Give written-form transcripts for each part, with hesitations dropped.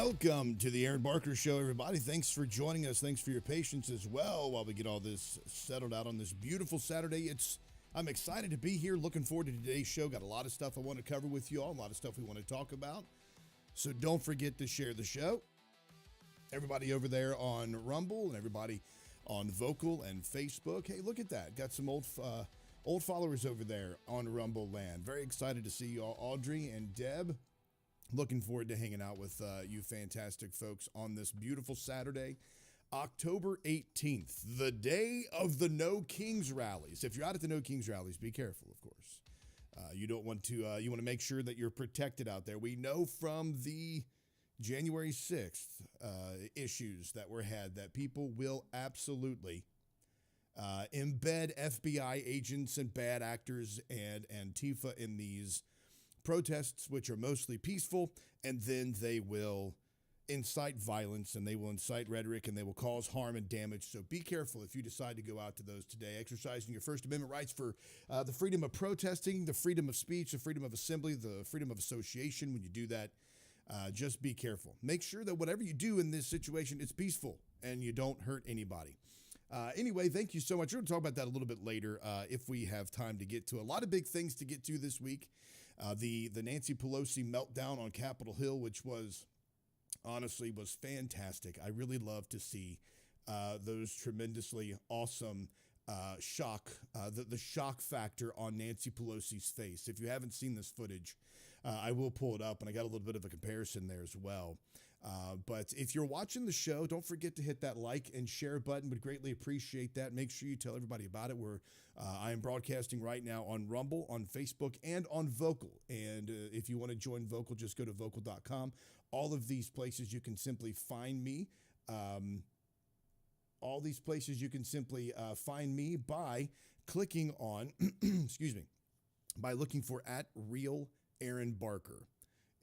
Welcome to the Aaron Barker Show, everybody. Thanks for joining us. Thanks for your patience as well while we get all this settled out on this beautiful Saturday. I'm excited to be here. Looking forward to today's show. Got a lot of stuff I want to cover with you all, a lot of stuff we want to talk about. So don't forget to share the show. Everybody over there on Rumble and everybody on Vocal and Facebook. Hey, look at that. Got some old followers over there on Rumble land. Very excited to see you all. Audrey and Deb. Looking forward to hanging out with you fantastic folks on this beautiful Saturday, October 18th, the day of the No Kings rallies. If you're out at the No Kings rallies, be careful, of course. You want to make sure that you're protected out there. We know from the January 6th issues that were had that people will absolutely embed FBI agents and bad actors and Antifa in these protests, which are mostly peaceful, and then they will incite violence and they will incite rhetoric and they will cause harm and damage. So be careful if you decide to go out to those today, exercising your First Amendment rights for the freedom of protesting, the freedom of speech, the freedom of assembly, the freedom of association. When you do that, just be careful. Make sure that whatever you do in this situation, it's peaceful and you don't hurt anybody. Anyway, thank you so much. We're going to talk about that a little bit later if we have time to get to. A lot of big things to get to this week. The Nancy Pelosi meltdown on Capitol Hill, which honestly was fantastic. I really love to see those tremendously awesome shock, the shock factor on Nancy Pelosi's face. If you haven't seen this footage, I will pull it up, and I got a little bit of a comparison there as well. But if you're watching the show, don't forget to hit that like and share button. Would greatly appreciate that. Make sure you tell everybody about it. I am broadcasting right now on Rumble, on Facebook, and on Vocal. And if you want to join Vocal, just go to vocal.com. All of these places you can simply find me. All these places you can simply find me by clicking on, by looking for @Real Aaron Barker.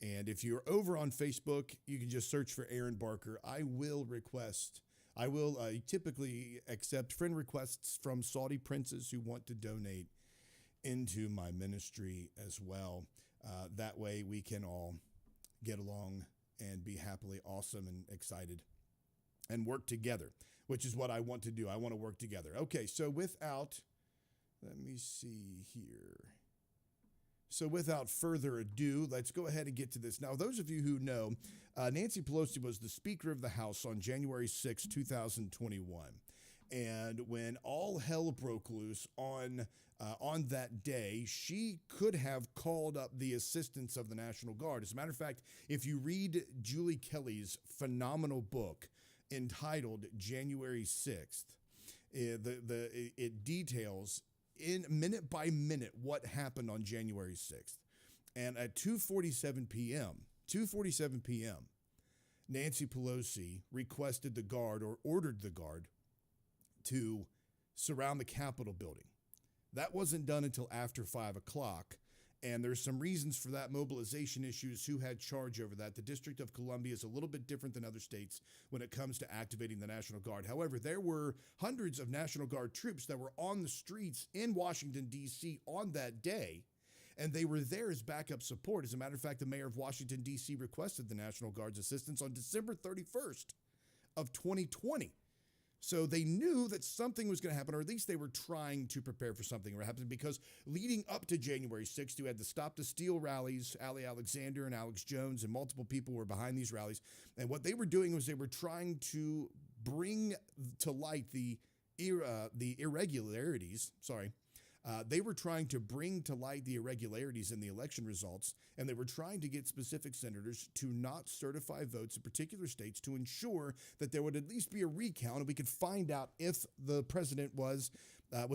And if you're over on Facebook, you can just search for Aaron Barker. I will typically accept friend requests from Saudi princes who want to donate into my ministry as well. That way we can all get along and be happily awesome and excited and work together, which is what I want to do. I want to work together. Okay, so let me see here. So without further ado, let's go ahead and get to this. Now, those of you who know, Nancy Pelosi was the Speaker of the House on January 6, 2021. And when all hell broke loose on that day, she could have called up the assistance of the National Guard. As a matter of fact, if you read Julie Kelly's phenomenal book entitled January 6th, it details in minute by minute what happened on January 6th. And at 2:47 p.m., Nancy Pelosi requested the guard, or ordered the guard, to surround the Capitol building. That wasn't done until after 5 o'clock. And there's some reasons for that, mobilization issues, who had charge over that. The District of Columbia is a little bit different than other states when it comes to activating the National Guard. However, there were hundreds of National Guard troops that were on the streets in Washington, D.C. on that day, and they were there as backup support. As a matter of fact, the mayor of Washington, D.C. requested the National Guard's assistance on December 31st of 2020. So they knew that something was going to happen, or at least they were trying to prepare for something to happen, because leading up to January 6th, you had the Stop the Steal rallies. Ali Alexander and Alex Jones and multiple people were behind these rallies. And what they were doing was they were trying to bring to light the irregularities. They were trying to bring to light the irregularities in the election results, and they were trying to get specific senators to not certify votes in particular states to ensure that there would at least be a recount and we could find out if the president was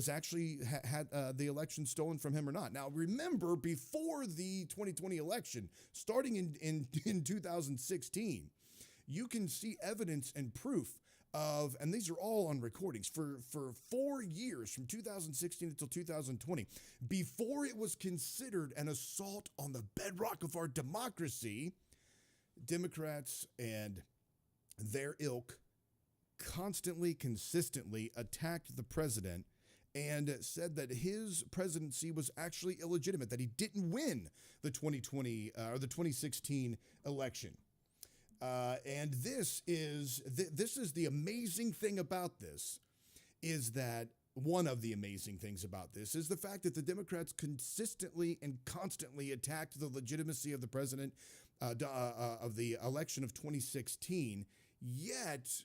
actually had the election stolen from him or not. Now, remember, before the 2020 election, starting in 2016, you can see evidence and proof of, and these are all on recordings, for 4 years, from 2016 until 2020, before it was considered an assault on the bedrock of our democracy, Democrats and their ilk constantly, consistently attacked the president and said that his presidency was actually illegitimate, that he didn't win the 2020 or the 2016 election. And this is the amazing thing about this, is that one of the amazing things about this is the fact that the Democrats consistently and constantly attacked the legitimacy of the president of the election of 2016. Yet,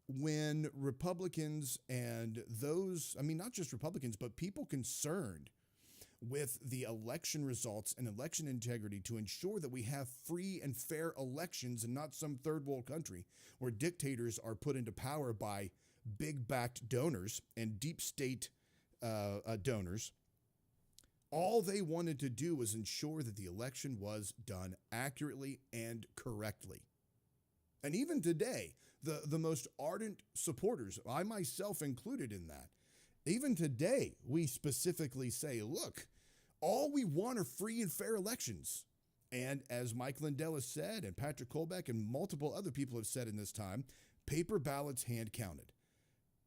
when Republicans and those, I mean, not just Republicans, but people concerned with the election results and election integrity to ensure that we have free and fair elections and not some third world country where dictators are put into power by big-backed donors and deep state donors, all they wanted to do was ensure that the election was done accurately and correctly. And even today, the most ardent supporters, I myself included in that, even today, we specifically say, look, all we want are free and fair elections. And as Mike Lindell has said, and Patrick Colbeck and multiple other people have said in this time, paper ballots hand counted.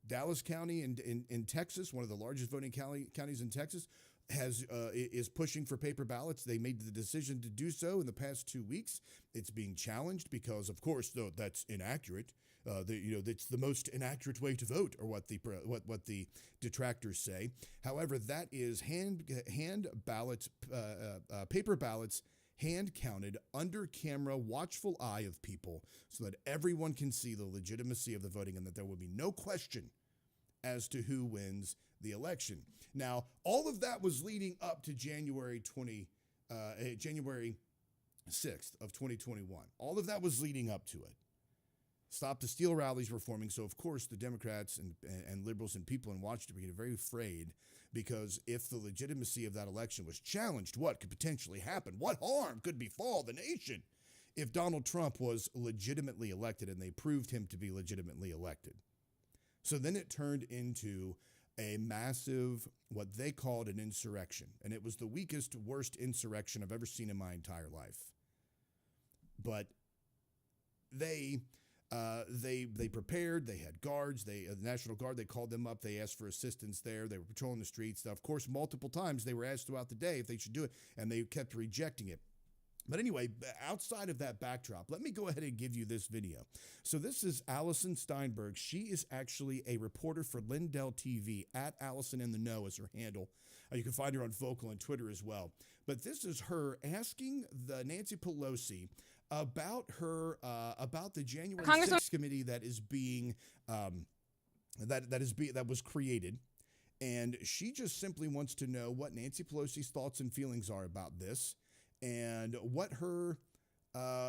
Dallas County in Texas, one of the largest voting counties in Texas, is pushing for paper ballots. They made the decision to do so in the past 2 weeks. It's being challenged because, of course, though that's inaccurate. That's the most inaccurate way to vote, or what the detractors say. However, that is hand ballots, paper ballots, hand counted under camera, watchful eye of people, so that everyone can see the legitimacy of the voting and that there will be no question as to who wins the election. Now, all of that was leading up to January 6th of 2021. All of that was leading up to it. Stop the Steal rallies were forming, so of course the Democrats and liberals and people in Washington were getting very afraid, because if the legitimacy of that election was challenged, what could potentially happen? What harm could befall the nation if Donald Trump was legitimately elected, and they proved him to be legitimately elected? So then it turned into a massive, what they called an insurrection. And it was the weakest, worst insurrection I've ever seen in my entire life. But they prepared, they had guards, the National Guard, they called them up, they asked for assistance there, they were patrolling the streets. Now, of course, multiple times they were asked throughout the day if they should do it, and they kept rejecting it. But anyway, outside of that backdrop, let me go ahead and give you this video. So this is Allison Steinberg. She is actually a reporter for Lindell TV, at Allison in the Know is her handle. You can find her on Vocal and Twitter as well. But this is her asking the Nancy Pelosi about the January 6th committee that is being that was created. And she just simply wants to know what Nancy Pelosi's thoughts and feelings are about this, and what her,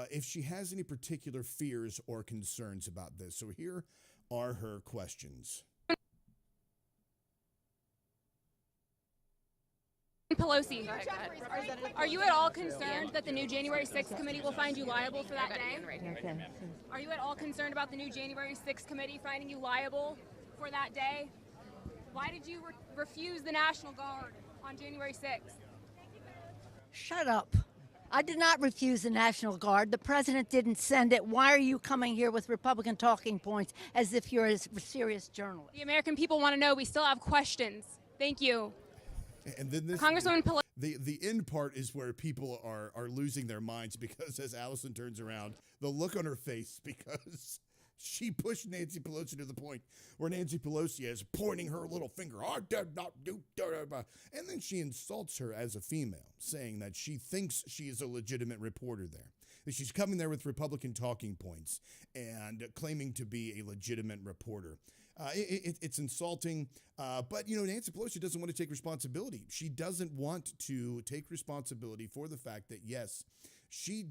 if she has any particular fears or concerns about this. So here are her questions. Pelosi, are you at all concerned that the new January 6th committee will find you liable for that day? Okay. Are you at all concerned about the new January 6th committee finding you liable for that day? Why did you refuse the National Guard on January 6th? Shut up. I did not refuse the National Guard. The president didn't send it. Why are you coming here with Republican talking points as if you're a serious journalist? The American people want to know. We still have questions. Thank you. And then this, Congresswoman Pelosi. The end part is where people are losing their minds, because as Allison turns around, the look on her face, because she pushed Nancy Pelosi to the point where Nancy Pelosi is pointing her little finger. I did not do. And then she insults her as a female, saying that she thinks she is a legitimate reporter there. That she's coming there with Republican talking points and claiming to be a legitimate reporter. It's insulting. But, Nancy Pelosi doesn't want to take responsibility. She doesn't want to take responsibility for the fact that, yes, she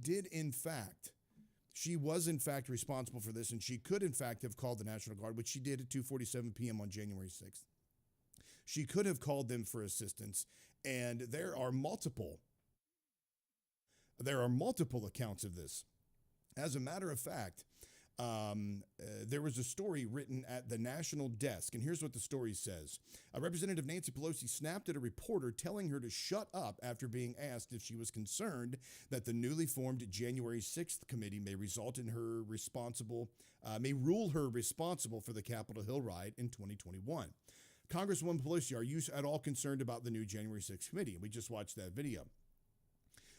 was in fact responsible for this, and she could in fact have called the National Guard, which she did at 2:47 p.m. on January 6th. She could have called them for assistance, and there are multiple accounts of this. As a matter of fact, there was a story written at the National Desk, and here's what the story says. Representative Nancy Pelosi snapped at a reporter telling her to shut up after being asked if she was concerned that the newly formed January 6th committee may rule her responsible for the Capitol Hill riot in 2021. Congresswoman Pelosi, are you at all concerned about the new January 6th committee? We just watched that video.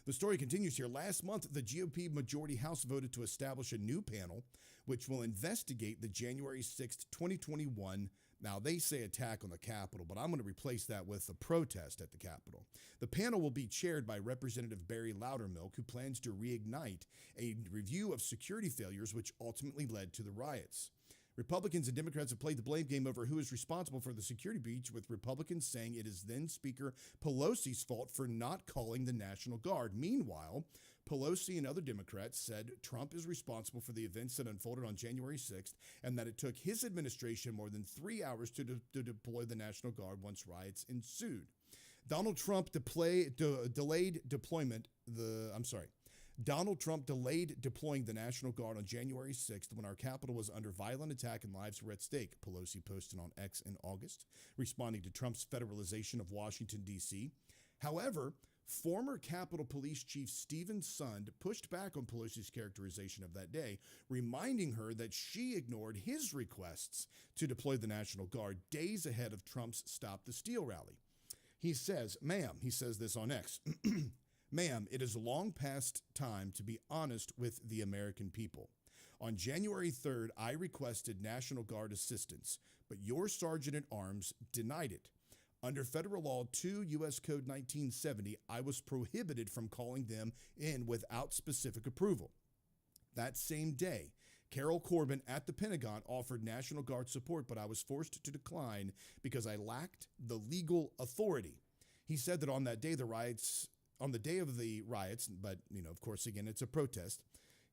The story continues here. Last month, the GOP majority House voted to establish a new panel which will investigate the January 6th, 2021, now they say attack on the Capitol, but I'm going to replace that with a protest at the Capitol. The panel will be chaired by Representative Barry Loudermilk, who plans to reignite a review of security failures which ultimately led to the riots. Republicans and Democrats have played the blame game over who is responsible for the security breach, with Republicans saying it is then Speaker Pelosi's fault for not calling the National Guard. Meanwhile, Pelosi and other Democrats said Trump is responsible for the events that unfolded on January 6th and that it took his administration more than 3 hours to deploy the National Guard once riots ensued. Donald Trump delayed deploying the National Guard on January 6th when our Capitol was under violent attack and lives were at stake, Pelosi posted on X in August, responding to Trump's federalization of Washington, D.C. However, former Capitol Police Chief Stephen Sund pushed back on Pelosi's characterization of that day, reminding her that she ignored his requests to deploy the National Guard days ahead of Trump's Stop the Steal rally. He says, ma'am, he says this on X, ma'am, it is long past time to be honest with the American people. On January 3rd, I requested National Guard assistance, but your Sergeant at Arms denied it. Under Federal Law 2 U.S. Code 1970, I was prohibited from calling them in without specific approval. That same day, Carol Corbin at the Pentagon offered National Guard support, but I was forced to decline because I lacked the legal authority. He said that on the day of the riots, but, of course, again, it's a protest.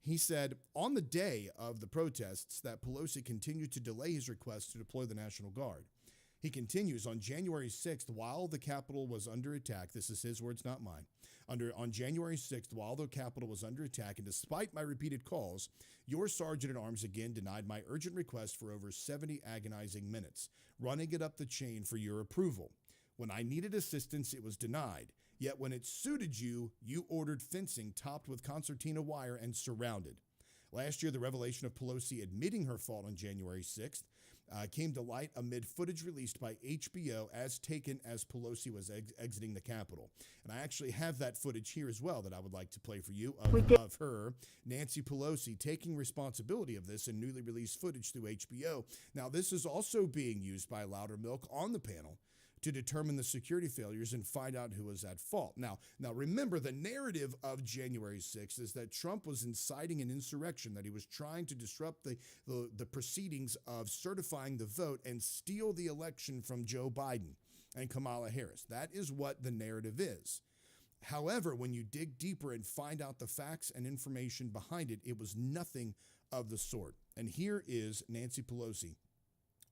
He said on the day of the protests that Pelosi continued to delay his request to deploy the National Guard. He continues, on January 6th, while the Capitol was under attack, this is his words, not mine, on January 6th, while the Capitol was under attack, and despite my repeated calls, your Sergeant at Arms again denied my urgent request for over 70 agonizing minutes, running it up the chain for your approval. When I needed assistance, it was denied. Yet when it suited you, you ordered fencing topped with concertina wire and surrounded. Last year, the revelation of Pelosi admitting her fault on January 6th came to light amid footage released by HBO as taken as Pelosi was exiting the Capitol. And I actually have that footage here as well that I would like to play for you of her, Nancy Pelosi, taking responsibility of this in newly released footage through HBO. Now, this is also being used by Loudermilk on the panel to determine the security failures and find out who was at fault. Now remember, the narrative of January 6th is that Trump was inciting an insurrection, that he was trying to disrupt the proceedings of certifying the vote and steal the election from Joe Biden and Kamala Harris. That is what the narrative is. However, when you dig deeper and find out the facts and information behind it, it was nothing of the sort. And here is Nancy Pelosi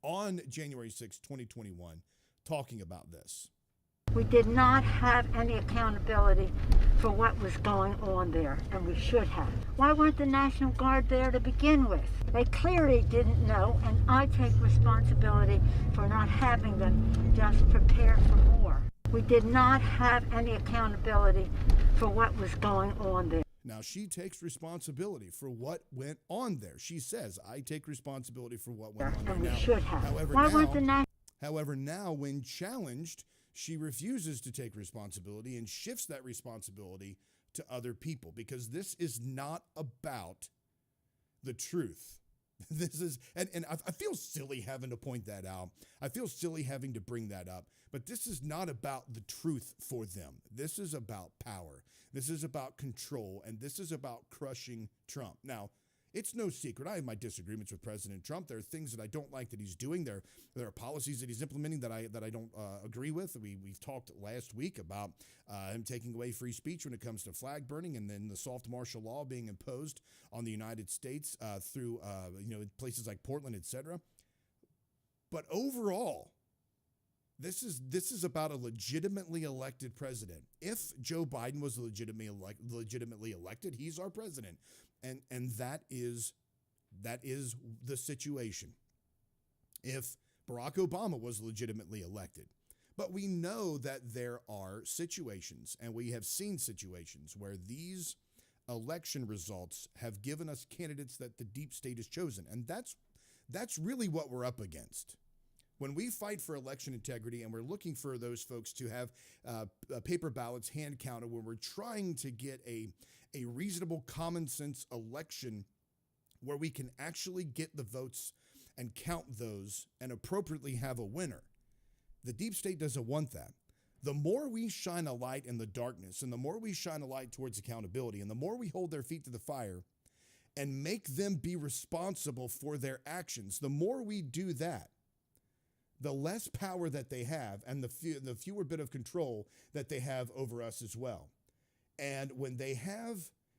on January 6, 2021, talking about this. We did not have any accountability for what was going on there, and we should have. Why weren't the National Guard there to begin with? They clearly didn't know, and I take responsibility for not having them just prepare for more. We did not have any accountability for what was going on there. Now, she takes responsibility for what went on there. She says, I take responsibility for what went on there. And we now, should have. However, now, when challenged, she refuses to take responsibility and shifts that responsibility to other people, because this is not about the truth. This is, and I feel silly having to point that out. I feel silly having to bring that up, but this is not about the truth for them. This is about power. This is about control, and this is about crushing Trump. Now, it's no secret I have my disagreements with President Trump. There are things that I don't like that he's doing. There are policies that he's implementing that I don't agree with. We've talked last week about him taking away free speech when it comes to flag burning, and then the soft martial law being imposed on the United States through places like Portland, etc. But overall, this is about a legitimately elected president. If Joe Biden was legitimately elected, he's our president. And that is the situation. If Barack Obama was legitimately elected. But we know that there are situations, and we have seen situations, where these election results have given us candidates that the deep state has chosen. And that's really what we're up against. When we fight for election integrity and we're looking for those folks to have paper ballots hand counted, when we're trying to get a reasonable common sense election where we can actually get the votes and count those and appropriately have a winner, the deep state doesn't want that. The more we shine a light in the darkness and the more we shine a light towards accountability and the more we hold their feet to the fire and make them be responsible for their actions, the more we do that, the less power that they have and the fewer bit of control that they have over us as well. And when they have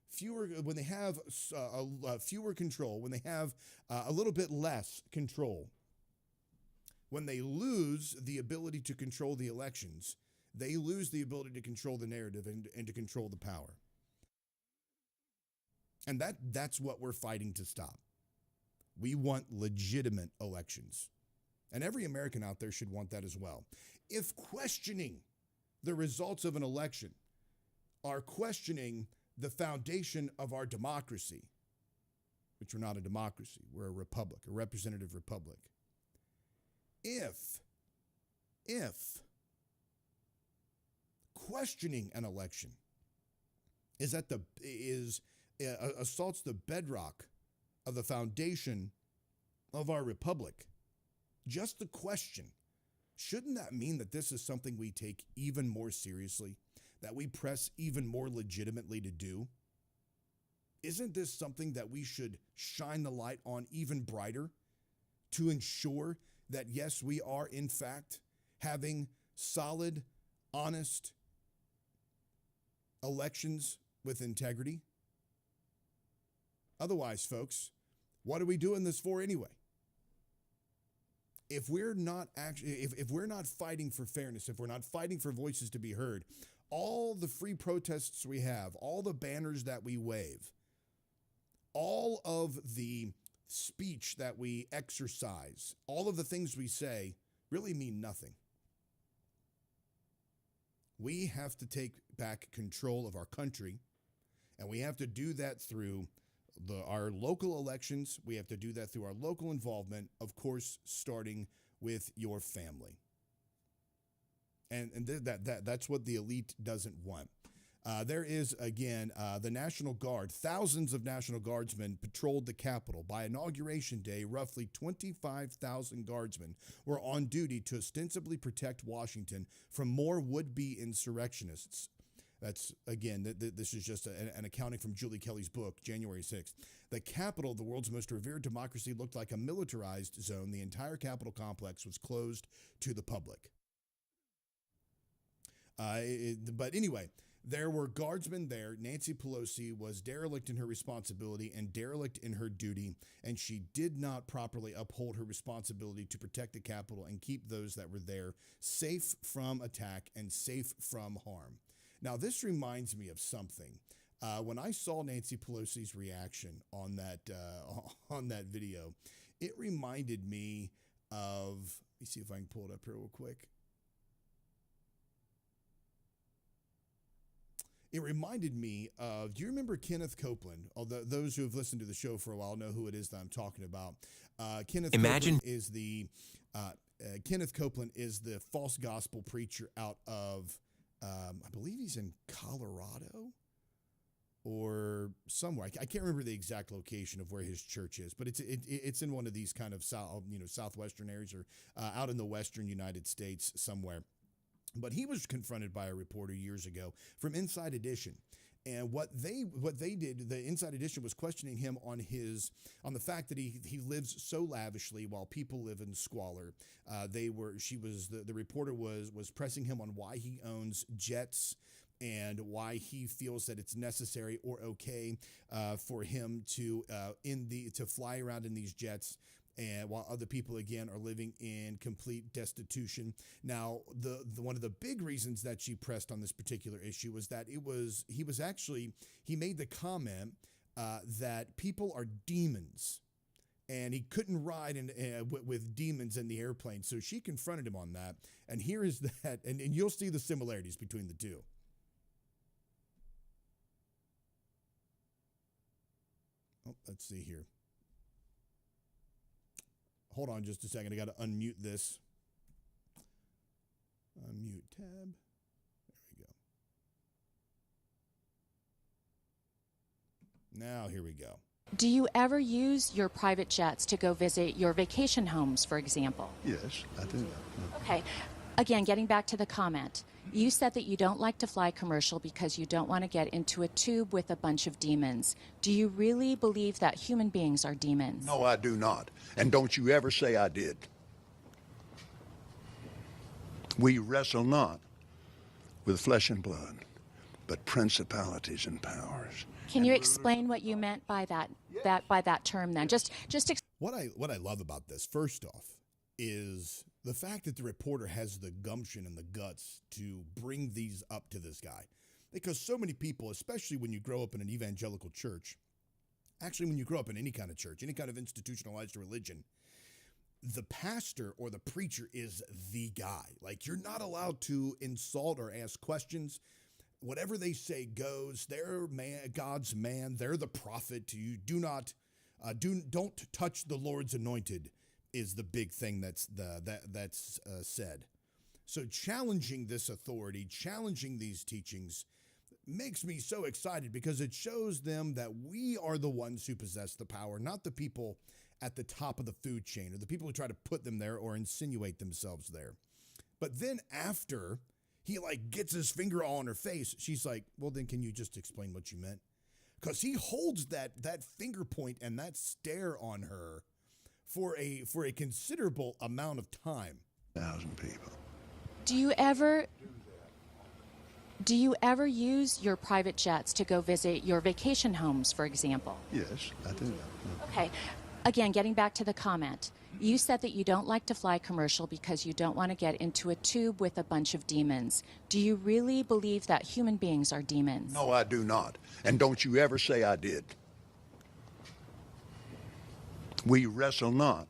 fewer control, when they have a little bit less control, when they lose the ability to control the elections, they lose the ability to control the narrative and to control the power. And that's what we're fighting to stop. We want legitimate elections. And every American out there should want that as well. If questioning the results of an election are questioning the foundation of our democracy, which we're not a democracy, we're a republic, a representative republic. If questioning an election assaults the bedrock of the foundation of our republic, just the question, shouldn't that mean that this is something we take even more seriously, that we press even more legitimately to do? Isn't this something that we should shine the light on even brighter to ensure that, yes, we are in fact having solid, honest elections with integrity? Otherwise, folks, what are we doing this for anyway? If we're not fighting for fairness, if we're not fighting for voices to be heard, all the free protests we have, all the banners that we wave, all of the speech that we exercise, all of the things we say really mean nothing. We have to take back control of our country, and we have to do that through our local elections. We have to do that through our local involvement, of course, starting with your family. And that's what the elite doesn't want. There is, again, the National Guard. Thousands of National Guardsmen patrolled the Capitol. By Inauguration Day, roughly 25,000 Guardsmen were on duty to ostensibly protect Washington from more would-be insurrectionists. That's, again, this is just an accounting from Julie Kelly's book, January 6th. The Capitol, the world's most revered democracy, looked like a militarized zone. The entire Capitol complex was closed to the public. But anyway, there were guardsmen there. Nancy Pelosi was derelict in her responsibility and derelict in her duty, and she did not properly uphold her responsibility to protect the Capitol and keep those that were there safe from attack and safe from harm. Now, this reminds me of something. When I saw Nancy Pelosi's reaction on that video, it reminded me of, let me see if I can pull it up here real quick. It reminded me of, do you remember Kenneth Copeland? Although those who have listened to the show for a while know who it is that I'm talking about. Kenneth Copeland is the false gospel preacher out of, I believe he's in Colorado or somewhere. I can't remember the exact location of where his church is, but it's in one of these kind of southwestern areas or out in the western United States somewhere. But he was confronted by a reporter years ago from Inside Edition. And what they did, the Inside Edition was questioning him on the fact that he lives so lavishly while people live in squalor. The reporter was pressing him on why he owns jets and why he feels that it's necessary or okay for him to fly around in these jets, and while other people, again, are living in complete destitution. Now, one of the big reasons that she pressed on this particular issue was that he made the comment that people are demons, and he couldn't ride with demons in the airplane. So she confronted him on that. And here is that, and you'll see the similarities between the two. Oh, let's see here. Hold on just a second. I got to unmute this Unmute tab. There we go. Now here we go. Do you ever use your private jets to go visit your vacation homes, for example? Yes, I do. Okay. Again, getting back to the comment, you said that you don't like to fly commercial because you don't want to get into a tube with a bunch of demons. Do you really believe that human beings are demons? No, I do not. And don't you ever say I did. We wrestle not with flesh and blood, but principalities and powers. Can you explain what you meant by that term then? What I love about this, first off, is the fact that the reporter has the gumption and the guts to bring these up to this guy. Because so many people, especially when you grow up in an evangelical church, actually when you grow up in any kind of church, any kind of institutionalized religion, the pastor or the preacher is the guy. Like, you're not allowed to insult or ask questions. Whatever they say goes. They're God's man. They're the prophet. You don't touch the Lord's anointed is the big thing that's said. So challenging this authority, challenging these teachings, makes me so excited because it shows them that we are the ones who possess the power, not the people at the top of the food chain or the people who try to put them there or insinuate themselves there. But then after he gets his finger all in her face, she's like, well, then can you just explain what you meant? Because he holds that finger point and that stare on her for a considerable amount of time. 1,000 people. Do you ever use your private jets to go visit your vacation homes, for example? Yes, I do. Okay. Again, getting back to the comment, you said that you don't like to fly commercial because you don't want to get into a tube with a bunch of demons. Do you really believe that human beings are demons? No, I do not. And don't you ever say I did. We wrestle not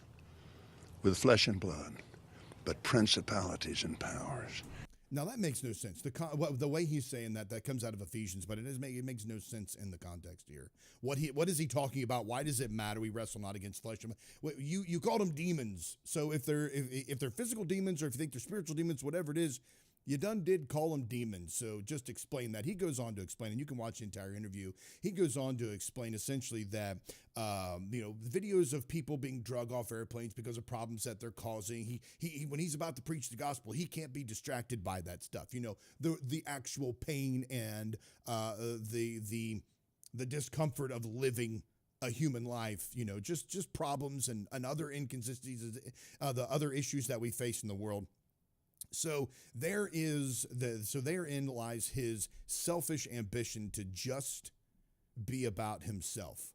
with flesh and blood, but principalities and powers. Now that makes no sense. The way he's saying that comes out of Ephesians, but it makes no sense in the context here. What is he talking about? Why does it matter? We wrestle not against flesh and blood. You called them demons. So if they're physical demons or if you think they're spiritual demons, whatever it is, you did call them demons. So just explain that. He goes on to explain, and you can watch the entire interview. He goes on to explain essentially that videos of people being drug off airplanes because of problems that they're causing. He when he's about to preach the gospel, he can't be distracted by that stuff. The actual pain and the discomfort of living a human life. Just problems and other inconsistencies, the other issues that we face in the world. So therein lies his selfish ambition to just be about himself.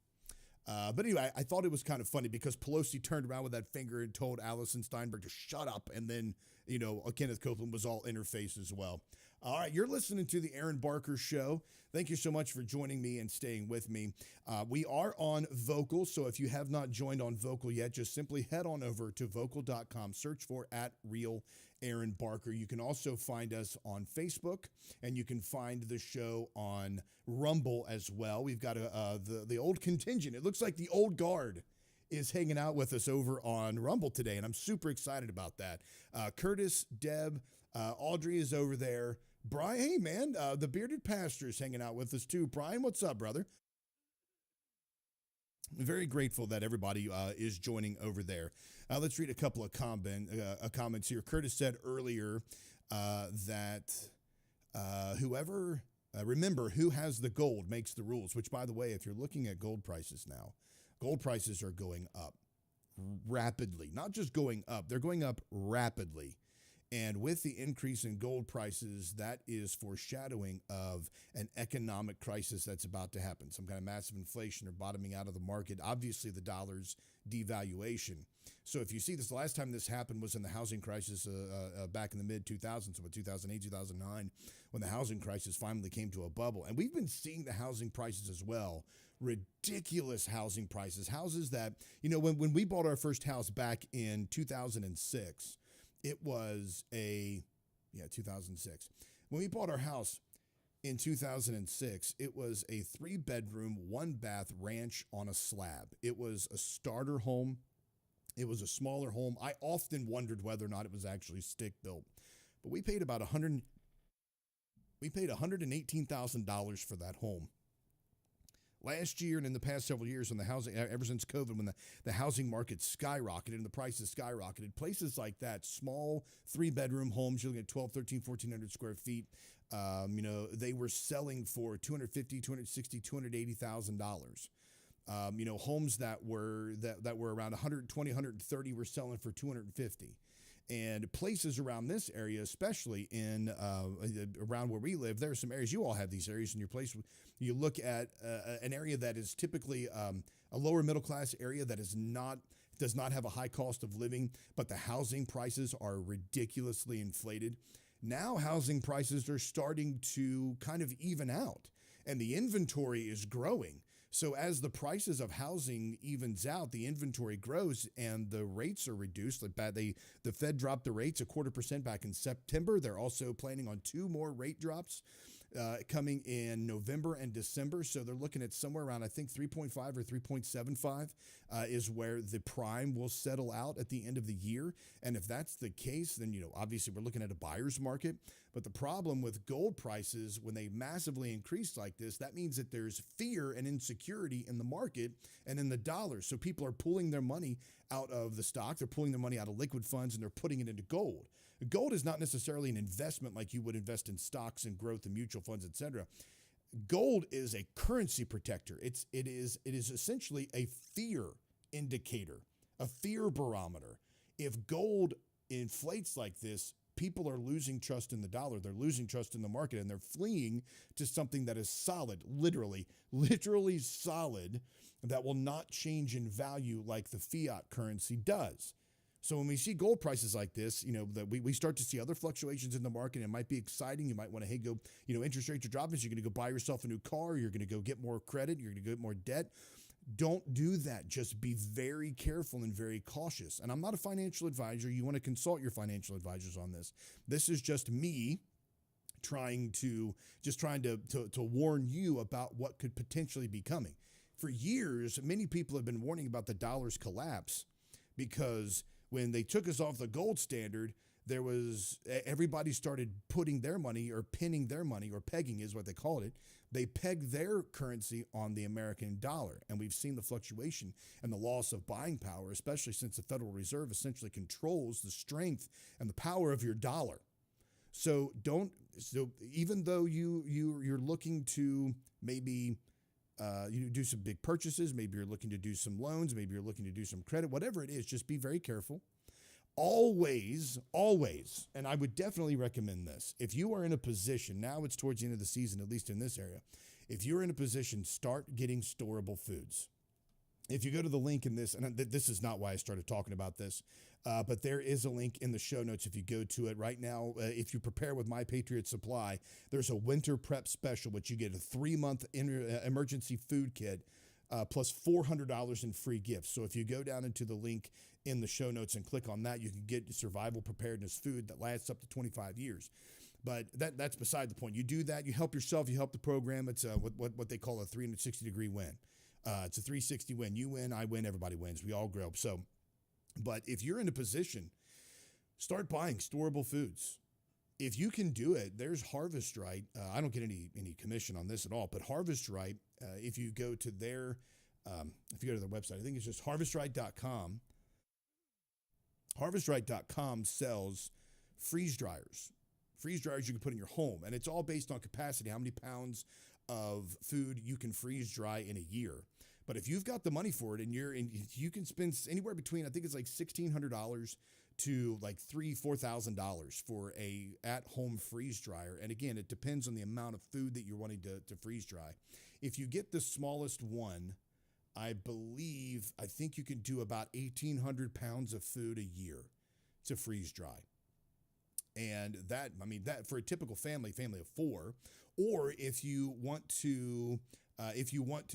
But anyway, I thought it was kind of funny because Pelosi turned around with that finger and told Allison Steinberg to shut up. And then, Kenneth Copeland was all in her face as well. All right, you're listening to the Aaron Barker Show. Thank you so much for joining me and staying with me. We are on Vocal, so if you have not joined on Vocal yet, just simply head on over to vocal.com, search for @Real Aaron Barker. You can also find us on Facebook, and you can find the show on Rumble as well. We've got the old contingent. It looks like the old guard is hanging out with us over on Rumble today, and I'm super excited about that. Curtis, Deb, Audrey is over there. Brian, hey man, the bearded pastor is hanging out with us too. Brian, what's up, brother? I'm very grateful that everybody is joining over there. Let's read a couple of comments here. Curtis said earlier that remember, who has the gold makes the rules, which, by the way, if you're looking at gold prices now, gold prices are going up rapidly. Not just going up, they're going up rapidly. And with the increase in gold prices, that is foreshadowing of an economic crisis that's about to happen, some kind of massive inflation or bottoming out of the market. Obviously, the dollar's devaluation. So if you see this, the last time this happened was in the housing crisis back in the mid-2000s, so 2008, 2009, when the housing crisis finally came to a bubble. And we've been seeing the housing prices as well, ridiculous housing prices, houses that, when we bought our first house back in 2006, it was 2006. When we bought our house in 2006, it was a 3-bedroom, 1-bath ranch on a slab. It was a starter home. It was a smaller home. I often wondered whether or not it was actually stick built. but we paid about $118,000 for that home. Last year and in the past several years, when the housing, ever since COVID, when the housing market skyrocketed and the prices skyrocketed, places like that, small 3-bedroom homes, you're looking at 12, 13, 1,400 square feet, they were selling for $250,000, $260,000, $280,000. Homes that were around 120, 130 were selling for 250. And places around this area, especially in around where we live, there are some areas, you all have these areas in your place. You look at an area that is typically a lower middle class area that does not have a high cost of living, but the housing prices are ridiculously inflated. Now housing prices are starting to kind of even out, and the inventory is growing. So as the prices of housing evens out, the inventory grows and the rates are reduced. The Fed dropped the rates 0.25% back in September. They're also planning on 2 more rate drops coming in November and December. So they're looking at somewhere around, I think, 3.5 or 3.75 is where the prime will settle out at the end of the year. And if that's the case, then, obviously we're looking at a buyer's market. But the problem with gold prices, when they massively increase like this, that means that there's fear and insecurity in the market and in the dollar. So people are pulling their money out of the stock. They're pulling their money out of liquid funds and they're putting it into gold. Gold is not necessarily an investment like you would invest in stocks and growth and mutual funds, etc. Gold is a currency protector. It is essentially a fear indicator, a fear barometer. If gold inflates like this, people are losing trust in the dollar. They're losing trust in the market, and they're fleeing to something that is solid, literally solid, that will not change in value like the fiat currency does. So when we see gold prices like this, that we start to see other fluctuations in the market. It might be exciting. You might want to, go, interest rates are dropping, so you're going to go buy yourself a new car. You're going to go get more credit. You're going to get more debt. Don't do that. Just be very careful and very cautious. And I'm not a financial advisor. You want to consult your financial advisors on this. This is just me trying to warn you about what could potentially be coming. For years, many people have been warning about the dollar's collapse because when they took us off the gold standard, everybody started putting their money or pinning their money, or pegging is what they called it. They pegged their currency on the American dollar. And we've seen the fluctuation and the loss of buying power, especially since the Federal Reserve essentially controls the strength and the power of your dollar. So even though you're looking to maybe do some big purchases, maybe you're looking to do some loans, maybe you're looking to do some credit, whatever it is, just be very careful. Always, and I would definitely recommend this. If you are in a position, now it's towards the end of the season, at least in this area, if you're in a position, start getting storable foods. If you go to the link in this, and this is not why I started talking about this, but there is a link in the show notes if you go to it right now. If you prepare with My Patriot Supply, there's a winter prep special, which you get a 3-month emergency food kit, plus $400 in free gifts. So if you go down into the link in the show notes and click on that, you can get survival preparedness food that lasts up to 25 years. But that's beside the point. You do that, you help yourself, you help the program. It's what they call a 360-degree win. It's a 360 win. You win, I win, everybody wins. We all grow up. So, but if you're in a position, start buying storable foods. If you can do it, there's Harvest Right. I don't get any commission on this at all, but Harvest Right, if you go to their website, I think it's just harvestright.com. Harvestright.com sells freeze dryers. Freeze dryers you can put in your home, and it's all based on capacity, how many pounds of food you can freeze dry in a year. But if you've got the money for it, and you can spend anywhere between, I think it's like $1,600 to like $4,000 for a at-home freeze dryer. And again, it depends on the amount of food that you're wanting to freeze dry. If you get the smallest one, I think you can do about 1,800 pounds of food a year to freeze dry. And that for a typical family of 4, or if you want to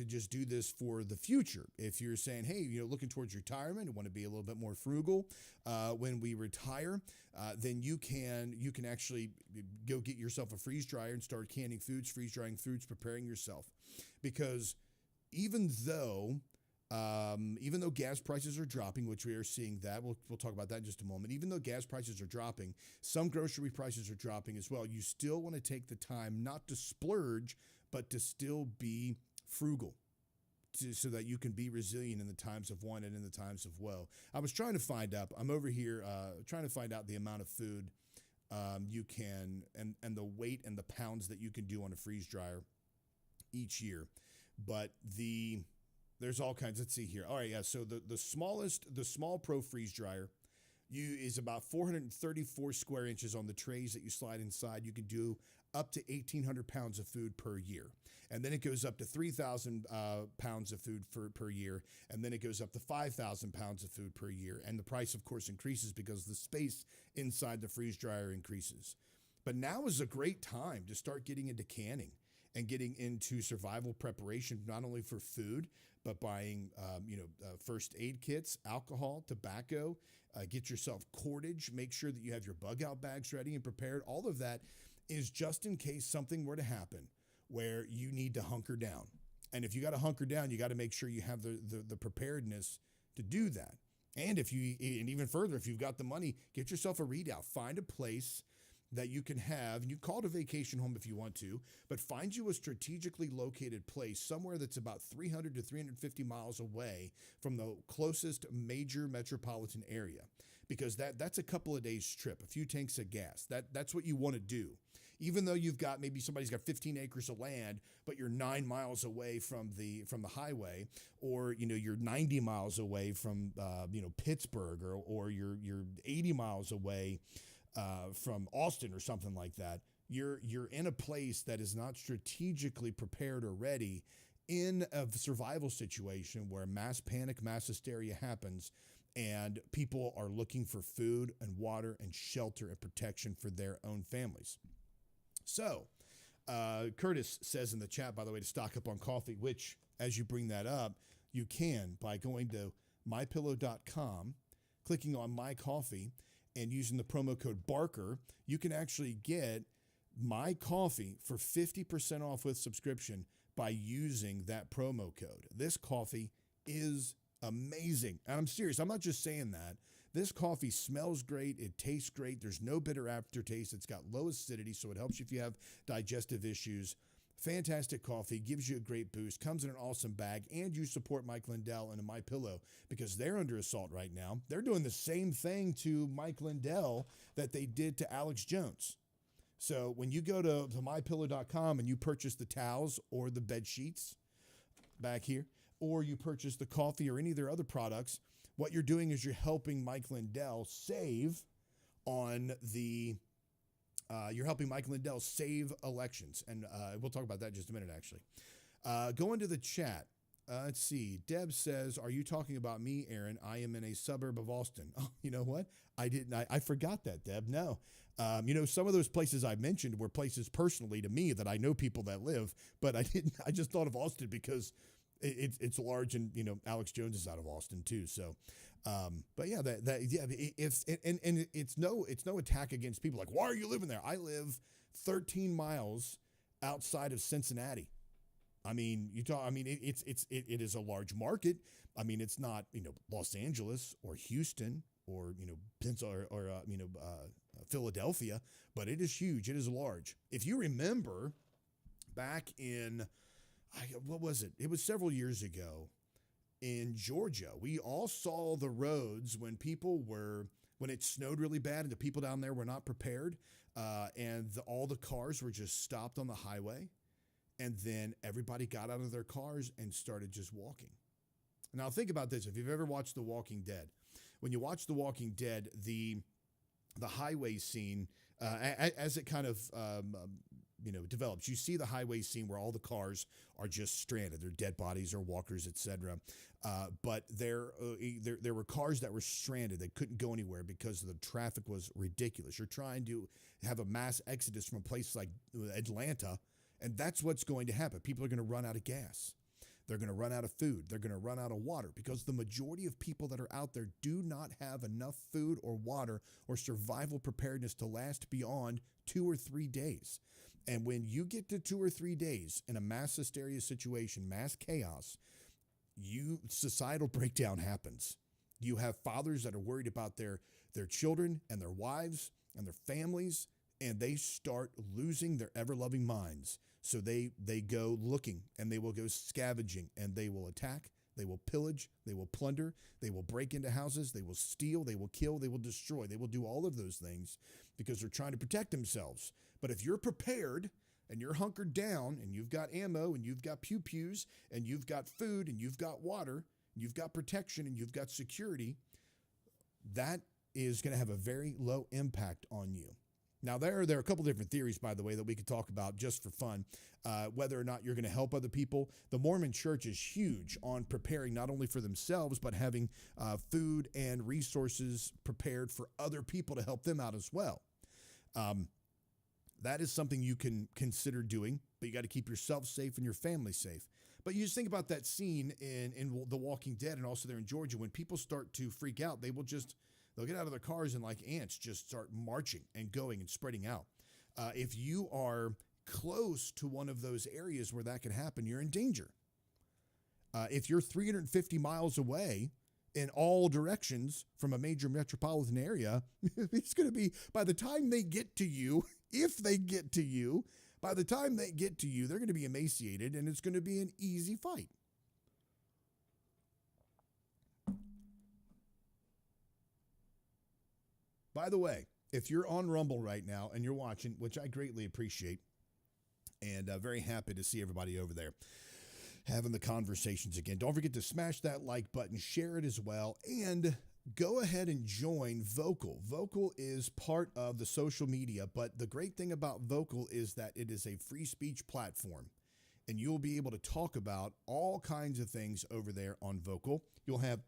just do this for the future, if you're saying, hey, looking towards retirement and want to be a little bit more frugal when we retire, then you can actually go get yourself a freeze dryer and start canning foods, freeze drying foods, preparing yourself. Because even though Even though gas prices are dropping, which we are seeing that, we'll talk about that in just a moment. Even though gas prices are dropping, some grocery prices are dropping as well. You still want to take the time not to splurge, but to still be frugal, so that you can be resilient in the times of want and in the times of woe. I was trying to find out. I'm over here trying to find out the amount of food you can and the weight and the pounds that you can do on a freeze dryer each year. But there's all kinds. Let's see here. All right, yeah. So the small Pro freeze dryer is about 434 square inches on the trays that you slide inside. You can do up to 1,800 pounds of food per year. And then it goes up to 3,000 pounds of food per year. And then it goes up to 5,000 pounds of food per year. And the price, of course, increases because the space inside the freeze dryer increases. But now is a great time to start getting into canning and getting into survival preparation, not only for food, but buying, first aid kits, alcohol, tobacco, get yourself cordage, make sure that you have your bug out bags ready and prepared. All of that is just in case something were to happen where you need to hunker down. And if you got to hunker down, you got to make sure you have the preparedness to do that. And even further, if you've got the money, get yourself a readout. Find a place that you can have, and you call it a vacation home if you want to, but find you a strategically located place somewhere that's about 300 to 350 miles away from the closest major metropolitan area, because that's a couple of days trip, a few tanks of gas. That's what you want to do. Even though maybe somebody's got 15 acres of land, but you're 9 miles away from the highway, or you're 90 miles away from Pittsburgh, or you're 80 miles away from Austin or something like that. You're in a place that is not strategically prepared or ready in a survival situation where mass panic, mass hysteria happens, and people are looking for food and water and shelter and protection for their own families. So Curtis says in the chat, by the way, to stock up on coffee, which, as you bring that up, you can by going to mypillow.com, clicking on My Coffee, and using the promo code Barker. You can actually get My Coffee for 50% off with subscription by using that promo code. This coffee is amazing. And I'm serious. I'm not just saying that. This coffee smells great. It tastes great. There's no bitter aftertaste. It's got low acidity, so it helps you if you have digestive issues. Fantastic coffee, gives you a great boost, comes in an awesome bag, and you support Mike Lindell and My Pillow because they're under assault right now. They're doing the same thing to Mike Lindell that they did to Alex Jones. So when you go to mypillow.com and you purchase the towels or the bed sheets back here, or you purchase the coffee or any of their other products, what you're doing is you're helping Mike Lindell save on the you're helping Mike Lindell save elections. And we'll talk about that in just a minute, actually. Go into the chat. Let's see. Deb says, are you talking about me, Aaron? I am in a suburb of Austin. Oh, you know what? I forgot that, Deb. No. Some of those places I mentioned were places personally to me that I know people that live, but I just thought of Austin because it's large, and Alex Jones is out of Austin too. So, but yeah, it's no attack against people like, why are you living there? I live 13 miles outside of Cincinnati. I mean, it is a large market. I mean, it's not Los Angeles or Houston or Philadelphia, but it is huge. It is large. If you remember, back in what was it? It was several years ago in Georgia. We all saw the roads when it snowed really bad and the people down there were not prepared, and all the cars were just stopped on the highway, and then everybody got out of their cars and started just walking. Now think about this. If you've ever watched The Walking Dead, when you watch The Walking Dead, the highway scene, as it kind of develops, you see the highway scene where all the cars are just stranded. They're dead bodies or walkers, etc. But there were cars that were stranded. They couldn't go anywhere because the traffic was ridiculous. You're trying to have a mass exodus from a place like Atlanta, and that's what's going to happen. People are going to run out of gas. They're going to run out of food. They're going to run out of water because the majority of people that are out there do not have enough food or water or survival preparedness to last beyond 2 or 3 days. And when you get to 2 or 3 days in a mass hysteria situation, mass chaos, societal breakdown happens. You have fathers that are worried about their children and their wives and their families, and they start losing their ever-loving minds. So they go looking, and they will go scavenging, and they will attack, they will pillage, they will plunder, they will break into houses, they will steal, they will kill, they will destroy, they will do all of those things because they're trying to protect themselves. But if you're prepared and you're hunkered down and you've got ammo and you've got pew-pews and you've got food and you've got water, you've got protection and you've got security, that is going to have a very low impact on you. Now, there are a couple different theories, by the way, that we could talk about just for fun, whether or not you're going to help other people. The Mormon Church is huge on preparing not only for themselves, but having food and resources prepared for other people to help them out as well. That is something you can consider doing, but you got to keep yourself safe and your family safe. But you just think about that scene in The Walking Dead and also there in Georgia. When people start to freak out, they'll get out of their cars and like ants just start marching and going and spreading out. If you are close to one of those areas where that can happen, you're in danger. If you're 350 miles away in all directions from a major metropolitan area, it's going to be, by the time they get to you, if they get to you, by the time they get to you, they're going to be emaciated and it's going to be an easy fight. By the way, if you're on Rumble right now and you're watching, which I greatly appreciate, and very happy to see everybody over there having the conversations again. Don't forget to smash that like button, share it as well, and go ahead and join Vocal. Vocal is part of the social media, but the great thing about Vocal is that it is a free speech platform, and you'll be able to talk about all kinds of things over there on Vocal. You'll have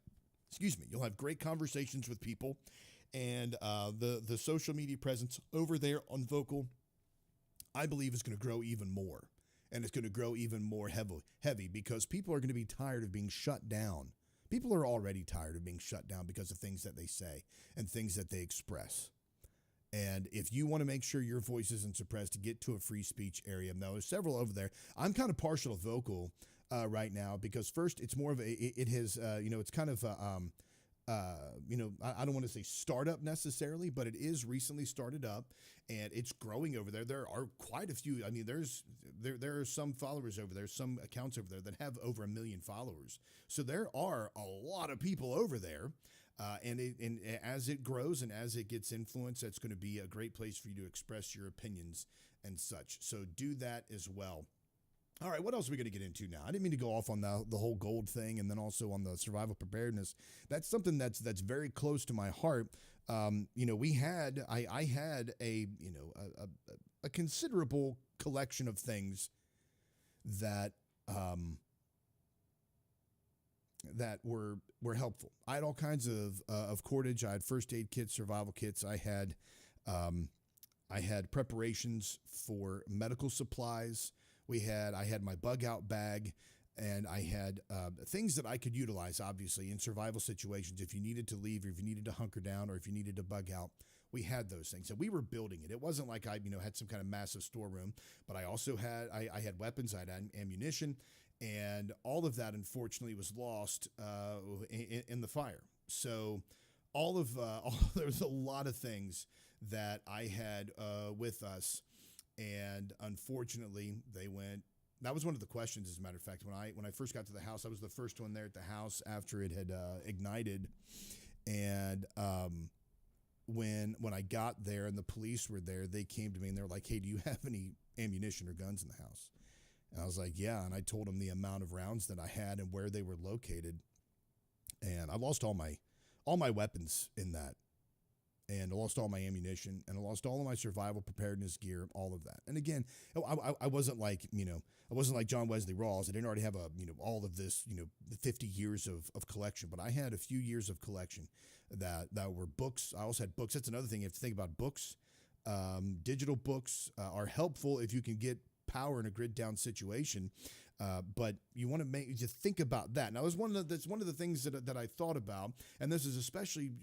great conversations with people, and the social media presence over there on Vocal, I believe, is going to grow even more. And it's going to grow even more heavy because people are going to be tired of being shut down. People are already tired of being shut down because of things that they say and things that they express. And if you want to make sure your voice isn't suppressed, to get to a free speech area. Now, there's several over there. I'm kind of partial to Vocal right now because first, it's more of it's kind of I don't want to say startup necessarily, but it is recently started up and it's growing over there. There are quite a few. I mean, there are some followers over there, some accounts over there that have over 1 million followers. So there are a lot of people over there. And as it grows and as it gets influence, that's going to be a great place for you to express your opinions and such. So do that as well. All right, what else are we going to get into now? I didn't mean to go off on the whole gold thing and then also on the survival preparedness. That's something that's very close to my heart. I had a considerable collection of things that were helpful. I had all kinds of cordage. I had first aid kits, survival kits. I had preparations for medical supplies. I had my bug out bag, and I had things that I could utilize, obviously, in survival situations. If you needed to leave, or if you needed to hunker down, or if you needed to bug out, we had those things. And we were building it. It wasn't like I had some kind of massive storeroom, but I also had weapons, I had ammunition, and all of that, unfortunately, was lost in the fire. So there was a lot of things that I had with us. And unfortunately, that was one of the questions, as a matter of fact. When I first got to the house, I was the first one there at the house after it had ignited. And when I got there and the police were there, they came to me and they were like, "Hey, do you have any ammunition or guns in the house?" And I was like, "Yeah." And I told them the amount of rounds that I had and where they were located. And I lost all my weapons in that. And I lost all my ammunition, and I lost all of my survival preparedness gear, all of that. And again, I wasn't like John Wesley Rawls. I didn't already have all of this 50 years of collection, but I had a few years of collection that were books. I also had books. That's another thing you have to think about. Books, digital books are helpful if you can get power in a grid down situation, but you want to think about that. Now, that's one of the things that I thought about, and this is especially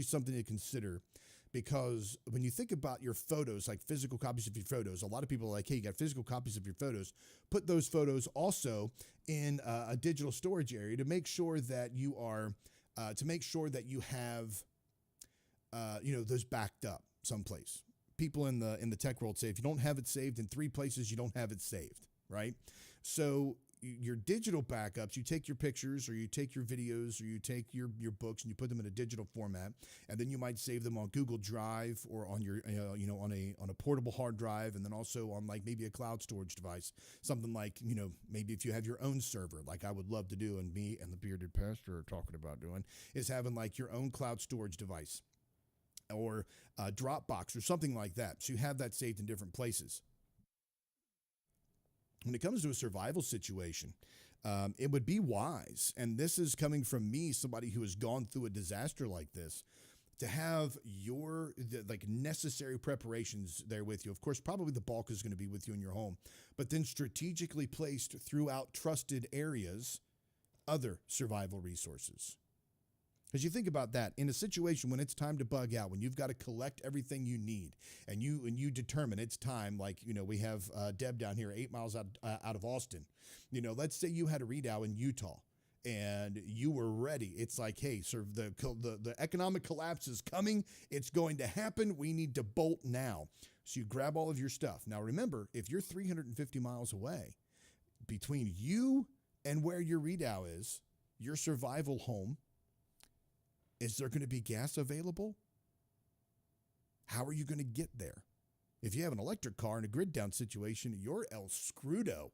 something to consider because when you think about your photos, like physical copies of your photos, a lot of people are like, hey, you got physical copies of your photos. Put those photos also in a digital storage area to make sure that you are, to make sure that you have, those backed up someplace. People in the tech world say if you don't have it saved in 3 places, you don't have it saved, right? So your digital backups, you take your pictures or you take your videos or you take your books and you put them in a digital format, and then you might save them on Google Drive or on your on a portable hard drive, and then also on like maybe a cloud storage device, something like maybe if you have your own server, like I would love to do, and me and the bearded pastor are talking about doing, is having like your own cloud storage device or Dropbox or something like that. So you have that saved in different places. When it comes to a survival situation, it would be wise, and this is coming from me, somebody who has gone through a disaster like this, to have your necessary preparations there with you. Of course, probably the bulk is going to be with you in your home, but then strategically placed throughout trusted areas, other survival resources. Because you think about that, in a situation when it's time to bug out, when you've got to collect everything you need, and you determine it's time, like, we have Deb down here 8 miles out of Austin. Let's say you had a readout in Utah and you were ready. It's like, hey, sir, the economic collapse is coming. It's going to happen. We need to bolt now. So you grab all of your stuff. Now, remember, if you're 350 miles away, between you and where your readout is, your survival home, is there going to be gas available? How are you going to get there? If you have an electric car in a grid down situation, you're El Screwdo.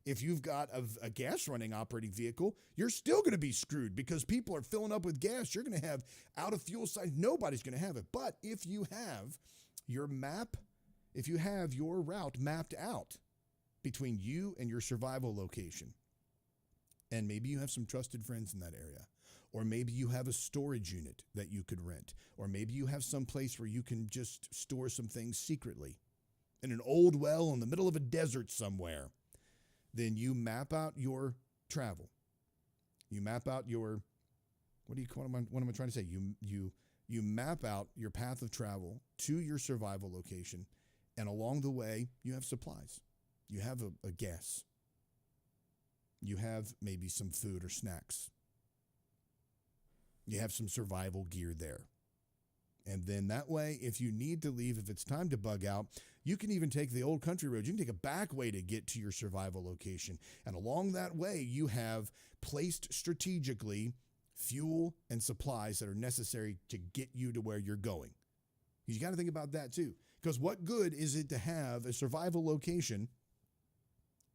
If you've got a gas running operating vehicle, you're still going to be screwed because people are filling up with gas. You're going to have out of fuel size. Nobody's going to have it. But if you have your route mapped out between you and your survival location, and maybe you have some trusted friends in that area, or maybe you have a storage unit that you could rent, or maybe you have some place where you can just store some things secretly in an old well in the middle of a desert somewhere, then you map out your travel. You map out your, what am I trying to say? You map out your path of travel to your survival location, and along the way, you have supplies. You have a gas. You have maybe some food or snacks. You have some survival gear there. And then that way, if you need to leave, if it's time to bug out, you can even take the old country road. You can take a back way to get to your survival location. And along that way, you have placed strategically fuel and supplies that are necessary to get you to where you're going. You got to think about that too. Because what good is it to have a survival location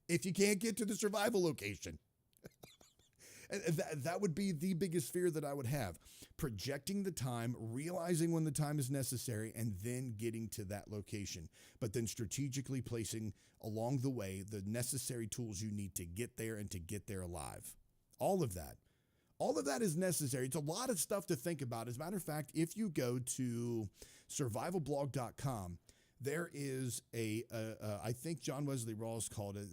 if you can't get to the survival location? That would be the biggest fear that I would have. Projecting the time, realizing when the time is necessary, and then getting to that location. But then strategically placing along the way the necessary tools you need to get there and to get there alive. All of that is necessary. It's a lot of stuff to think about. As a matter of fact, if you go to survivalblog.com, there is I think John Wesley Rawls called it,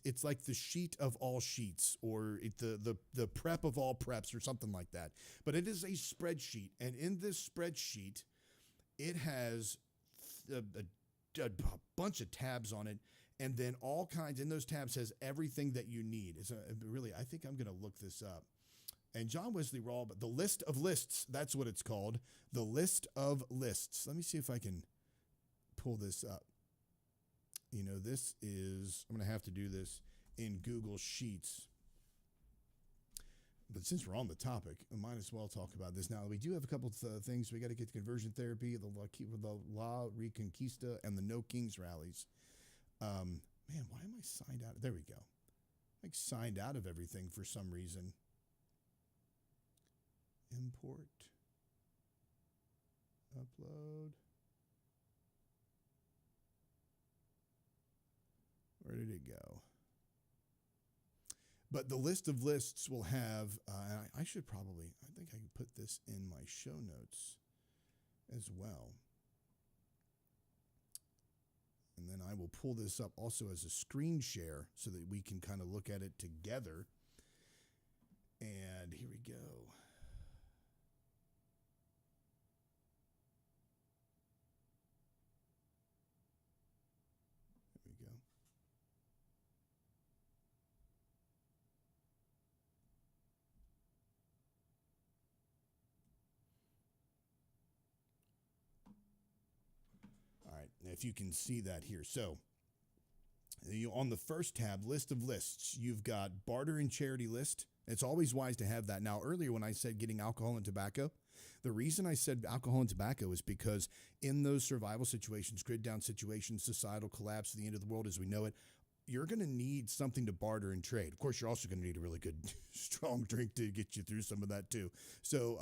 it's like the sheet of all sheets, or the prep of all preps, or something like that. But it is a spreadsheet, and in this spreadsheet, it has a bunch of tabs on it, and then all kinds, in those tabs has everything that you need. Really, I think I'm going to look this up. And John Wesley Rawls, but the list of lists, that's what it's called, the list of lists. Let me see if I can pull this up. This is, I'm going to have to do this in Google Sheets. But since we're on the topic, I might as well talk about this now. We do have a couple of things. We got to get to conversion therapy, the La Reconquista, and the No Kings rallies. Man, why am I signed out? There we go. I'm signed out of everything for some reason. Import. Upload. Where did it go? But the list of lists will have, and I think I can put this in my show notes as well. And then I will pull this up also as a screen share so that we can kind of look at it together. And here we go. if you can see that here. So on the first tab, list of lists, you've got barter and charity list. It's always wise to have that. Now, earlier when I said getting alcohol and tobacco, the reason I said alcohol and tobacco is because in those survival situations, grid down situations, societal collapse, the end of the world as we know it, you're going to need something to barter and trade. Of course, you're also going to need a really good, strong drink to get you through some of that too. So,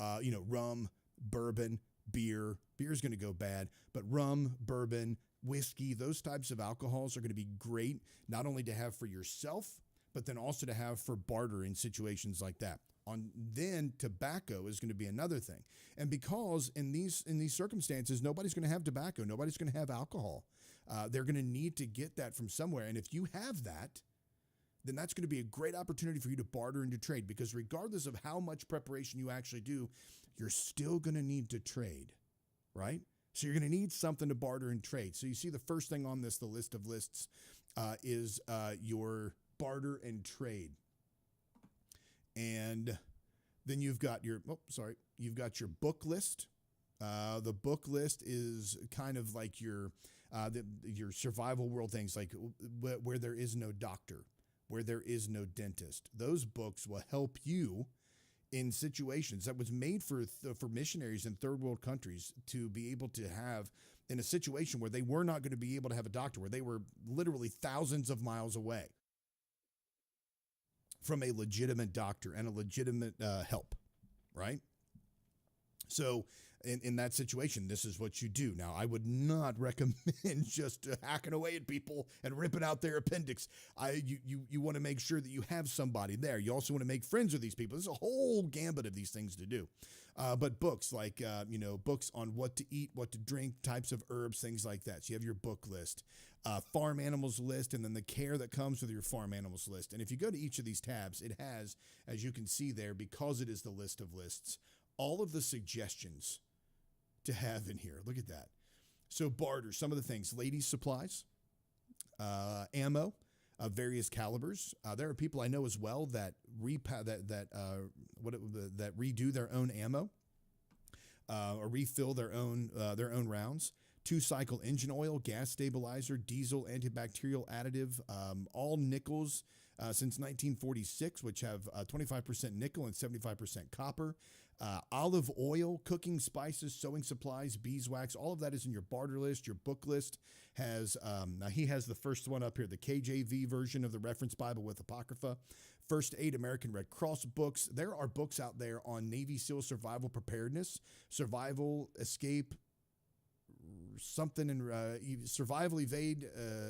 rum, bourbon, beer. Beer is going to go bad, but rum, bourbon, whiskey, those types of alcohols are going to be great, not only to have for yourself, but then also to have for barter in situations like that. Then tobacco is going to be another thing. And because in these circumstances, nobody's going to have tobacco, nobody's going to have alcohol. They're going to need to get that from somewhere. And if you have that, then that's going to be a great opportunity for you to barter and to trade, because regardless of how much preparation you actually do, you're still going to need to trade, right? So you're going to need something to barter and trade. So you see the first thing on this, the list of lists, is your barter and trade. And then you've got your book list. The book list is kind of like your survival world things, like where there is no doctor, where there is no dentist. Those books will help you in situations that was made for missionaries in third world countries to be able to have in a situation where they were not going to be able to have a doctor, where they were literally thousands of miles away from a legitimate doctor and a legitimate help, right? So in that situation, this is what you do. Now, I would not recommend just hacking away at people and ripping out their appendix. You want to make sure that you have somebody there. You also want to make friends with these people. There's a whole gambit of these things to do. But books like, books on what to eat, what to drink, types of herbs, things like that. So you have your book list, farm animals list, and then the care that comes with your farm animals list. And if you go to each of these tabs, it has, as you can see there, because it is the list of lists, all of the suggestions to have in here. Look at that. So barter, some of the things, ladies' supplies, ammo of various calibers. There are people I know as well that redo their own ammo or refill their own rounds. 2-cycle engine oil, gas stabilizer, diesel, antibacterial additive, all nickels since 1946, which have 25% nickel and 75% copper. Olive oil, cooking spices, sewing supplies, beeswax, all of that is in your barter list. Your book list has, now he has the first one up here, the KJV version of the Reference Bible with Apocrypha, First Aid American Red Cross books. There are books out there on Navy SEAL survival preparedness, survival, escape, something in survival, evade,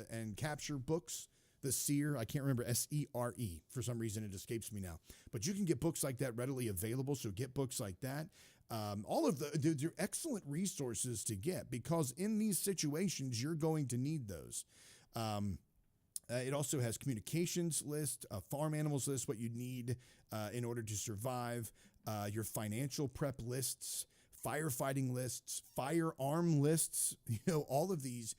and capture books. The SEER, I can't remember, SERE. For some reason, it escapes me now. But you can get books like that readily available, so get books like that. All of they're excellent resources to get, because in these situations, you're going to need those. It also has communications list, a farm animals list, what you need in order to survive, your financial prep lists, firefighting lists, firearm lists, all of these.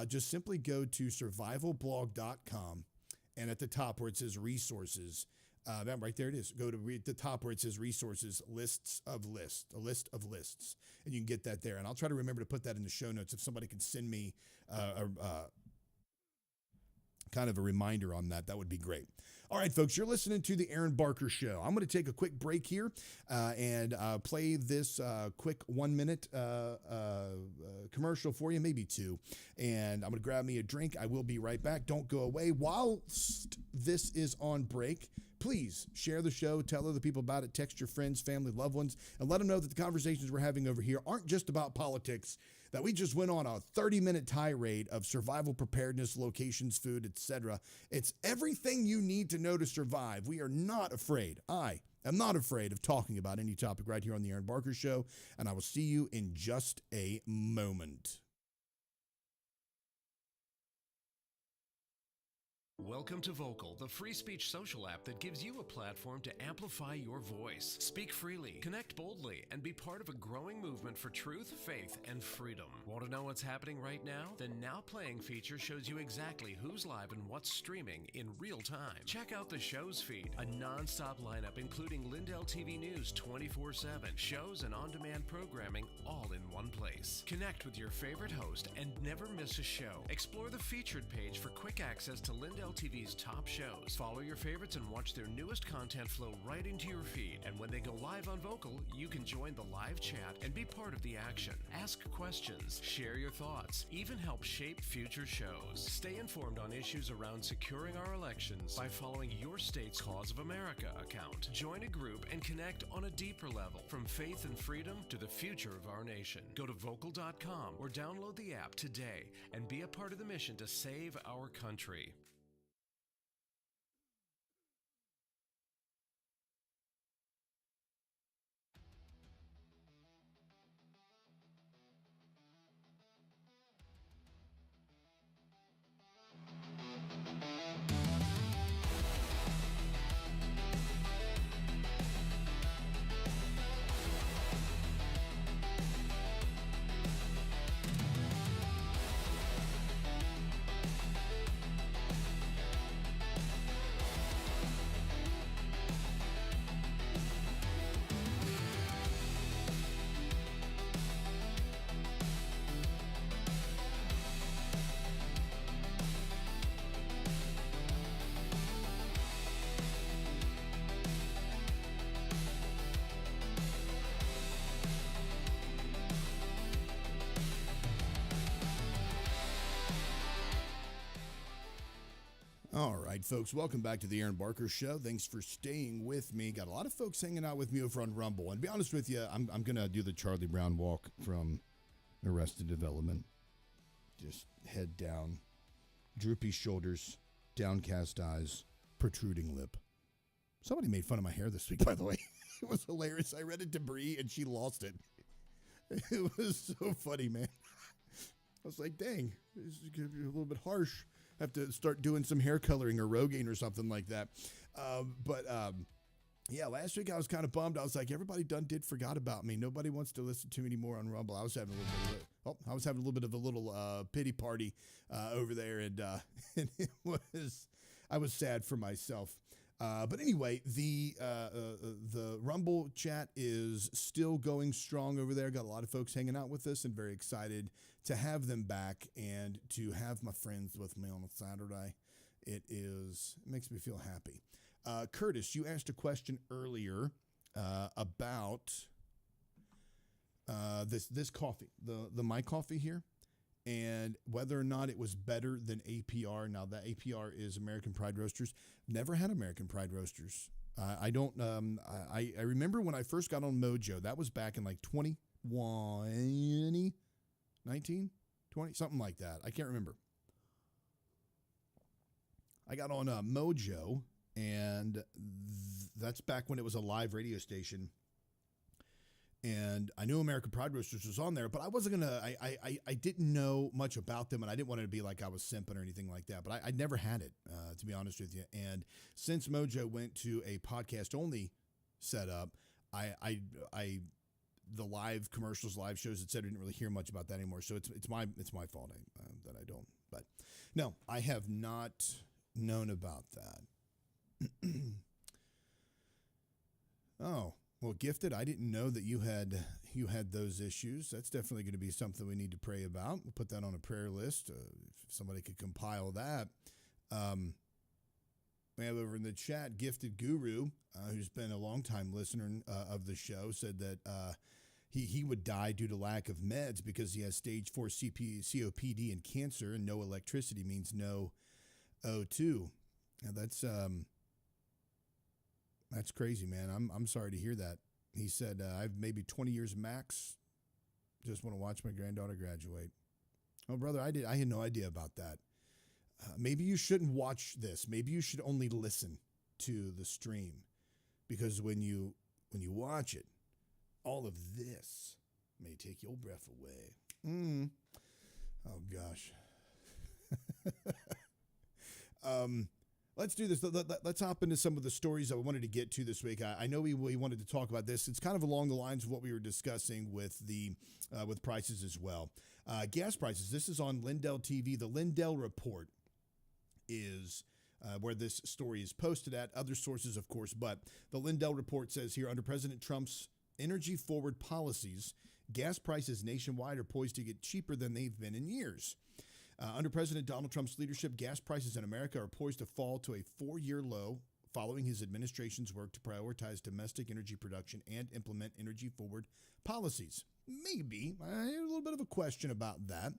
Just simply go to survivalblog.com, and at the top where it says resources, right there it is. Go to the top where it says resources, a list of lists, and you can get that there. And I'll try to remember to put that in the show notes if somebody can send me kind of a reminder on that. That would be great. All right, folks, you're listening to the Aaron Barker Show. I'm going to take a quick break here and play this quick 1-minute commercial for you, maybe 2. And I'm going to grab me a drink. I will be right back. Don't go away. Whilst this is on break, please share the show, tell other people about it, text your friends, family, loved ones, and let them know that the conversations we're having over here aren't just about politics, that we just went on a 30-minute tirade of survival preparedness, locations, food, etc. It's everything you need to know to survive. We are not afraid. I am not afraid of talking about any topic right here on the Aaron Barker Show, and I will see you in just a moment. Welcome to Vocal, the free speech social app that gives you a platform to amplify your voice. Speak freely, connect boldly, and be part of a growing movement for truth, faith, and freedom. Want to know what's happening right now? The Now Playing feature shows you exactly who's live and what's streaming in real time. Check out the show's feed, a non-stop lineup including Lindell TV News 24/7, shows and on-demand programming all in one place. Connect with your favorite host and never miss a show. Explore the featured page for quick access to Lindell TV's top shows. Follow your favorites and watch their newest content flow right into your feed. And when they go live on Vocal, you can join the live chat and be part of the action. Ask questions, share your thoughts, even help shape future shows. Stay informed on issues around securing our elections by following your state's Cause of America account. Join a group and connect on a deeper level, from faith and freedom to the future of our nation. Go to vocal.com or download the app today and be a part of the mission to save our country. All right, folks, welcome back to the Aaron Barker Show. Thanks for staying with me. Got a lot of folks hanging out with me over on Rumble. And to be honest with you, I'm going to do the Charlie Brown walk from Arrested Development. Just head down, droopy shoulders, downcast eyes, protruding lip. Somebody made fun of my hair this week, by the way. It was hilarious. I read it to Bree, and she lost it. It was so funny, man. I was like, dang, this is going to be a little bit harsh. Have to start doing some hair coloring or Rogaine or something like that. Yeah, last week I was kind of bummed. I was like, everybody did forgot about me. Nobody wants to listen to me anymore on Rumble. I was having a little bit of a pity party over there, and I was sad for myself. But anyway, the Rumble chat is still going strong over there. Got a lot of folks hanging out with us, and very excited to have them back and to have my friends with me on a Saturday. It makes me feel happy. Curtis, you asked a question earlier about this coffee, the My Coffee here, and whether or not it was better than APR. Now, that APR is American Pride Roasters. Never had American Pride Roasters. I don't. I remember when I first got on Mojo. That was back in like 2020, 19, 20, something like that. I can't remember. I got on Mojo, and that's back when it was a live radio station. And I knew American Pride Roasters was on there, but I wasn't going to, I didn't know much about them, and I didn't want it to be like I was simping or anything like that. But I never had it, to be honest with you. And since Mojo went to a podcast-only setup, the live commercials, live shows, et cetera, didn't really hear much about that anymore. So it's my fault that I don't. But no, I have not known about that. Oh. Well, Gifted, I didn't know that you had those issues. That's definitely going to be something we need to pray about. We'll put that on a prayer list. If somebody could compile that. We have over in the chat, Gifted Guru, who's been a longtime listener of the show, said that he would die due to lack of meds because he has stage 4 COPD and cancer, and no electricity means no O2. Now that's crazy, man. I'm sorry to hear that. He said, I've maybe 20 years max. Just want to watch my granddaughter graduate. Oh, brother, I had no idea about that. Maybe you shouldn't watch this. Maybe you should only listen to the stream, because when you watch it, all of this may take your breath away. Oh, gosh. Let's do this. Let's hop into some of the stories that we wanted to get to this week. I know we wanted to talk about this. It's kind of along the lines of what we were discussing with with prices as well. Gas prices. This is on Lindell TV. The Lindell Report is where this story is posted at. Other sources, of course, but the Lindell Report says here, under President Trump's energy forward policies, gas prices nationwide are poised to get cheaper than they've been in years. Under President Donald Trump's leadership, gas prices in America are poised to fall to a 4-year low following his administration's work to prioritize domestic energy production and implement energy forward policies. Maybe. A little bit of a question about that.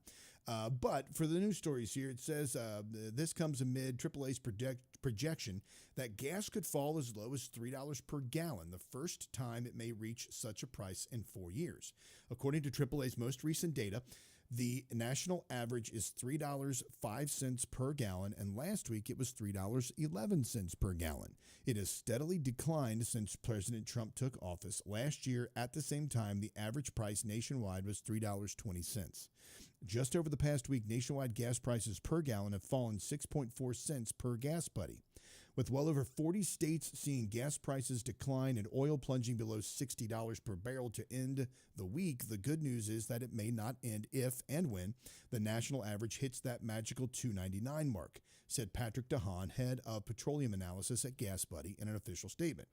But for the news stories here, it says this comes amid AAA's projection that gas could fall as low as $3 per gallon, the first time it may reach such a price in 4 years. According to AAA's most recent data, the national average is $3.05 per gallon, and last week it was $3.11 per gallon. It has steadily declined since President Trump took office. Last year, at the same time, the average price nationwide was $3.20. Just over the past week, nationwide gas prices per gallon have fallen 6.4 cents per gas buddy. With well over 40 states seeing gas prices decline and oil plunging below $60 per barrel to end the week, the good news is that it may not end if and when the national average hits that magical $2.99 mark, said Patrick DeHaan, head of petroleum analysis at Gas Buddy, in an official statement.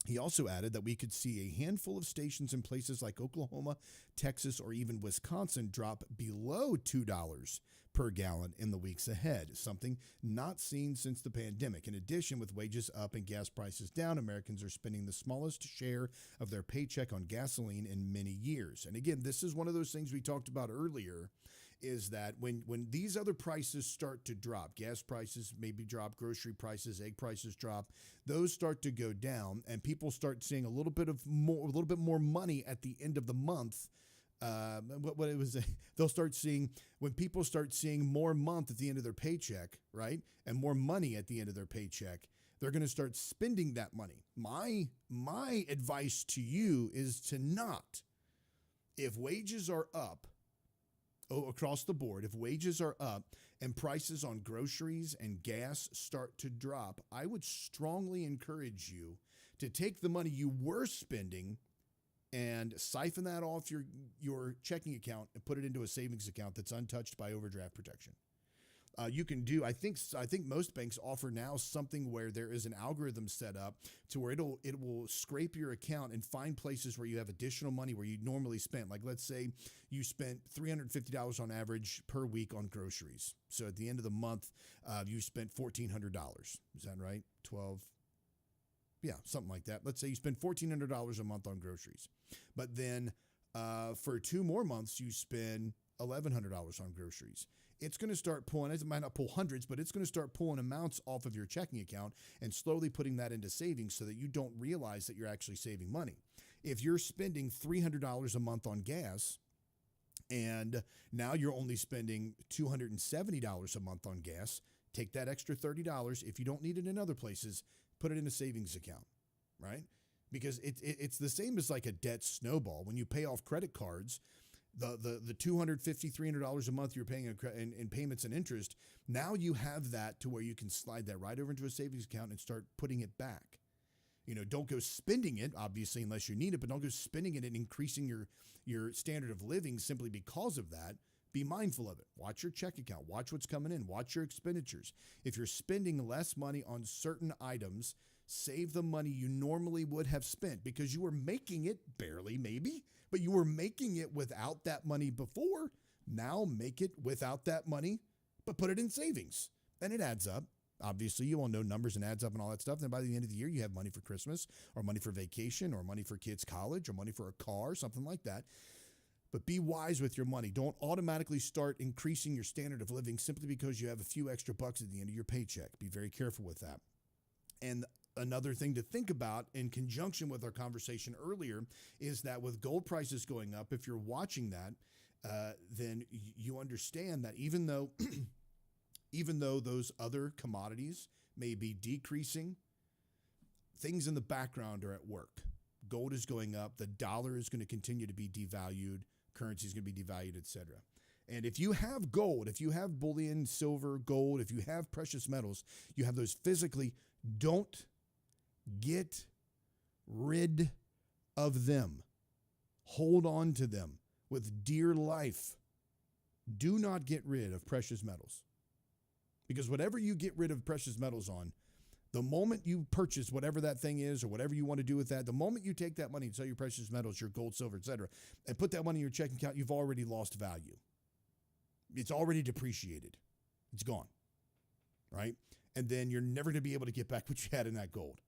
He also added that we could see a handful of stations in places like Oklahoma, Texas, or even Wisconsin drop below $2 per gallon in the weeks ahead, something not seen since the pandemic. In addition, with wages up and gas prices down, Americans are spending the smallest share of their paycheck on gasoline in many years. And again, this is one of those things we talked about earlier, is that when these other prices start to drop, gas prices maybe drop, grocery prices, egg prices drop, those start to go down, and people start seeing a little bit more money at the end of the month. They'll start seeing, when people start seeing more month at the end of their paycheck, right, and more money at the end of their paycheck, they're going to start spending that money. My advice to you is to not, if wages are up, across the board, if wages are up and prices on groceries and gas start to drop, I would strongly encourage you to take the money you were spending and siphon that off your checking account and put it into a savings account that's untouched by overdraft protection. You can do, I think most banks offer now something where there is an algorithm set up to where it will scrape your account and find places where you have additional money where you normally spend. Like, let's say you spent $350 on average per week on groceries. So at the end of the month, you spent $1,400. Is that right? 12. Yeah, something like that. Let's say you spend $1,400 a month on groceries. But then for 2 more months, you spend $1,100 on groceries. It's going to start pulling, it might not pull hundreds, but it's going to start pulling amounts off of your checking account and slowly putting that into savings so that you don't realize that you're actually saving money. If you're spending $300 a month on gas and now you're only spending $270 a month on gas, take that extra $30. If you don't need it in other places, put it in a savings account, right? Because it's the same as like a debt snowball. When you pay off credit cards, the $250, $300 a month you're paying in payments and interest, now you have that to where you can slide that right over into a savings account and start putting it back. You know, don't go spending it, obviously, unless you need it, but don't go spending it and increasing your standard of living simply because of that. Be mindful of it. Watch your check account. Watch what's coming in. Watch your expenditures. If you're spending less money on certain items, save the money you normally would have spent because you were making it barely, maybe, but you were making it without that money before. Now make it without that money, but put it in savings. And it adds up. Obviously, you all know numbers and adds up and all that stuff. Then by the end of the year, you have money for Christmas or money for vacation or money for kids' college or money for a car, something like that. But be wise with your money. Don't automatically start increasing your standard of living simply because you have a few extra bucks at the end of your paycheck. Be very careful with that. And another thing to think about in conjunction with our conversation earlier is that with gold prices going up, if you're watching that, then you understand that even though those other commodities may be decreasing, things in the background are at work. Gold is going up. The dollar is going to continue to be devalued. Currency is going to be devalued, et cetera. And if you have gold, if you have bullion, silver, gold, if you have precious metals, you have those physically, don't get rid of them. Hold on to them with dear life. Do not get rid of precious metals. Because whatever you get rid of precious metals on, the moment you purchase whatever that thing is or whatever you want to do with that, the moment you take that money and sell your precious metals, your gold, silver, etc., and put that money in your checking account, you've already lost value. It's already depreciated. It's gone, right? And then you're never going to be able to get back what you had in that gold.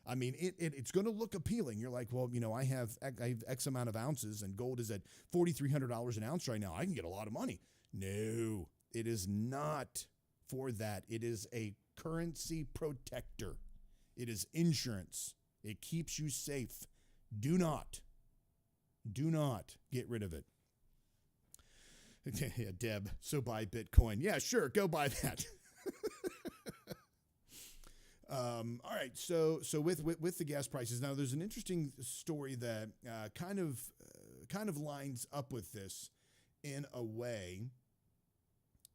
I mean, it's going to look appealing. You're like, well, I have X amount of ounces and gold is at $4,300 an ounce right now. I can get a lot of money. No, it is not for that. It is a currency protector. It is insurance. It keeps you safe. Do not get rid of it. Yeah, Deb, so buy Bitcoin. Yeah, sure, go buy that. All right, so with the gas prices, now there's an interesting story that kind of lines up with this in a way,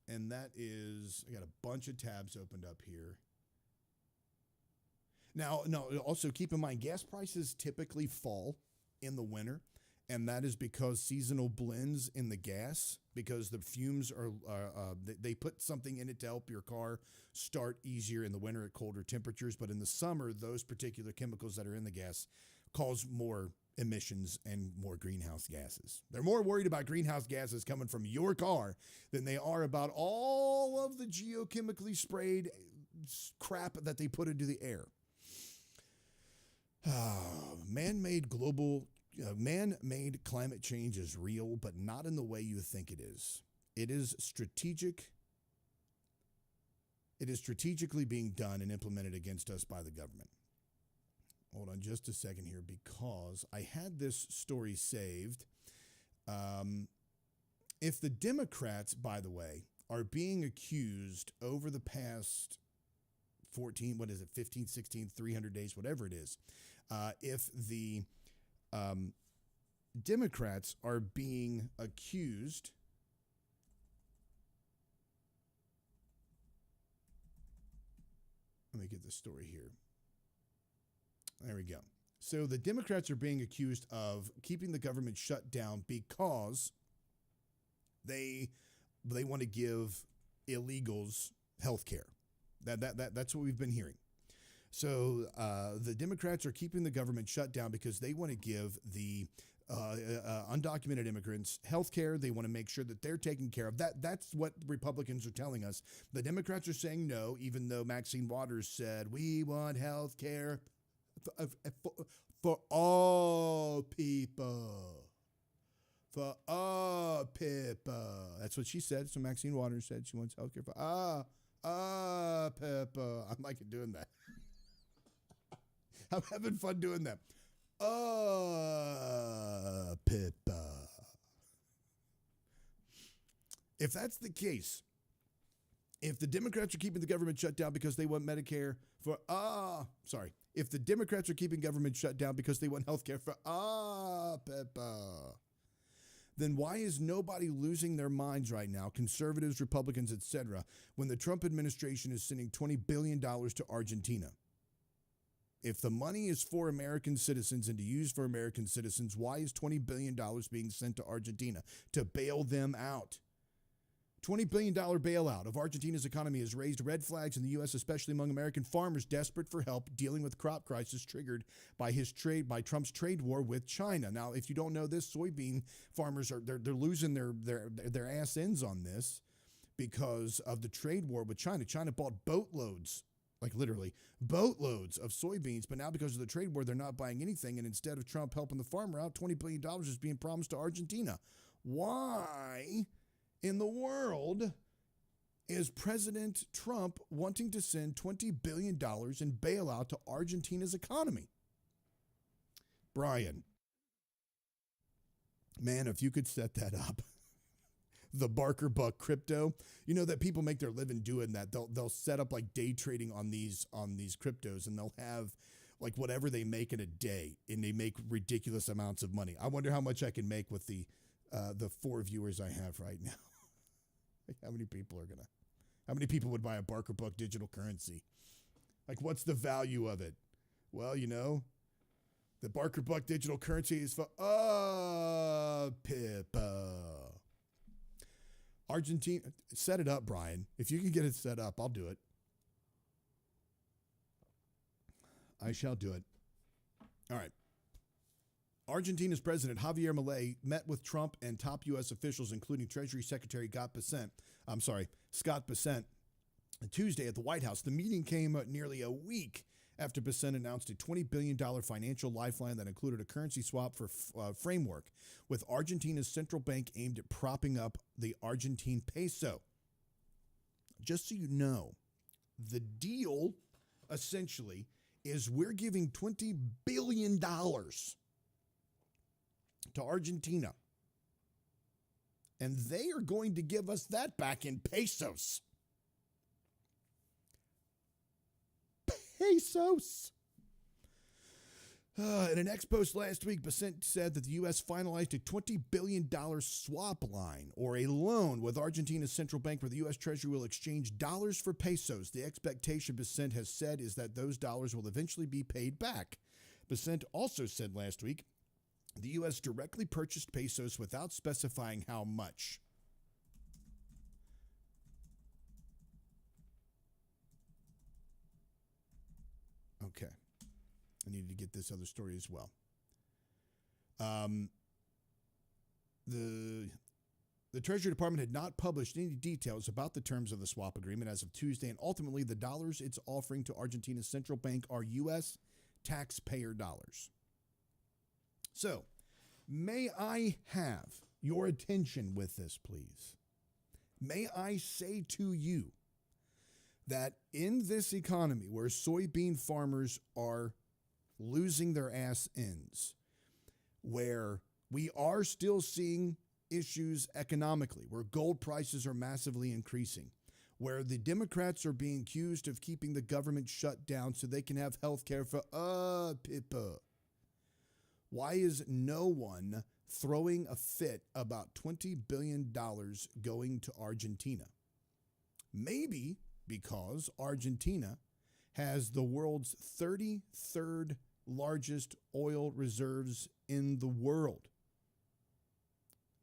and that is, I got a bunch of tabs opened up here. Now, no, also keep in mind, gas prices typically fall in the winter, and that is because seasonal blends in the gas, because the fumes are they put something in it to help your car start easier in the winter at colder temperatures. But in the summer, those particular chemicals that are in the gas cause more emissions and more greenhouse gases. They're more worried about greenhouse gases coming from your car than they are about all of the geochemically sprayed crap that they put into the air. Man-made climate change is real, but not in the way you think it is. It is strategic. It is strategically being done and implemented against us by the government. Hold on just a second here, because I had this story saved. If the Democrats, by the way, are being accused over the past 15, 16, 300 days, whatever it is, if the Democrats are being accused let me get this story here. There we go. So the Democrats are being accused of keeping the government shut down because they want to give illegals health care. That's what we've been hearing. So the Democrats are keeping the government shut down because they want to give the undocumented immigrants health care. They want to make sure that they're taken care of. That's what Republicans are telling us. The Democrats are saying no, even though Maxine Waters said, we want health care for all people. For all people. That's what she said. So Maxine Waters said she wants health care for all people. I'm liking doing that. I'm having fun doing that. Pippa. If that's the case, if the Democrats are keeping the government shut down because they want Medicare for if the Democrats are keeping government shut down because they want health care for Pippa, then why is nobody losing their minds right now, conservatives, Republicans, etc., when the Trump administration is sending $20 billion to Argentina? If the money is for American citizens and to use for American citizens, why is $20 billion being sent to Argentina to bail them out? $20 billion bailout of Argentina's economy has raised red flags in the U.S., especially among American farmers desperate for help dealing with crop crisis triggered by Trump's trade war with China. Now, if you don't know this, soybean farmers they're losing their ass ends on this because of the trade war with China. China bought boatloads, like literally boatloads of soybeans, but now because of the trade war, they're not buying anything. And instead of Trump helping the farmer out, $20 billion is being promised to Argentina. Why in the world is President Trump wanting to send $20 billion in bailout to Argentina's economy? Brian, man, if you could set that up. The Barker Buck crypto, you know that people make their living doing that. They'll set up like day trading on these cryptos, and they'll have like whatever they make in a day, and they make ridiculous amounts of money. I wonder how much I can make with the 4 viewers I have right now. How many people would buy a Barker Buck digital currency? Like, what's the value of it? Well, the Barker Buck digital currency is for Pippa. Argentina, set it up, Brian. If you can get it set up, I'll do it. I shall do it. All right. Argentina's President Javier Milei met with Trump and top U.S. officials, including Treasury Secretary Scott Bessent, Tuesday at the White House. The meeting came nearly a week after Bessent announced a $20 billion financial lifeline that included a currency swap for framework with Argentina's central bank aimed at propping up the Argentine peso. Just so you know, the deal essentially is we're giving $20 billion to Argentina, and they are going to give us that back in pesos. Pesos. In an ex post last week, Bessent said that the U.S. finalized a $20 billion swap line, or a loan, with Argentina's central bank, where the U.S. Treasury will exchange dollars for pesos. The expectation, Bessent has said, is that those dollars will eventually be paid back. Bessent also said last week the U.S. directly purchased pesos without specifying how much. Okay. I needed to get this other story as well. The Treasury Department had not published any details about the terms of the swap agreement as of Tuesday, and ultimately the dollars it's offering to Argentina's central bank are U.S. taxpayer dollars. So, may I have your attention with this, please? May I say to you that in this economy where soybean farmers are losing their ass ends, where we are still seeing issues economically, where gold prices are massively increasing, where the Democrats are being accused of keeping the government shut down so they can have health care for Pippa. Why is no one throwing a fit about $20 billion going to Argentina? Maybe because Argentina has the world's 33rd largest oil reserves in the world.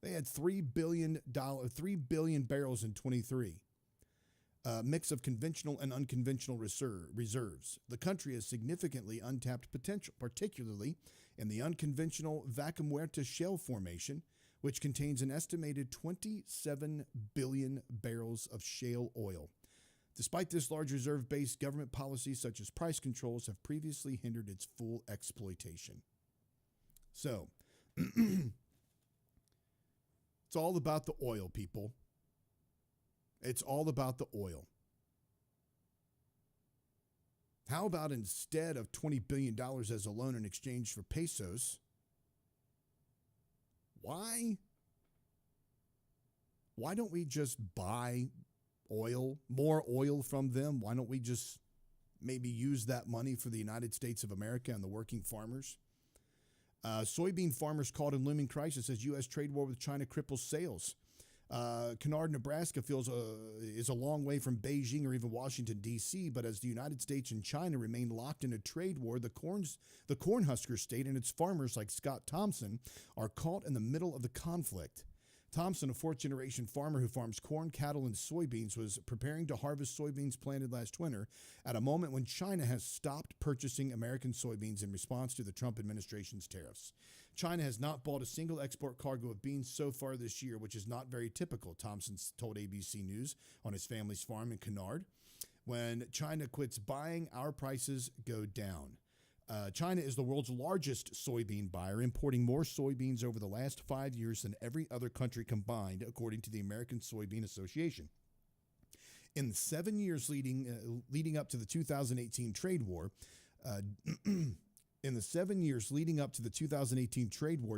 They had 3 billion barrels in 23. A mix of conventional and unconventional reserves. The country has significantly untapped potential, particularly in the unconventional Vaca Muerta shale formation, which contains an estimated 27 billion barrels of shale oil. Despite this large reserve base, government policies such as price controls have previously hindered its full exploitation. So, it's all about the oil, people. It's all about the oil. How about instead of $20 billion as a loan in exchange for pesos, why don't we just buy oil, more oil from them? Why don't we just maybe use that money for the United States of America and the working farmers? Soybean farmers caught in looming crisis as U.S. trade war with China cripples sales. Kennard, Nebraska is a long way from Beijing or even Washington, D.C., but as the United States and China remain locked in a trade war, the Cornhusker state and its farmers like Scott Thompson are caught in the middle of the conflict. Thompson, a fourth-generation farmer who farms corn, cattle, and soybeans, was preparing to harvest soybeans planted last winter at a moment when China has stopped purchasing American soybeans in response to the Trump administration's tariffs. China has not bought a single export cargo of beans so far this year, which is not very typical, Thompson told ABC News on his family's farm in Kennard. When China quits buying, our prices go down. China is the world's largest soybean buyer, importing more soybeans over the last 5 years than every other country combined, according to the American Soybean Association. In the 7 years leading up to the 2018 trade war,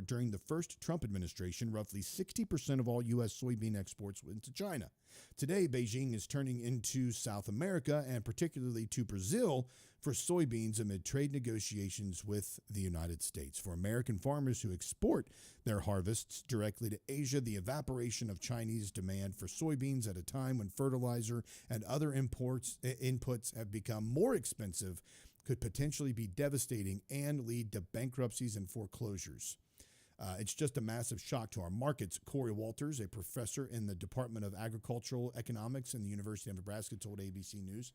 during the first Trump administration, roughly 60% of all U.S. soybean exports went to China. Today, Beijing is turning into South America and particularly to Brazil for soybeans amid trade negotiations with the United States. For American farmers who export their harvests directly to Asia, the evaporation of Chinese demand for soybeans at a time when fertilizer and other inputs have become more expensive could potentially be devastating and lead to bankruptcies and foreclosures. It's just a massive shock to our markets. Corey Walters, a professor in the Department of Agricultural Economics in the University of Nebraska, told ABC News.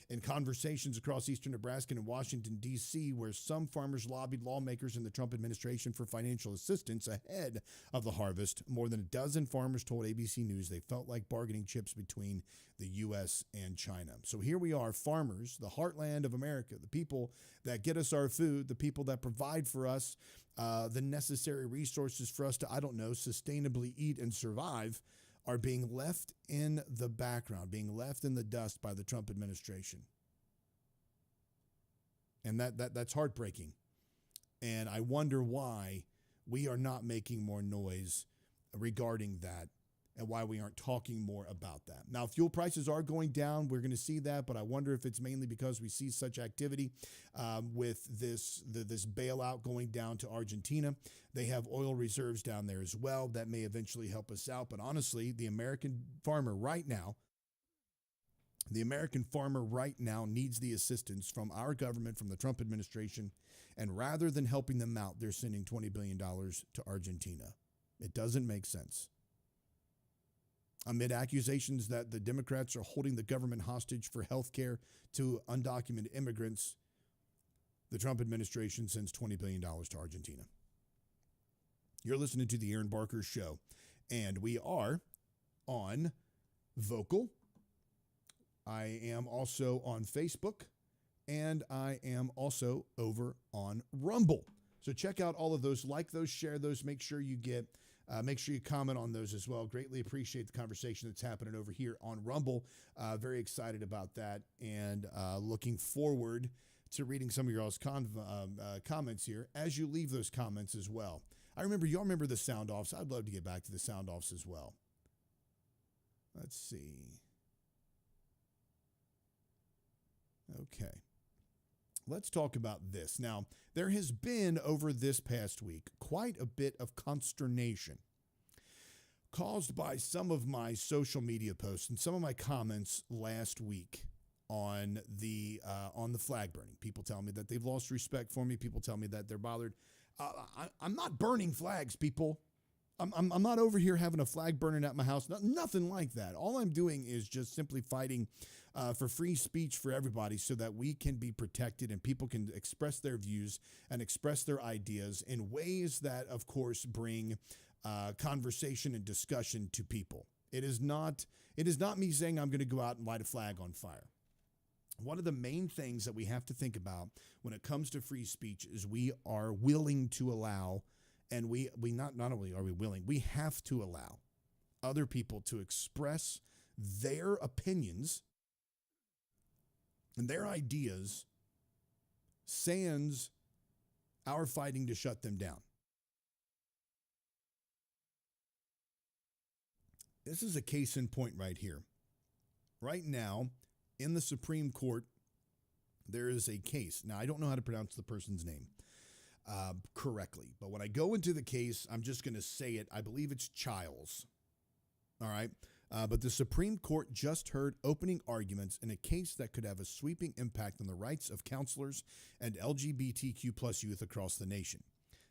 In conversations across eastern Nebraska and Washington, D.C., where some farmers lobbied lawmakers in the Trump administration for financial assistance ahead of the harvest, more than a dozen farmers told ABC News they felt like bargaining chips between the U.S. and China. So here we are, farmers, the heartland of America, the people that get us our food, the people that provide for us the necessary resources for us to, sustainably eat and survive, are being left in the background, being left in the dust by the Trump administration. And that's heartbreaking. And I wonder why we are not making more noise regarding that and why we aren't talking more about that. Now, fuel prices are going down. We're going to see that, but I wonder if it's mainly because we see such activity with this bailout going down to Argentina. They have oil reserves down there as well. That may eventually help us out. But honestly, the American farmer right now needs the assistance from our government, from the Trump administration. And rather than helping them out, they're sending $20 billion to Argentina. It doesn't make sense. Amid accusations that the Democrats are holding the government hostage for health care to undocumented immigrants, the Trump administration sends $20 billion to Argentina. You're listening to the Aaron Barker Show, and we are on Vocal. I am also on Facebook, and I am also over on Rumble. So check out all of those, like those, share those, make sure you comment on those as well. Greatly appreciate the conversation that's happening over here on Rumble. Very excited about that, and looking forward to reading some of your all's comments here as you leave those comments as well. Y'all remember the sound offs. I'd love to get back to the sound offs as well. Let's see. Okay. Let's talk about this. Now, there has been, over this past week, quite a bit of consternation caused by some of my social media posts and some of my comments last week on the flag burning. People tell me that they've lost respect for me. People tell me that they're bothered. I'm not burning flags, people. I'm not over here having a flag burning at my house. Nothing like that. All I'm doing is just simply fighting for free speech for everybody so that we can be protected and people can express their views and express their ideas in ways that, of course, bring conversation and discussion to people. It is not me saying I'm going to go out and light a flag on fire. One of the main things that we have to think about when it comes to free speech is we are willing to allow, and we not only are we willing, we have to allow other people to express their opinions and their ideas, sans our fighting to shut them down. This is a case in point right here. Right now, in the Supreme Court, there is a case. Now, I don't know how to pronounce the person's name correctly, but when I go into the case, I'm just going to say it. I believe it's Childs. All right. But the Supreme Court just heard opening arguments in a case that could have a sweeping impact on the rights of counselors and LGBTQ plus youth across the nation.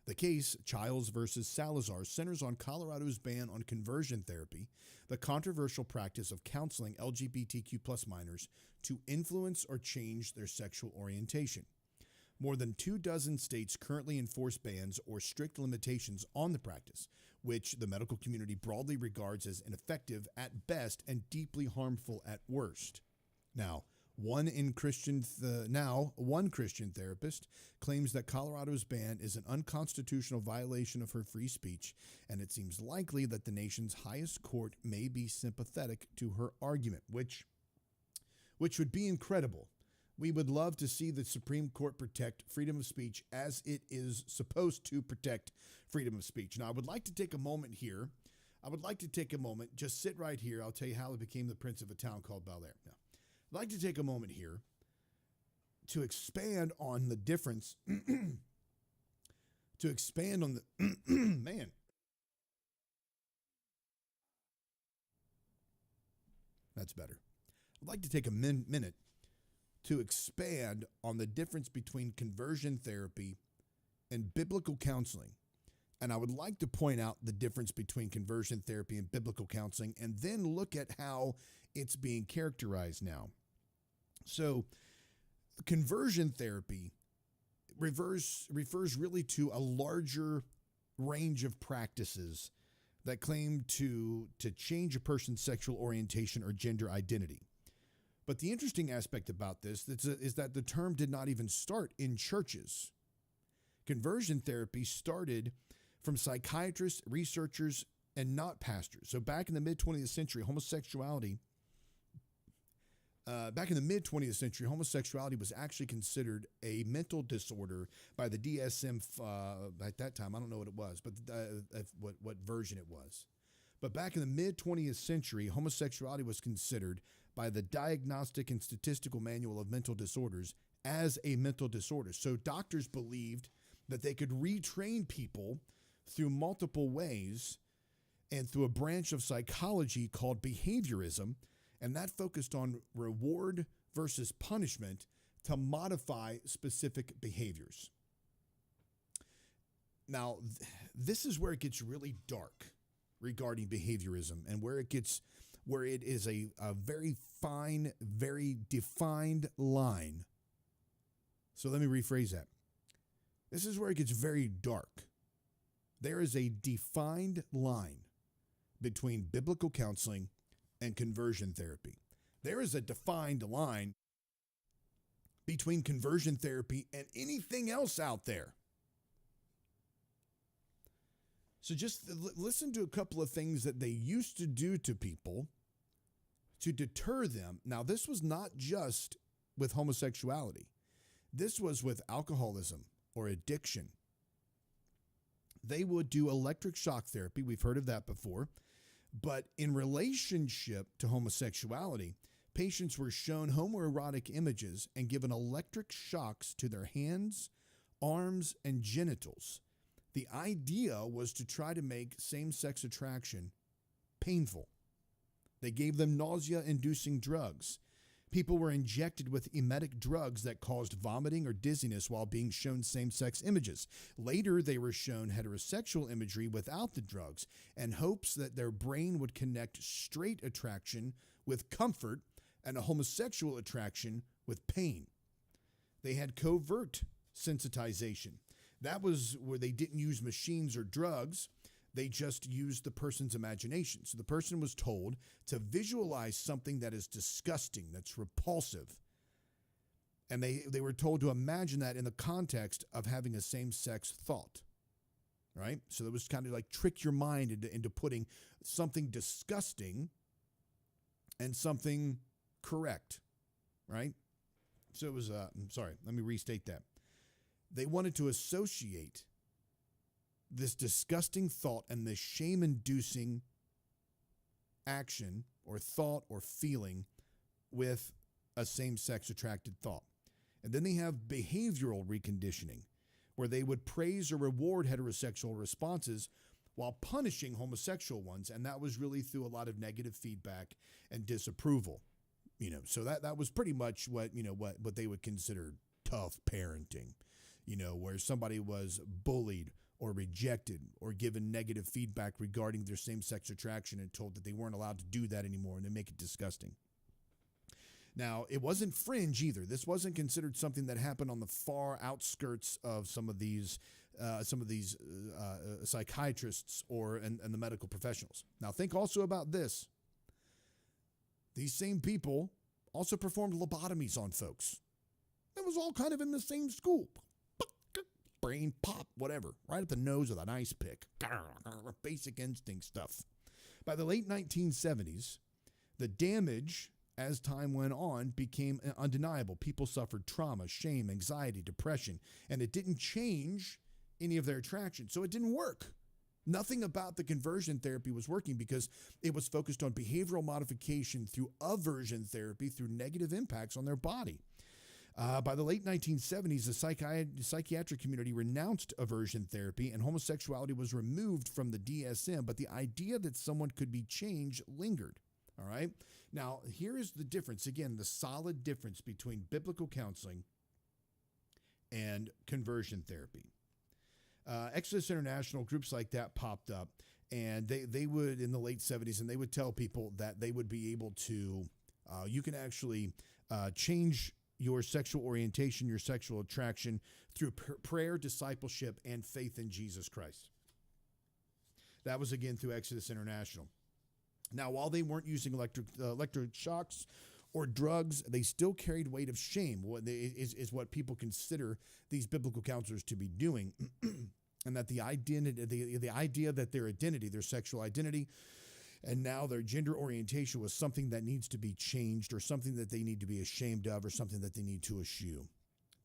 The case, Childs versus Salazar, centers on Colorado's ban on conversion therapy, the controversial practice of counseling LGBTQ plus minors to influence or change their sexual orientation. More than 24 states currently enforce bans or strict limitations on the practice, which the medical community broadly regards as ineffective at best and deeply harmful at worst. Now, one Christian therapist claims that Colorado's ban is an unconstitutional violation of her free speech, and it seems likely that the nation's highest court may be sympathetic to her argument, which would be incredible. We would love to see the Supreme Court protect freedom of speech as it is supposed to protect freedom of speech. Now, I would like to take a moment here. Just sit right here. I'll tell you how I became the prince of a town called Bel Air. Now, I'd like to take a moment here to expand on the difference, to expand on the, man, that's better. I'd like to take a minute to expand on the difference between conversion therapy and biblical counseling. And I would like to point out the difference between conversion therapy and biblical counseling, and then look at how it's being characterized now. So, conversion therapy refers really to a larger range of practices that claim to change a person's sexual orientation or gender identity. But the interesting aspect about this is that the term did not even start in churches. Conversion therapy started from psychiatrists, researchers, and not pastors. So back in the mid-20th century, homosexuality was actually considered a mental disorder by the DSM at that time. I don't know what it was, but what version it was. But back in the mid-20th century, homosexuality was considered by the Diagnostic and Statistical Manual of Mental Disorders as a mental disorder. So doctors believed that they could retrain people through multiple ways and through a branch of psychology called behaviorism, and that focused on reward versus punishment to modify specific behaviors. Now, this is where it gets really dark regarding behaviorism, and where it is a very fine, very defined line. So let me rephrase that. This is where it gets very dark. There is a defined line between biblical counseling and conversion therapy. There is a defined line between conversion therapy and anything else out there. So just listen to a couple of things that they used to do to people to deter them. Now, this was not just with homosexuality. This was with alcoholism or addiction. They would do electric shock therapy. We've heard of that before. But in relationship to homosexuality, patients were shown homoerotic images and given electric shocks to their hands, arms, and genitals. The idea was to try to make same-sex attraction painful. They gave them nausea-inducing drugs. People were injected with emetic drugs that caused vomiting or dizziness while being shown same-sex images. Later, they were shown heterosexual imagery without the drugs, in hopes that their brain would connect straight attraction with comfort and a homosexual attraction with pain. They had covert sensitization. That was where they didn't use machines or drugs. They just used the person's imagination. So the person was told to visualize something that is disgusting, that's repulsive. And they were told to imagine that in the context of having a same-sex thought, right? So it was kind of like trick your mind into putting something disgusting and something correct, right? So it was, let me restate that. They wanted to associate this disgusting thought and this shame-inducing action or thought or feeling with a same-sex attracted thought. And then they have behavioral reconditioning, where they would praise or reward heterosexual responses while punishing homosexual ones. And that was really through a lot of negative feedback and disapproval. So that was pretty much what they would consider tough parenting, where somebody was bullied or rejected or given negative feedback regarding their same-sex attraction and told that they weren't allowed to do that anymore, and they make it disgusting. Now, it wasn't fringe either. This wasn't considered something that happened on the far outskirts of some of these psychiatrists and the medical professionals. Now, think also about this. These same people also performed lobotomies on folks. It was all kind of in the same school. Brain pop, whatever, right at the nose with an ice pick. Basic instinct stuff. By the late 1970s, the damage as time went on became undeniable. People suffered trauma, shame, anxiety, depression, and it didn't change any of their attraction. So it didn't work. Nothing about the conversion therapy was working because it was focused on behavioral modification through aversion therapy through negative impacts on their body. By the late 1970s, the psychiatric community renounced aversion therapy and homosexuality was removed from the DSM, but the idea that someone could be changed lingered. All right. Now, here is the difference. Again, the solid difference between biblical counseling and conversion therapy. Exodus International, groups like that popped up, and they would, in the late 70s, and they would tell people that they would be able to, you can actually change your sexual orientation, your sexual attraction through prayer, discipleship, and faith in Jesus Christ. That was, again, through Exodus International. Now, while they weren't using electric shocks or drugs, they still carried weight of shame, is what people consider these biblical counselors to be doing. And that the idea that their identity, their sexual identity, and now their gender orientation was something that needs to be changed or something that they need to be ashamed of or something that they need to eschew.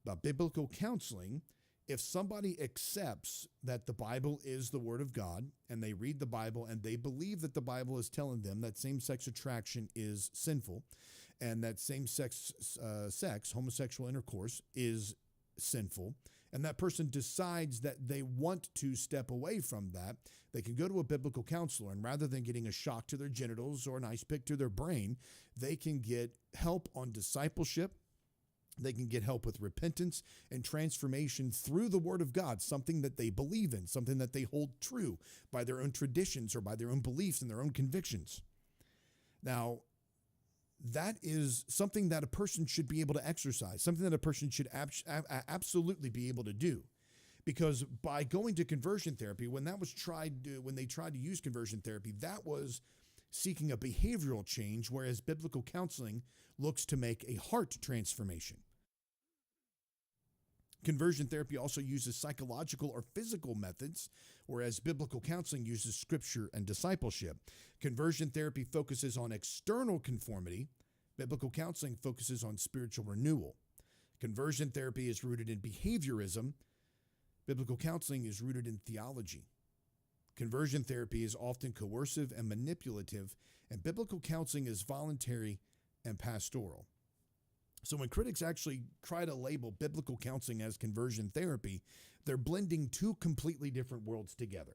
But biblical counseling, if somebody accepts that the Bible is the Word of God and they read the Bible and they believe that the Bible is telling them that same-sex attraction is sinful and that same-sex sex, homosexual intercourse, is sinful, and that person decides that they want to step away from that, they can go to a biblical counselor, and rather than getting a shock to their genitals or an ice pick to their brain, they can get help on discipleship. They can get help with repentance and transformation through the Word of God, something that they believe in, something that they hold true by their own traditions or by their own beliefs and their own convictions. Now, that is something that a person should be able to exercise, something that a person should absolutely be able to do. Because by going to conversion therapy, when they tried to use conversion therapy, that was seeking a behavioral change, whereas biblical counseling looks to make a heart transformation. Conversion therapy also uses psychological or physical methods, whereas biblical counseling uses scripture and discipleship. Conversion therapy focuses on external conformity. Biblical counseling focuses on spiritual renewal. Conversion therapy is rooted in behaviorism. Biblical counseling is rooted in theology. Conversion therapy is often coercive and manipulative, and biblical counseling is voluntary and pastoral. So when critics actually try to label biblical counseling as conversion therapy, they're blending two completely different worlds together.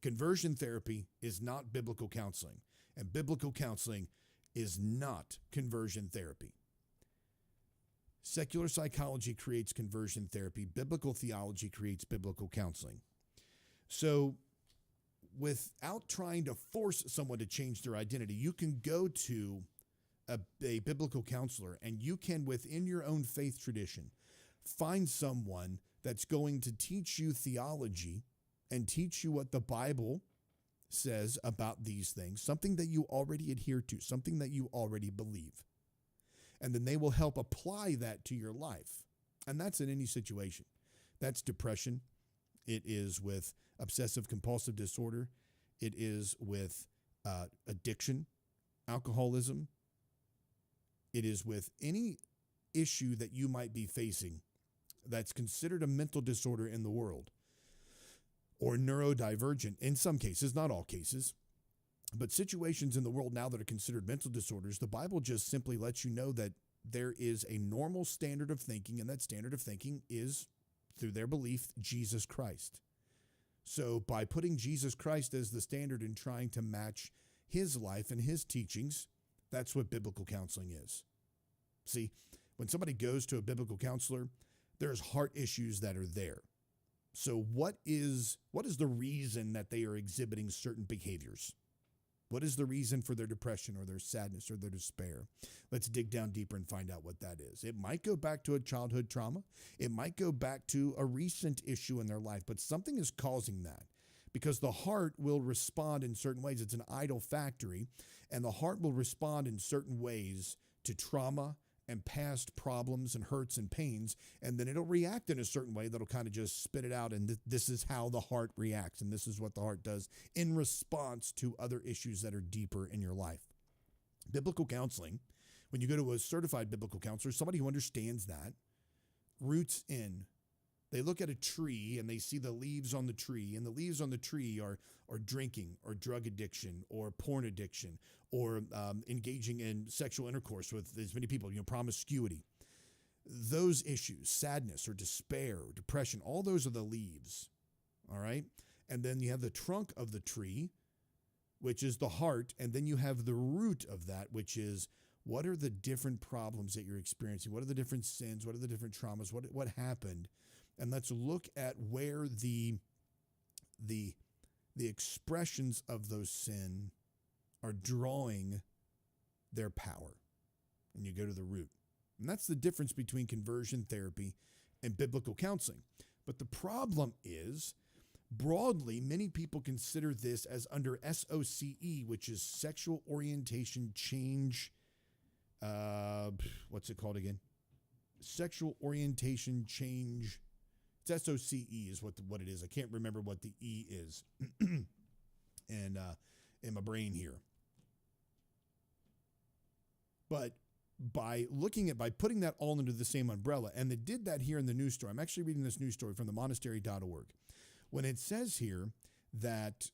Conversion therapy is not biblical counseling, and biblical counseling is not conversion therapy. Secular psychology creates conversion therapy. Biblical theology creates biblical counseling. So without trying to force someone to change their identity, you can go to a biblical counselor, and you can, within your own faith tradition, find someone that's going to teach you theology and teach you what the Bible says about these things, something that you already adhere to, something that you already believe. And then they will help apply that to your life. And that's in any situation. That's depression. It is with obsessive compulsive disorder. It is with addiction, alcoholism. It is with any issue that you might be facing that's considered a mental disorder in the world, or neurodivergent in some cases, not all cases, but situations in the world now that are considered mental disorders. The Bible just simply lets you know that there is a normal standard of thinking, and that standard of thinking is, through their belief, Jesus Christ. So by putting Jesus Christ as the standard and trying to match his life and his teachings, that's what biblical counseling is. See, when somebody goes to a biblical counselor, there's heart issues that are there. So what is the reason that they are exhibiting certain behaviors? What is the reason for their depression or their sadness or their despair? Let's dig down deeper and find out what that is. It might go back to a childhood trauma. It might go back to a recent issue in their life, but something is causing that. Because the heart will respond in certain ways. It's an idol factory, and the heart will respond in certain ways to trauma and past problems and hurts and pains, and then it'll react in a certain way that'll kind of just spit it out, and this is how the heart reacts, and this is what the heart does in response to other issues that are deeper in your life. Biblical counseling, when you go to a certified biblical counselor, somebody who understands that, roots in. They look at a tree and they see the leaves on the tree, and the leaves on the tree are drinking or drug addiction or porn addiction or engaging in sexual intercourse with as many people, promiscuity. those issues, sadness or despair or depression, all those are the leaves, all right? And then you have the trunk of the tree, which is the heart, and then you have the root of that, which is what are the different problems that you're experiencing? What are the different sins? What are the different traumas? What happened? And let's look at where the expressions of those sin are drawing their power. And you go to the root. And that's the difference between conversion therapy and biblical counseling. But the problem is, broadly, many people consider this as under SOCE, which is sexual orientation change. What's it called again? Sexual orientation change. It's SOCE is what it is. I can't remember what the E is. And in my brain here. But by putting that all under the same umbrella, and they did that here in the news story. I'm actually reading this news story from the monastery.org. When it says here that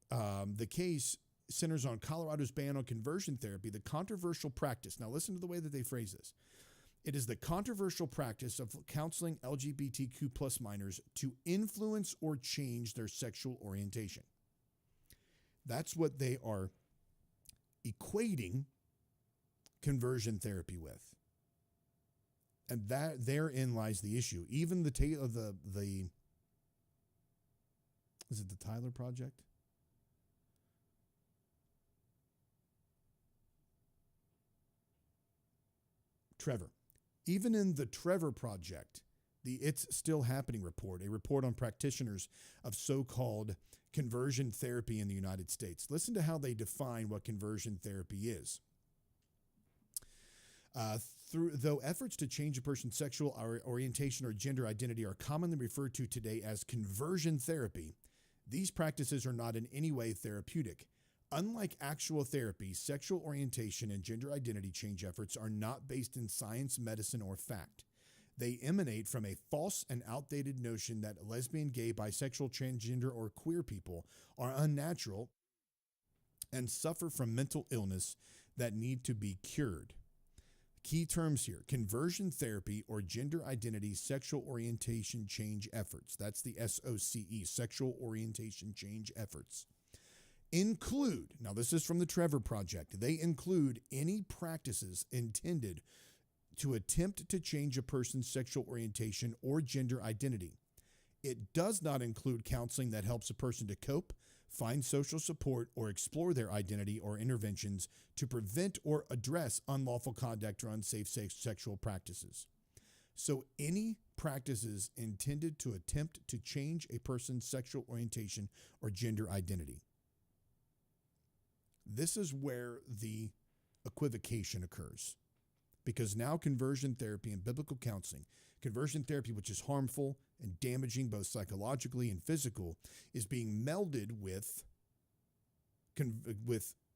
the case centers on Colorado's ban on conversion therapy, the controversial practice. Now listen to the way that they phrase this. It is the controversial practice of counseling LGBTQ plus minors to influence or change their sexual orientation. That's what they are equating conversion therapy with. And that therein lies the issue. Even the is it the Tyler Project? Trevor. Even in the Trevor Project, the It's Still Happening report, a report on practitioners of so-called conversion therapy in the United States. Listen to how they define what conversion therapy is. Though efforts to change a person's sexual orientation or gender identity are commonly referred to today as conversion therapy, these practices are not in any way therapeutic. Unlike actual therapy, sexual orientation and gender identity change efforts are not based in science, medicine, or fact. They emanate from a false and outdated notion that lesbian, gay, bisexual, transgender, or queer people are unnatural and suffer from mental illness that need to be cured. Key terms here: conversion therapy or gender identity sexual orientation change efforts. That's the SOCE, sexual orientation change efforts. Include, now this is from the Trevor Project, they include any practices intended to attempt to change a person's sexual orientation or gender identity. It does not include counseling that helps a person to cope, find social support, or explore their identity, or interventions to prevent or address unlawful conduct or unsafe sexual practices. So any practices intended to attempt to change a person's sexual orientation or gender identity. This is where the equivocation occurs. Because now conversion therapy and biblical counseling, conversion therapy, which is harmful and damaging both psychologically and physical, is being melded with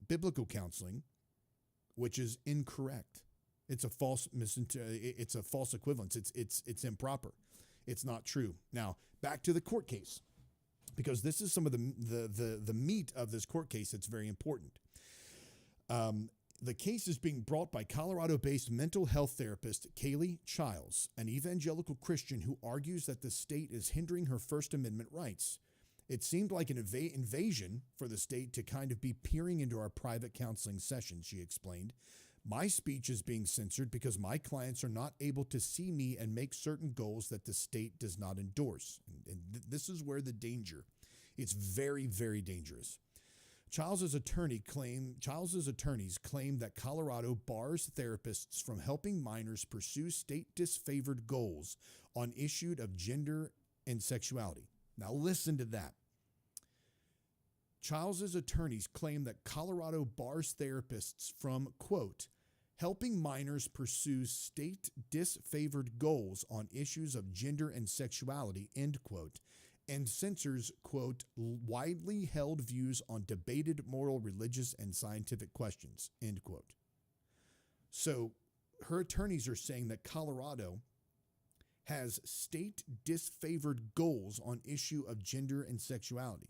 biblical counseling, which is incorrect. It's a false equivalence. It's improper. It's not true. Now, back to the court case, because this is some of the meat of this court case that's very important. The case is being brought by Colorado-based mental health therapist Kaylee Childs, an evangelical Christian who argues that the state is hindering her First Amendment rights. It seemed like an invasion for the state to kind of be peering into our private counseling sessions, she explained. My speech is being censored because my clients are not able to see me and make certain goals that the state does not endorse. And this is where the danger. It's very, very dangerous. Childs' attorneys claim that Colorado bars therapists from helping minors pursue state disfavored goals on issues of gender and sexuality. Now listen to that. Childs' attorneys claim that Colorado bars therapists from, quote, helping minors pursue state disfavored goals on issues of gender and sexuality, end quote, and censors, quote, widely held views on debated moral, religious, and scientific questions, end quote. So her attorneys are saying that Colorado has state disfavored goals on issue of gender and sexuality.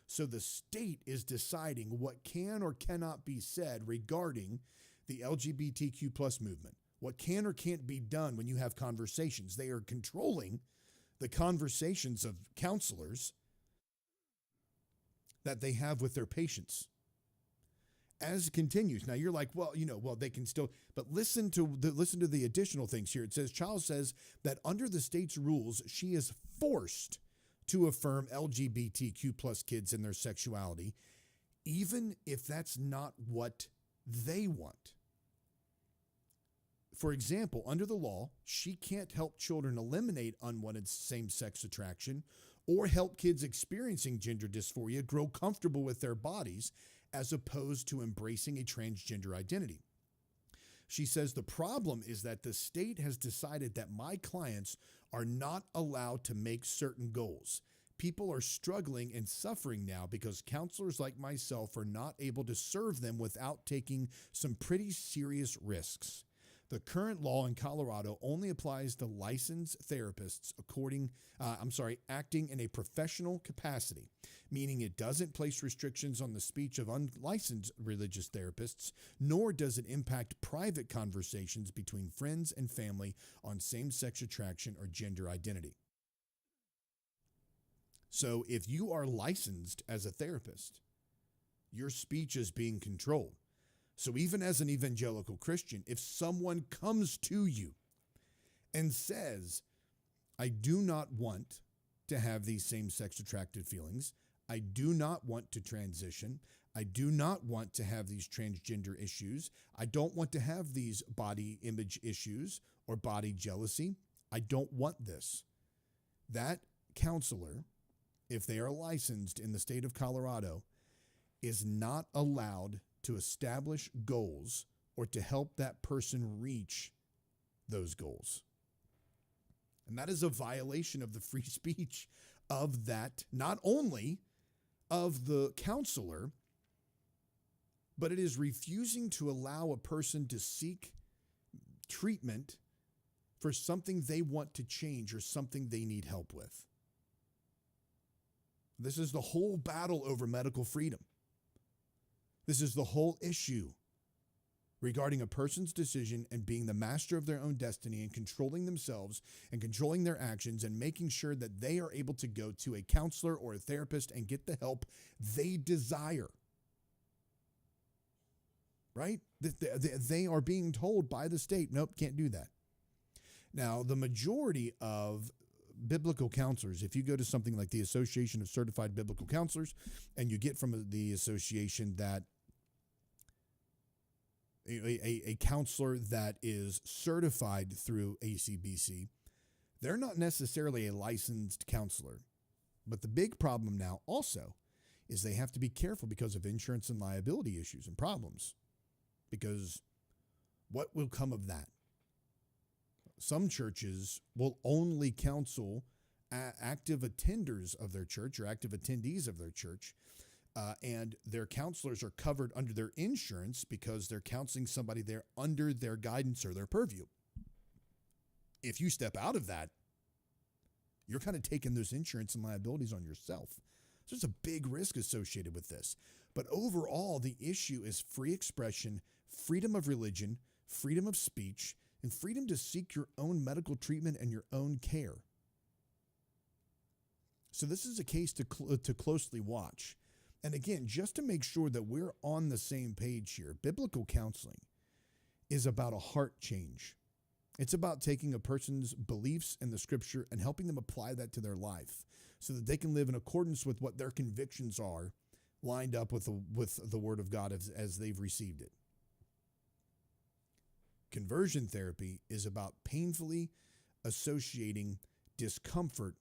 So the state is deciding what can or cannot be said regarding the LGBTQ plus movement, what can or can't be done when you have conversations. They are controlling the conversations of counselors that they have with their patients. As it continues, now you're like, well, they can still, but listen to the additional things here. It says, Childs says that under the state's rules, she is forced to affirm LGBTQ plus kids in their sexuality, even if that's not what they want. For example, under the law, she can't help children eliminate unwanted same-sex attraction or help kids experiencing gender dysphoria grow comfortable with their bodies as opposed to embracing a transgender identity. She says the problem is that the state has decided that my clients are not allowed to make certain goals. People are struggling and suffering now because counselors like myself are not able to serve them without taking some pretty serious risks. The current law in Colorado only applies to licensed therapists acting in a professional capacity, meaning it doesn't place restrictions on the speech of unlicensed religious therapists, nor does it impact private conversations between friends and family on same-sex attraction or gender identity. So if you are licensed as a therapist, your speech is being controlled. So even as an evangelical Christian, if someone comes to you and says, I do not want to have these same-sex attracted feelings, I do not want to transition, I do not want to have these transgender issues, I don't want to have these body image issues or body jealousy, I don't want this. That counselor, if they are licensed in the state of Colorado, is not allowed to establish goals or to help that person reach those goals. And that is a violation of the free speech of that, not only of the counselor, but it is refusing to allow a person to seek treatment for something they want to change or something they need help with. This is the whole battle over medical freedom. This is the whole issue regarding a person's decision and being the master of their own destiny and controlling themselves and controlling their actions and making sure that they are able to go to a counselor or a therapist and get the help they desire. Right? They are being told by the state, nope, can't do that. Now, the majority of biblical counselors, if you go to something like the Association of Certified Biblical Counselors and you get from the association that a counselor that is certified through ACBC, they're not necessarily a licensed counselor. But the big problem now also is they have to be careful because of insurance and liability issues and problems. Because what will come of that? Some churches will only counsel active attenders of their church or active attendees of their church. And their counselors are covered under their insurance because they're counseling somebody there under their guidance or their purview. If you step out of that, you're kind of taking those insurance and liabilities on yourself. So there's a big risk associated with this. But overall, the issue is free expression, freedom of religion, freedom of speech, and freedom to seek your own medical treatment and your own care. So this is a case to closely watch. And again, just to make sure that we're on the same page here, biblical counseling is about a heart change. It's about taking a person's beliefs in the scripture and helping them apply that to their life so that they can live in accordance with what their convictions are, lined up with the word of God as they've received it. Conversion therapy is about painfully associating discomfort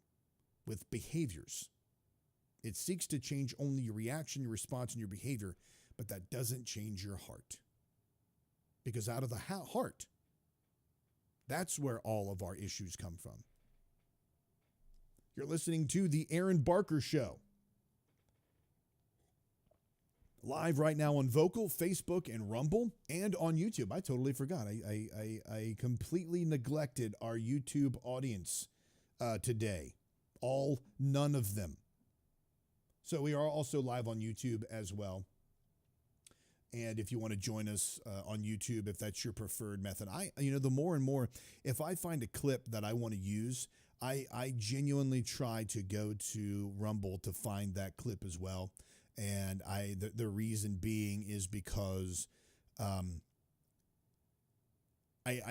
with behaviors. It seeks to change only your reaction, your response, and your behavior, but that doesn't change your heart. Because out of the heart, that's where all of our issues come from. You're listening to The Aaron Barker Show. Live right now on Vocal, Facebook, and Rumble, and on YouTube. I totally forgot. I completely neglected our YouTube audience today. None of them. So we are also live on YouTube as well. And if you want to join us on YouTube, if that's your preferred method, the more and more, if I find a clip that I want to use, I genuinely try to go to Rumble to find that clip as well. And the reason being is because I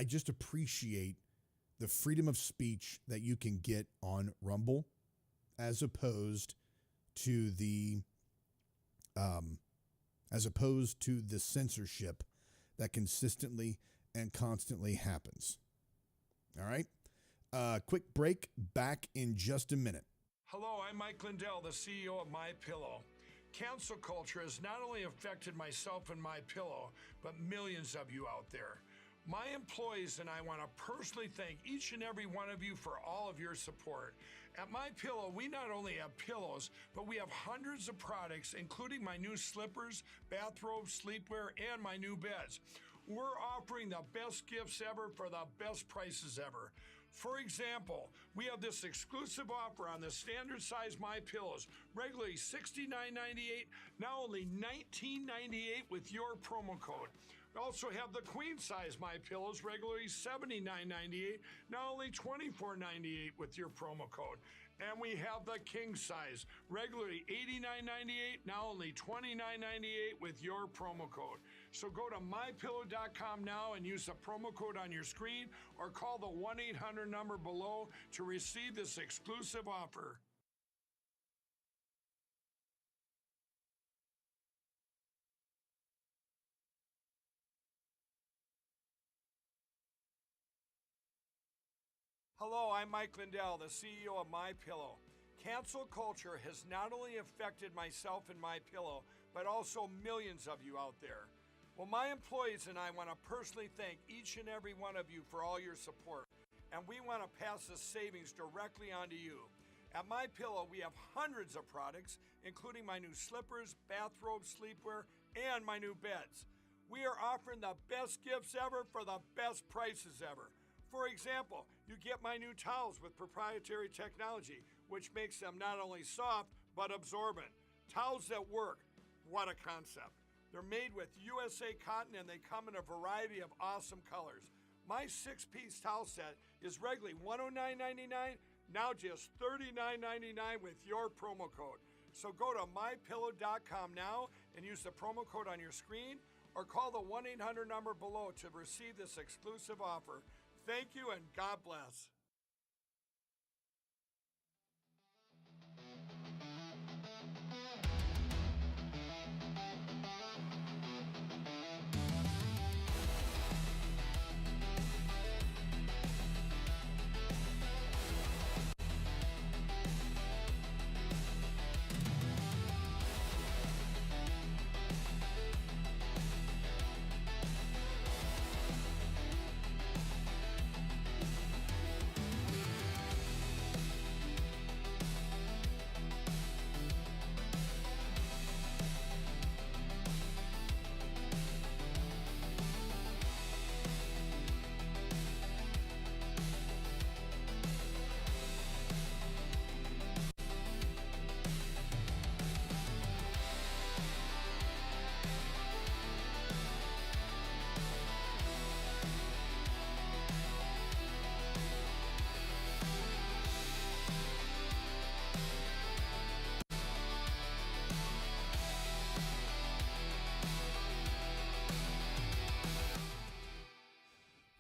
just appreciate the freedom of speech that you can get on Rumble, as opposed to the censorship that consistently and constantly happens. All right. Quick break. Back in just a minute. Hello, I'm Mike Lindell, the CEO of MyPillow. Cancel culture has not only affected myself and MyPillow, but millions of you out there. My employees and I want to personally thank each and every one of you for all of your support. At MyPillow, we not only have pillows, but we have hundreds of products, including my new slippers, bathrobes, sleepwear, and my new beds. We're offering the best gifts ever for the best prices ever. For example, we have this exclusive offer on the standard size My Pillows, regularly $69.98, now only $19.98 with your promo code. We also have the queen size My Pillows, regularly $79.98, now only $24.98 with your promo code. And we have the king size, regularly $89.98, now only $29.98 with your promo code. So go to mypillow.com now and use the promo code on your screen, or call the 1-800 number below to receive this exclusive offer. Hello, I'm Mike Lindell, the CEO of MyPillow. Cancel culture has not only affected myself and MyPillow, but also millions of you out there. Well, my employees and I want to personally thank each and every one of you for all your support, and we want to pass the savings directly on to you. At MyPillow, we have hundreds of products, including my new slippers, bathrobes, sleepwear, and my new beds. We are offering the best gifts ever for the best prices ever. For example, you get my new towels with proprietary technology, which makes them not only soft, but absorbent. Towels that work. What a concept. They're made with USA cotton, and they come in a variety of awesome colors. My 6-piece towel set is regularly $109.99, now just $39.99 with your promo code. So go to mypillow.com now and use the promo code on your screen, or call the 1-800 number below to receive this exclusive offer. Thank you, and God bless.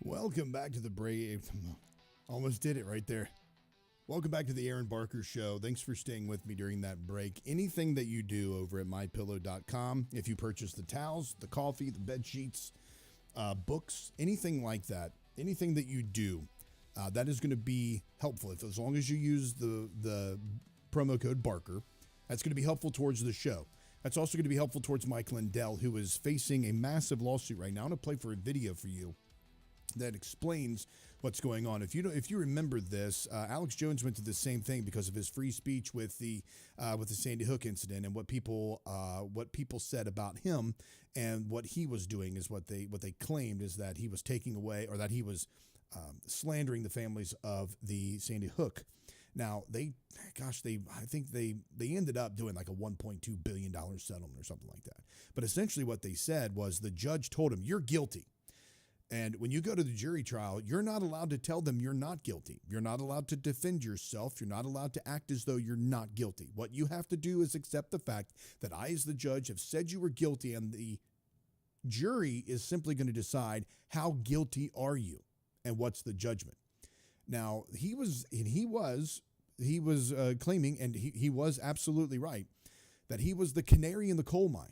Welcome back to the Brave. Almost did it right there. Welcome back to the Aaron Barker Show. Thanks for staying with me during that break. Anything that you do over at mypillow.com, if you purchase the towels, the coffee, the bed sheets, books, anything like that, anything that you do, that is going to be helpful. As long as you use the promo code Barker, that's going to be helpful towards the show. That's also going to be helpful towards Mike Lindell, who is facing a massive lawsuit right now. I'm going to play for a video for you that explains what's going on. If you remember this, Alex Jones went to the same thing because of his free speech with the Sandy Hook incident, and what people said about him and what he was doing is what they claimed is that he was taking away, or that he was slandering the families of the Sandy Hook Now I think they ended up doing like a $1.2 billion settlement or something like that. But essentially what they said was the judge told him, you're guilty. And when you go to the jury trial, you're not allowed to tell them you're not guilty. You're not allowed to defend yourself. You're not allowed to act as though you're not guilty. What you have to do is accept the fact that I, as the judge, have said you were guilty, and the jury is simply going to decide how guilty are you and what's the judgment. Now, he was claiming, and he was absolutely right, that he was the canary in the coal mine.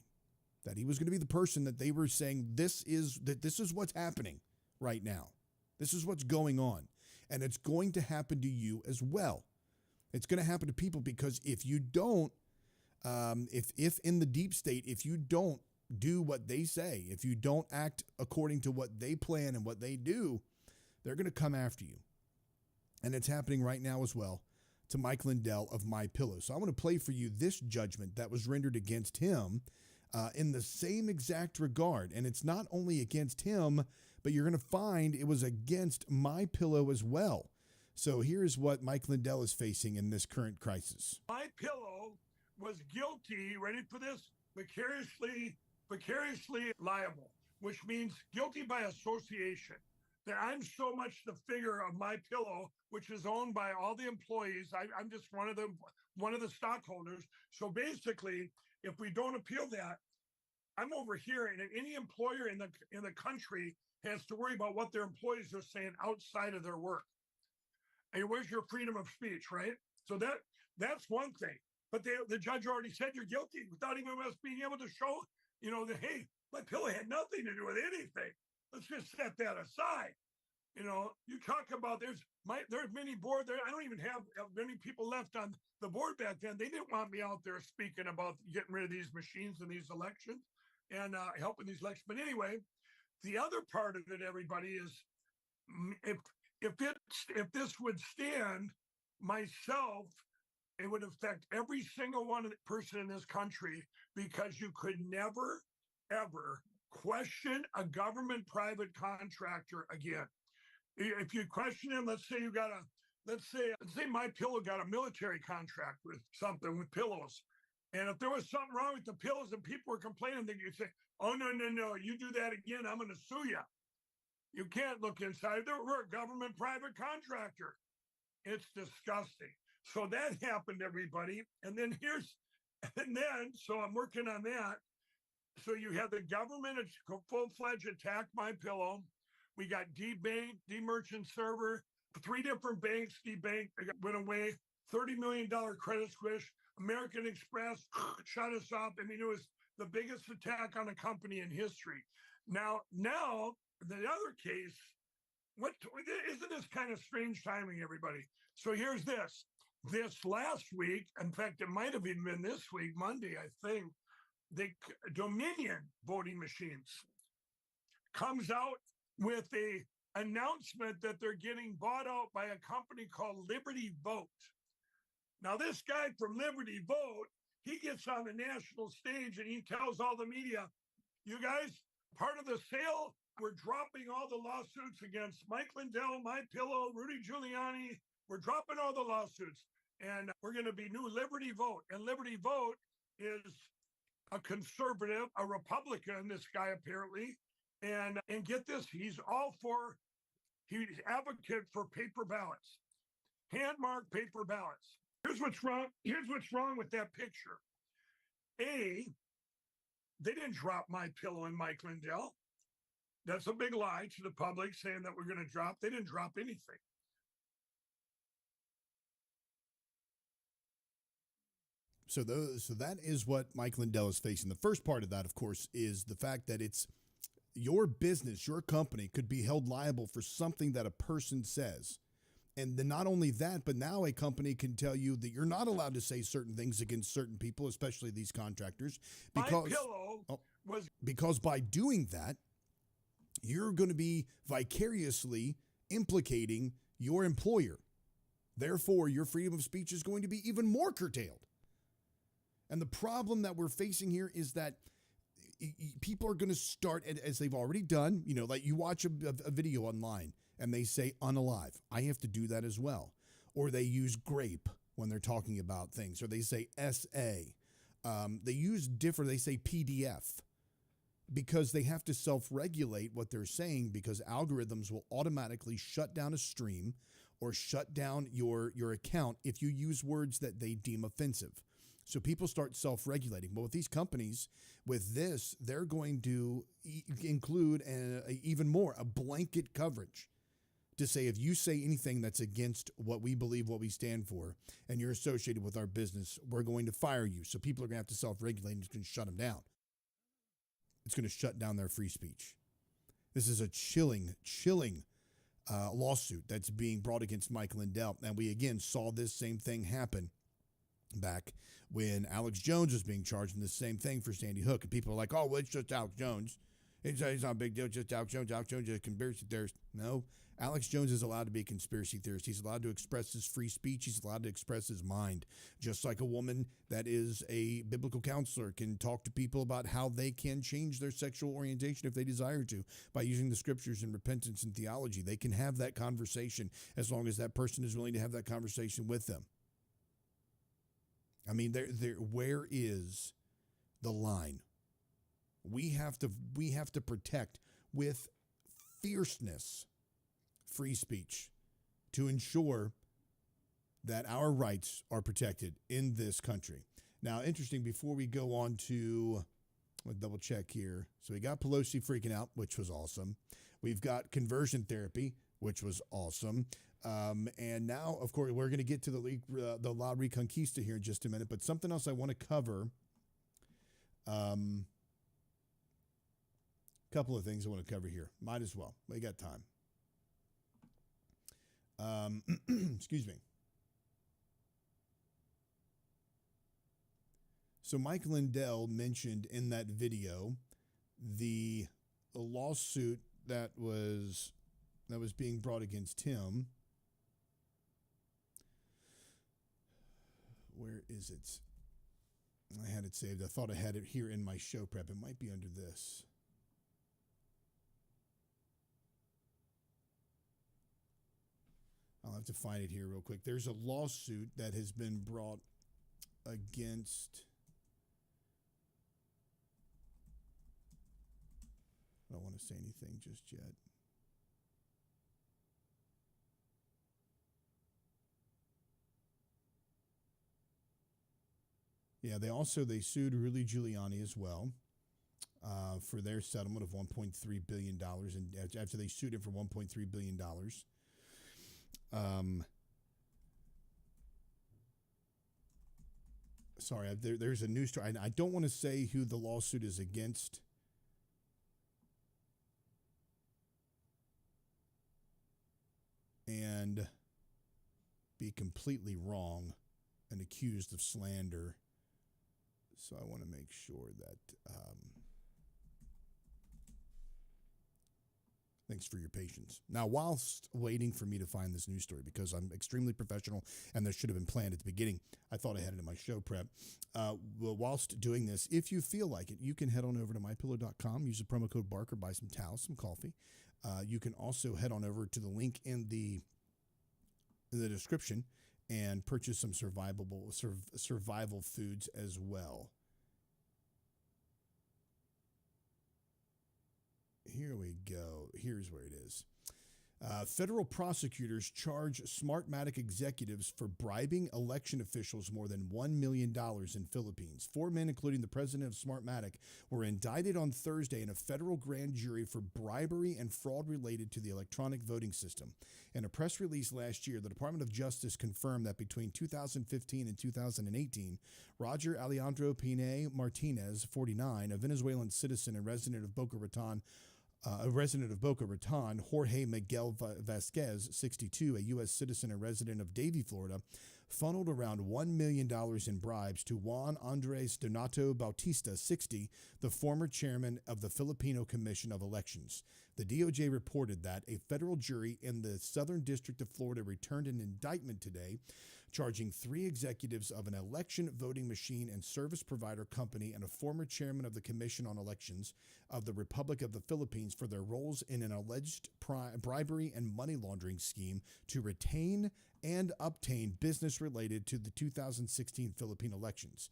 That he was going to be the person that they were saying, this is what's happening right now. This is what's going on. And it's going to happen to you as well. It's going to happen to people because if you don't, if in the deep state, if you don't do what they say, if you don't act according to what they plan and what they do, they're going to come after you. And it's happening right now as well to Mike Lindell of MyPillow. So I want to play for you this judgment that was rendered against him in the same exact regard. And it's not only against him, but you're going to find it was against MyPillow as well. So here's what Mike Lindell is facing in this current crisis. MyPillow was guilty, ready for this, vicariously liable, which means guilty by association. That I'm so much the figure of MyPillow, which is owned by all the employees. I'm just one of the stockholders. So basically, if we don't appeal that, I'm over here, and any employer in the country has to worry about what their employees are saying outside of their work. And where's your freedom of speech, right? So that's one thing. But the judge already said you're guilty without even us being able to show, that hey, MyPillow had nothing to do with anything. Let's just set that aside. You talk about there's many board there. I don't even have many people left on the board back then. They didn't want me out there speaking about getting rid of these machines in these elections and helping these elections. But anyway, the other part of it, everybody, is if this would stand, myself, it would affect every single person in this country, because you could never, ever question a government private contractor again. If you question him, let's say MyPillow got a military contract with something with pillows. And if there was something wrong with the pillows and people were complaining, then you'd say, oh, no, you do that again, I'm going to sue you. You can't look inside. We're a government private contractor. It's disgusting. So that happened, everybody. So I'm working on that. So you have the government full-fledged attack MyPillow. We got debank, demerchant server, 3 different banks, debank went away, $30 million credit squish, American Express shut us off. I mean, it was the biggest attack on a company in history. Now, the other case, isn't this kind of strange timing, everybody? So here's this. This last week, in fact, it might have even been this week, Monday, I think, the Dominion voting machines comes out with a announcement that they're getting bought out by a company called Liberty Vote. Now, this guy from Liberty Vote, he gets on the national stage and he tells all the media, you guys, part of the sale, we're dropping all the lawsuits against Mike Lindell, MyPillow, Rudy Giuliani. We're dropping all the lawsuits, and we're going to be new Liberty Vote. And Liberty Vote is a conservative, a Republican, this guy apparently. And get this, he's advocate for paper ballots, hand-marked paper ballots. Here's what's wrong with that picture. They didn't drop MyPillow and Mike Lindell. That's a big lie to the public, saying that we're going to drop. They didn't drop anything. So that is what Mike Lindell is facing. The first part of that, of course, is the fact that it's your business, your company could be held liable for something that a person says. And then not only that, but now a company can tell you that you're not allowed to say certain things against certain people, especially these contractors, because by doing that, you're going to be vicariously implicating your employer. Therefore, your freedom of speech is going to be even more curtailed. And the problem that we're facing here is that people are going to start, as they've already done, like you watch a video online and they say unalive. I have to do that as well. or they use grape when they're talking about things, or they say SA. They use different, they say PDF, because they have to self-regulate what they're saying, because algorithms will automatically shut down a stream or shut down your account if you use words that they deem offensive. So people start self-regulating. But with these companies, with this, they're going to include even more, a blanket coverage to say, if you say anything that's against what we believe, what we stand for, and you're associated with our business, we're going to fire you. So people are going to have to self-regulate, and it's going to shut them down. It's going to shut down their free speech. This is a chilling lawsuit that's being brought against Mike Lindell. And we, again, saw this same thing happen back when Alex Jones was being charged in the same thing for Sandy Hook. And people are like, oh, well, it's just Alex Jones. It's not a big deal, just Alex Jones. Alex Jones is a conspiracy theorist. No, Alex Jones is allowed to be a conspiracy theorist. He's allowed to express his free speech. He's allowed to express his mind. Just like a woman that is a biblical counselor can talk to people about how they can change their sexual orientation if they desire to by using the scriptures and repentance and theology. They can have that conversation as long as that person is willing to have that conversation with them. I mean, where is the line? We have to protect with fierceness free speech to ensure that our rights are protected in this country. Now, interesting, before we go on to, let's double check here. So we got Pelosi freaking out, which was awesome. We've got conversion therapy, which was awesome. And now, of course, we're going to get to the La Reconquista here in just a minute. But something else I want to cover. Couple of things I want to cover here. Might as well. We got time. Excuse me. So Mike Lindell mentioned in that video the lawsuit that was being brought against him. Where is it? I had it saved. I thought I had it here in my show prep. It might be under this. I'll have to find it here real quick. There's a lawsuit that has been brought against. I don't want to say anything just yet. Yeah, they sued Rudy Giuliani as well for their settlement of $1.3 billion. And after they sued him for $1.3 billion. Sorry, there's a news story. I don't want to say who the lawsuit is against. And be completely wrong and accused of slander. So I want to make sure that thanks for your patience. Now, whilst waiting for me to find this news story, because I'm extremely professional and this should have been planned at the beginning, I thought I had it in my show prep. Well, whilst doing this, if you feel like it, you can head on over to mypillow.com, use the promo code Barker, buy some towels, some coffee. You can also head on over to the link in the description and purchase some survival foods as well. Here we go. Here's where it is. Federal prosecutors charge Smartmatic executives for bribing election officials more than $1 million in Philippines. 4 men, including the president of Smartmatic, were indicted on Thursday in a federal grand jury for bribery and fraud related to the electronic voting system. In a press release last year, the Department of Justice confirmed that between 2015 and 2018, Roger Alejandro Pine Martinez, 49, a Venezuelan citizen and resident of Boca Raton, Jorge Miguel Vasquez, 62, a U.S. citizen and resident of Davie, Florida, funneled around $1 million in bribes to Juan Andres Donato Bautista, 60, the former chairman of the Filipino Commission of Elections. The DOJ reported that a federal jury in the Southern District of Florida returned an indictment today charging 3 executives of an election voting machine and service provider company and a former chairman of the Commission on Elections of the Republic of the Philippines for their roles in an alleged bribery and money laundering scheme to retain and obtain business related to the 2016 Philippine elections.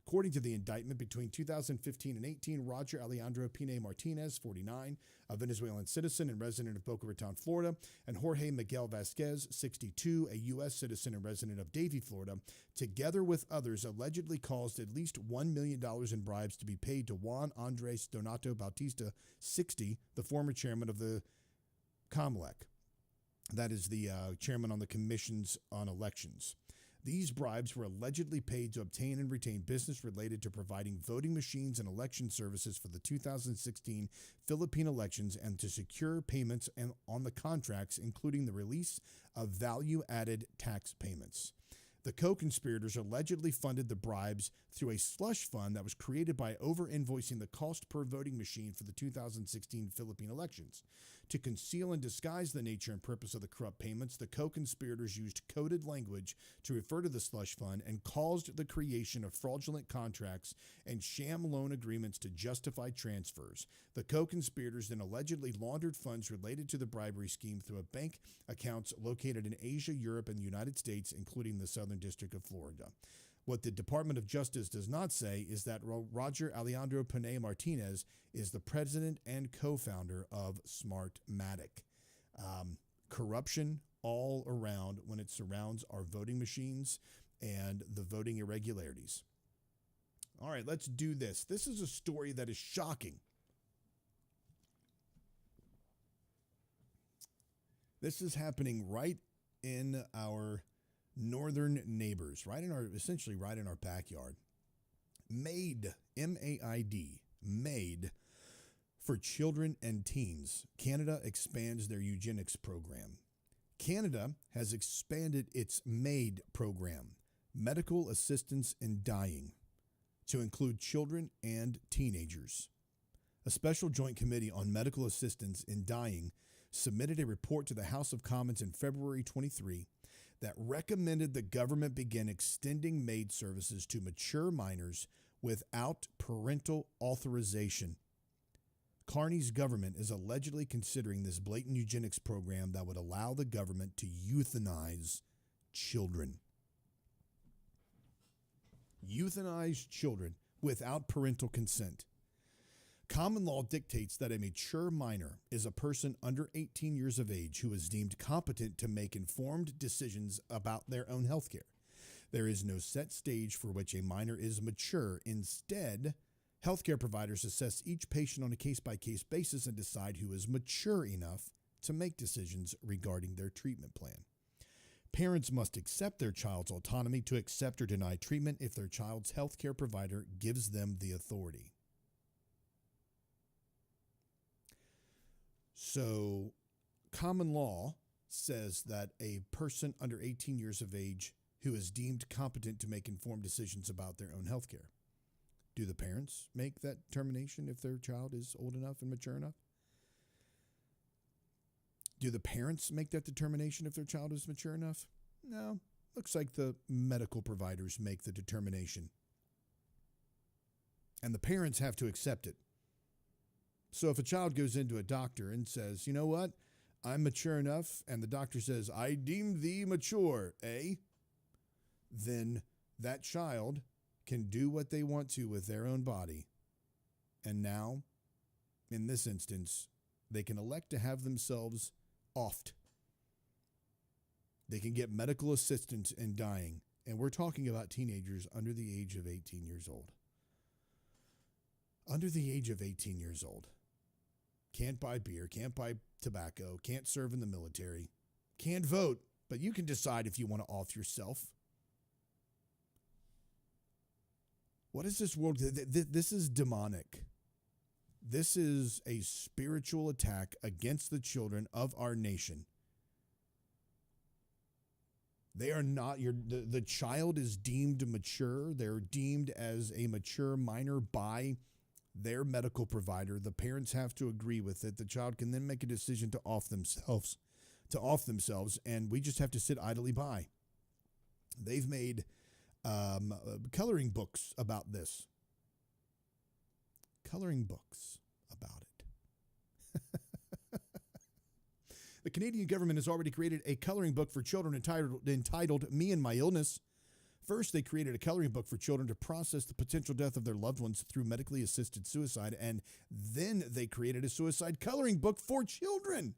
According to the indictment, between 2015 and 18, Roger Alejandro Pine Martinez, 49, a Venezuelan citizen and resident of Boca Raton, Florida, and Jorge Miguel Vasquez, 62, a U.S. citizen and resident of Davie, Florida, together with others, allegedly caused at least $1 million in bribes to be paid to Juan Andres Donato Bautista, 60, the former chairman of the COMELEC. That is the chairman on the Commissions on Elections. These bribes were allegedly paid to obtain and retain business related to providing voting machines and election services for the 2016 Philippine elections and to secure payments on the contracts, including the release of value-added tax payments. The co-conspirators allegedly funded the bribes through a slush fund that was created by over-invoicing the cost per voting machine for the 2016 Philippine elections. To conceal and disguise the nature and purpose of the corrupt payments, the co-conspirators used coded language to refer to the slush fund and caused the creation of fraudulent contracts and sham loan agreements to justify transfers. The co-conspirators then allegedly laundered funds related to the bribery scheme through a bank accounts located in Asia, Europe, and the United States, including the Southern District of Florida. What the Department of Justice does not say is that Roger Alejandro Pine Martinez is the president and co-founder of Smartmatic. Corruption all around when it surrounds our voting machines and the voting irregularities. All right, let's do this. This is a story that is shocking. This is happening right in our northern neighbors, essentially right in our backyard. MAID, M-A-I-D, MAID, for children and teens. Canada expands their eugenics program. Canada has expanded its MAID program, Medical Assistance in Dying, to include children and teenagers. A special joint committee on medical assistance in dying submitted a report to the House of Commons in February 23 that recommended the government begin extending MAID services to mature minors without parental authorization. Carney's government is allegedly considering this blatant eugenics program that would allow the government to euthanize children. Euthanize children without parental consent. Common law dictates that a mature minor is a person under 18 years of age who is deemed competent to make informed decisions about their own health care. There is no set stage for which a minor is mature. Instead, healthcare providers assess each patient on a case-by-case basis and decide who is mature enough to make decisions regarding their treatment plan. Parents must accept their child's autonomy to accept or deny treatment if their child's healthcare provider gives them the authority. So, common law says that a person under 18 years of age who is deemed competent to make informed decisions about their own health care. Do the parents make that determination if their child is old enough and mature enough? Do the parents make that determination if their child is mature enough? No. Looks like the medical providers make the determination. And the parents have to accept it. So if a child goes into a doctor and says, you know what, I'm mature enough, and the doctor says, I deem thee mature, then that child can do what they want to with their own body. And now, in this instance, they can elect to have themselves offed. They can get medical assistance in dying. And we're talking about teenagers under the age of 18 years old. Under the age of 18 years old. Can't buy beer, can't buy tobacco, can't serve in the military, can't vote, but you can decide if you want to off yourself. What is this world? This is demonic. This is a spiritual attack against the children of our nation. They are not, the child is deemed mature. They're deemed as a mature minor by their medical provider. The parents have to agree with it. The child can then make a decision to off themselves, and we just have to sit idly by. They've made coloring books about this. Coloring books about it. The Canadian government has already created a coloring book for children entitled Me and My Illness. First, they created a coloring book for children to process the potential death of their loved ones through medically assisted suicide, and then they created a suicide coloring book for children.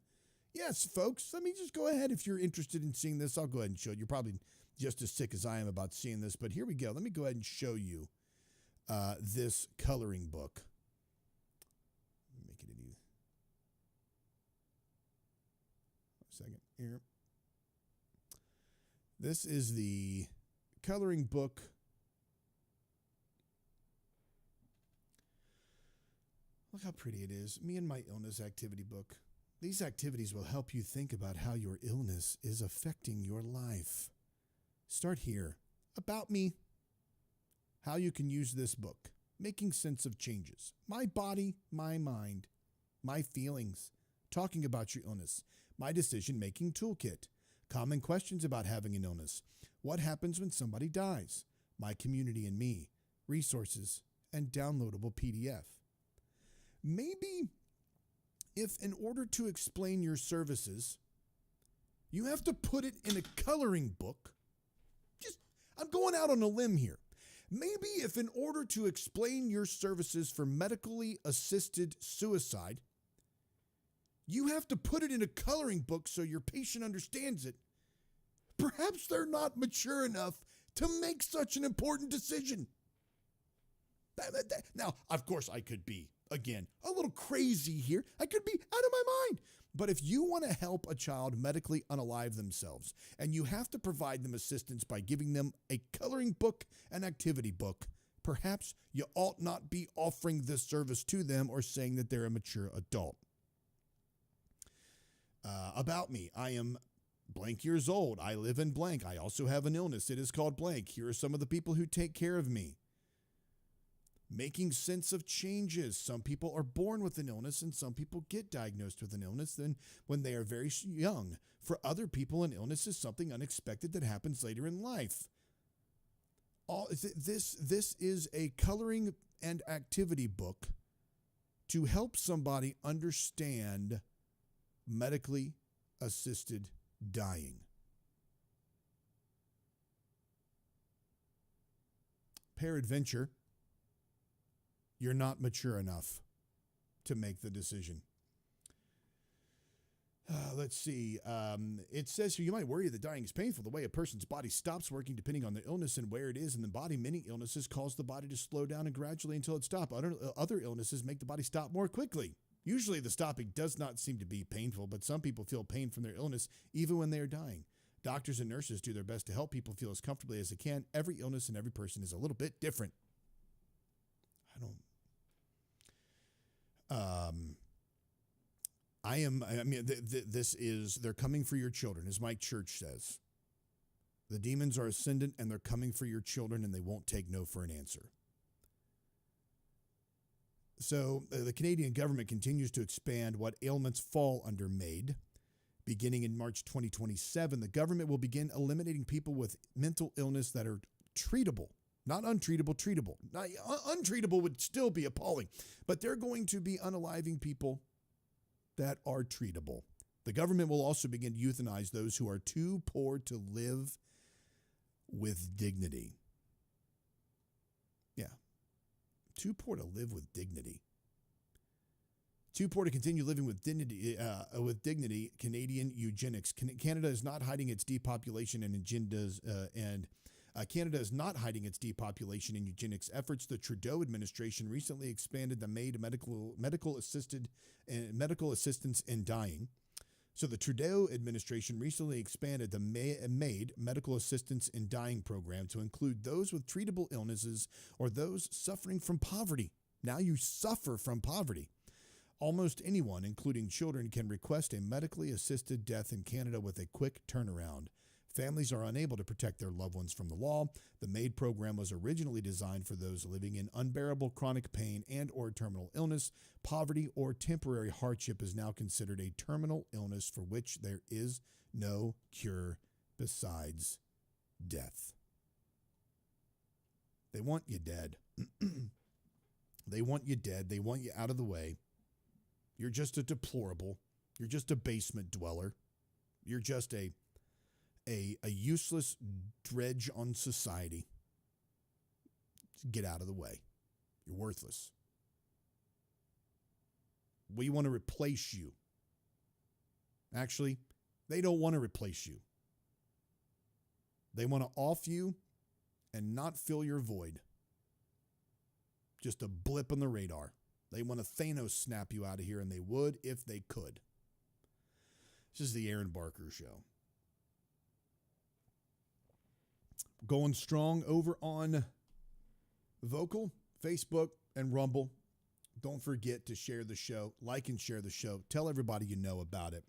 Yes, folks, let me just go ahead. If you're interested in seeing this, I'll go ahead and show it. You're probably just as sick as I am about seeing this, but here we go. Let me go ahead and show you this coloring book. Make it easy. A second here. This is the coloring book. Look how pretty it is. Me and My Illness activity book. These activities will help you think about how your illness is affecting your life. Start here. About me. How you can use this book. Making sense of changes. My body, my mind, my feelings. Talking about your illness. My decision-making toolkit. Common questions about having an illness. What happens when somebody dies? My community and me. Resources and downloadable PDF. Maybe if in order to explain your services, you have to put it in a coloring book. I'm going out on a limb here. Maybe if in order to explain your services for medically assisted suicide, you have to put it in a coloring book so your patient understands it, perhaps they're not mature enough to make such an important decision. Now, of course, I could be, again, a little crazy here. I could be out of my mind. But if you want to help a child medically unalive themselves, and you have to provide them assistance by giving them a coloring book and activity book, perhaps you ought not be offering this service to them or saying that they're a mature adult. About me, I am blank years old. I live in blank. I also have an illness. It is called blank. Here are some of the people who take care of me. Making sense of changes. Some people are born with an illness and some people get diagnosed with an illness then when they are very young. For other people, an illness is something unexpected that happens later in life. This is a coloring and activity book to help somebody understand medically assisted dying. Peradventure, you're not mature enough to make the decision. Let's see. It says here, you might worry that dying is painful. The way a person's body stops working depending on the illness and where it is in the body. Many illnesses cause the body to slow down and gradually until it stops. Other illnesses make the body stop more quickly. Usually the stopping does not seem to be painful, but some people feel pain from their illness even when they are dying. Doctors and nurses do their best to help people feel as comfortably as they can. Every illness and every person is a little bit different. This is, they're coming for your children, as my church says. The demons are ascendant and they're coming for your children and they won't take no for an answer. So the Canadian government continues to expand what ailments fall under MAID. Beginning in March 2027, the government will begin eliminating people with mental illness that are treatable. Not untreatable, treatable. Now, untreatable would still be appalling, but they're going to be unaliving people that are treatable. The government will also begin to euthanize those who are too poor to live with dignity. Yeah. Too poor to live with dignity. Too poor to continue living with dignity. Canadian eugenics. Canada is not hiding its depopulation and agendas, Canada is not hiding its depopulation and eugenics efforts. The Trudeau administration recently expanded the MAID medical assistance in dying. So the Trudeau administration recently expanded the MAID medical assistance in dying program to include those with treatable illnesses or those suffering from poverty. Now you suffer from poverty. Almost anyone, including children, can request a medically assisted death in Canada with a quick turnaround. Families are unable to protect their loved ones from the law. The MAID program was originally designed for those living in unbearable chronic pain and or terminal illness. Poverty or temporary hardship is now considered a terminal illness for which there is no cure besides death. They want you dead. They want you dead. They want you out of the way. You're just a deplorable. You're just a basement dweller. You're just a useless dredge on society. Just get out of the way. You're worthless. We want to replace you. Actually, they don't want to replace you. They want to off you and not fill your void. Just a blip on the radar. They want to Thanos snap you out of here, and they would if they could. This is the Aaron Barker Show. Going strong over on Vocal, Facebook, and Rumble. Don't forget to share the show. Like and share the show. Tell everybody you know about it.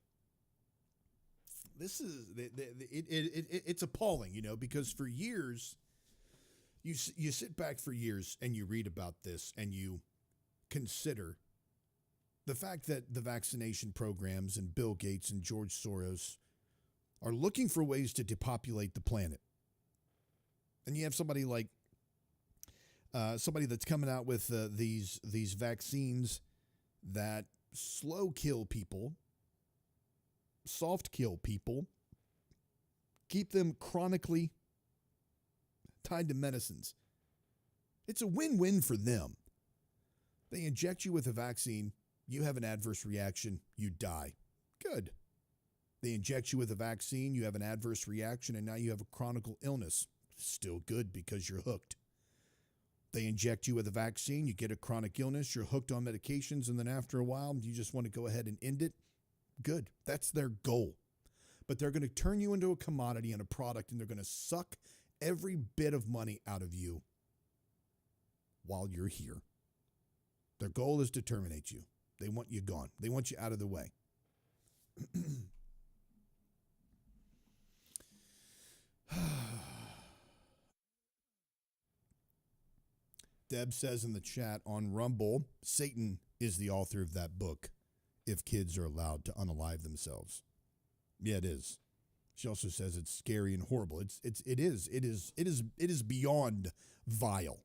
This is it's appalling, because for years, you sit back for years and you read about this and you consider the fact that the vaccination programs and Bill Gates and George Soros are looking for ways to depopulate the planet. And you have somebody like somebody that's coming out with these vaccines that slow kill people, soft kill people, keep them chronically tied to medicines. It's a win-win for them. They inject you with a vaccine, you have an adverse reaction, you die. Good. They inject you with a vaccine, you have an adverse reaction, and now you have a chronic illness. Still good because you're hooked. They inject you with a vaccine, you get a chronic illness, you're hooked on medications, and then after a while, you just want to go ahead and end it. Good. That's their goal. But they're going to turn you into a commodity and a product, and they're going to suck every bit of money out of you while you're here. Their goal is to terminate you. They want you gone. They want you out of the way. Deb says in the chat on Rumble, Satan is the author of that book, If Kids Are Allowed to Unalive Themselves. Yeah, it is. She also says it's scary and horrible. It is beyond vile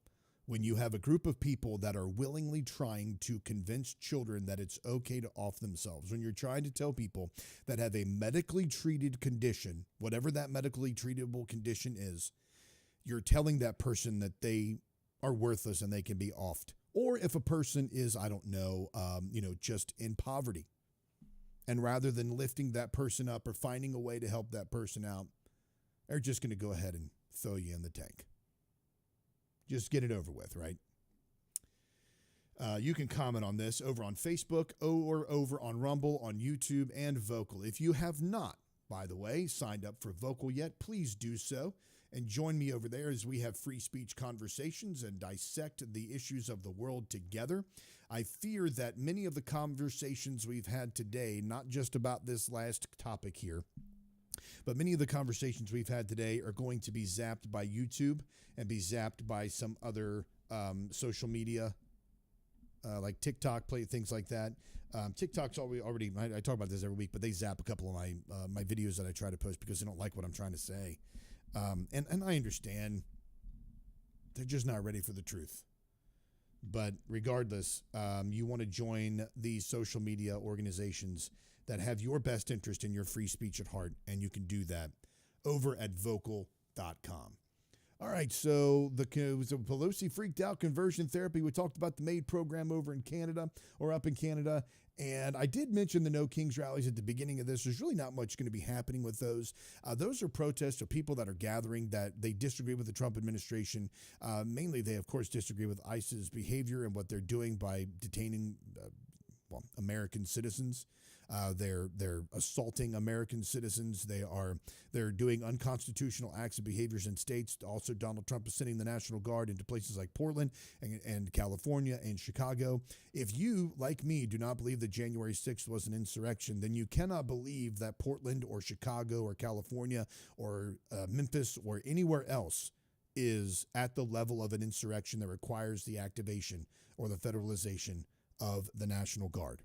when you have a group of people that are willingly trying to convince children that it's okay to off themselves. When you're trying to tell people that have a medically treated condition, whatever that medically treatable condition is, you're telling that person that they are worthless and they can be offed. Or if a person is, I don't know, just in poverty. And rather than lifting that person up or finding a way to help that person out, they're just going to go ahead and throw you in the tank. Just get it over with, right? You can comment on this over on Facebook or over on Rumble, on YouTube, and Vocal. If you have not, by the way, signed up for Vocal yet, please do so. And join me over there as we have free speech conversations and dissect the issues of the world together. I fear that many of the conversations we've had today, not just about this last topic here, but many of the conversations we've had today are going to be zapped by YouTube and be zapped by some other social media, like TikTok, things like that. TikTok's already I talk about this every week, but they zap a couple of my videos that I try to post because they don't like what I'm trying to say. And I understand they're just not ready for the truth. But regardless, you want to join these social media organizations that have your best interest in your free speech at heart, and you can do that over at vocal.com. All right, so the Pelosi freaked out conversion therapy. We talked about the MAID program over in Canada, or up in Canada, and I did mention the No Kings rallies at the beginning of this. There's really not much going to be happening with those. Those are protests of people that are gathering that they disagree with the Trump administration. Mainly, they, of course, disagree with ICE's behavior and what they're doing by detaining American citizens. They're assaulting American citizens. They're doing unconstitutional acts and behaviors in states. Also, Donald Trump is sending the National Guard into places like Portland and California and Chicago. If you, like me, do not believe that January 6th was an insurrection, then you cannot believe that Portland or Chicago or California or Memphis or anywhere else is at the level of an insurrection that requires the activation or the federalization of the National Guard.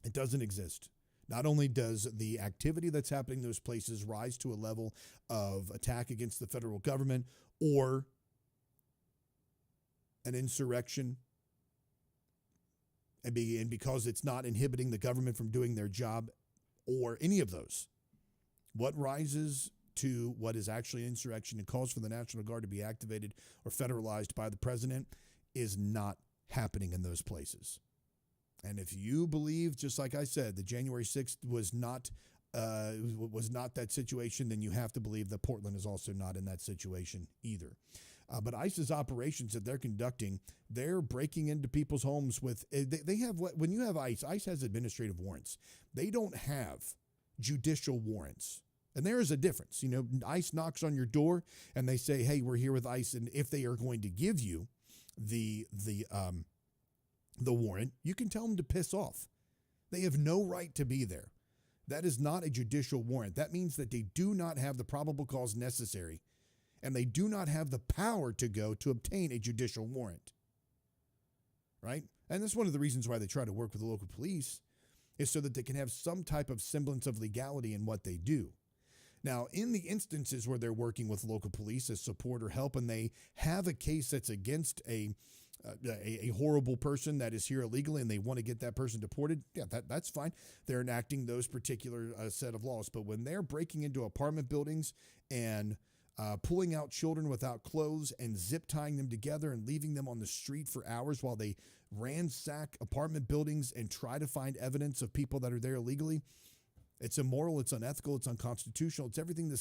It doesn't exist. Not only does the activity that's happening in those places rise to a level of attack against the federal government or an insurrection, and because it's not inhibiting the government from doing their job or any of those, what rises to what is actually insurrection and calls for the National Guard to be activated or federalized by the president is not happening in those places. And if you believe, just like I said, that January 6th was not that situation, then you have to believe that Portland is also not in that situation either. But ICE's operations that they're conducting, they're breaking into people's homes with, they have what, when you have ICE has administrative warrants. They don't have judicial warrants. And there is a difference. You know, ICE knocks on your door and they say, hey, we're here with ICE. And if they are going to give you the warrant, you can tell them to piss off. They have no right to be there. That is not a judicial warrant. That means that they do not have the probable cause necessary, and they do not have the power to go to obtain a judicial warrant. Right? And that's one of the reasons why they try to work with the local police, is so that they can have some type of semblance of legality in what they do. Now, in the instances where they're working with local police as support or help, and they have a case that's against a horrible person that is here illegally and they want to get that person deported, yeah, that's fine. They're enacting those particular set of laws. But when they're breaking into apartment buildings and pulling out children without clothes and zip tying them together and leaving them on the street for hours while they ransack apartment buildings and try to find evidence of people that are there illegally, it's immoral, it's unethical, it's unconstitutional. It's everything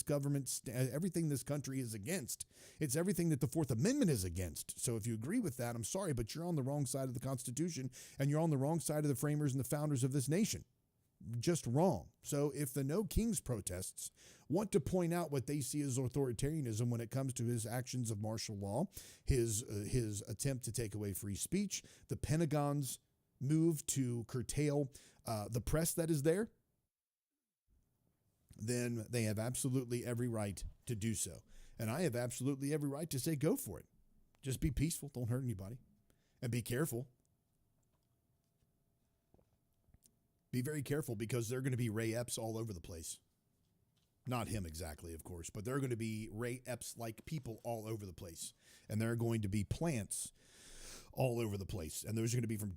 everything this country is against. It's everything that the Fourth Amendment is against. So if you agree with that, I'm sorry, but you're on the wrong side of the Constitution, and you're on the wrong side of the framers and the founders of this nation. Just wrong. So if the No Kings protests want to point out what they see as authoritarianism when it comes to his actions of martial law, his attempt to take away free speech, the Pentagon's move to curtail the press that is there, then they have absolutely every right to do so. And I have absolutely every right to say, go for it. Just be peaceful. Don't hurt anybody. And be careful. Be very careful, because there are going to be Ray Epps all over the place. Not him exactly, of course, but there are going to be Ray Epps-like people all over the place. And there are going to be plants all over the place. And those are going to be from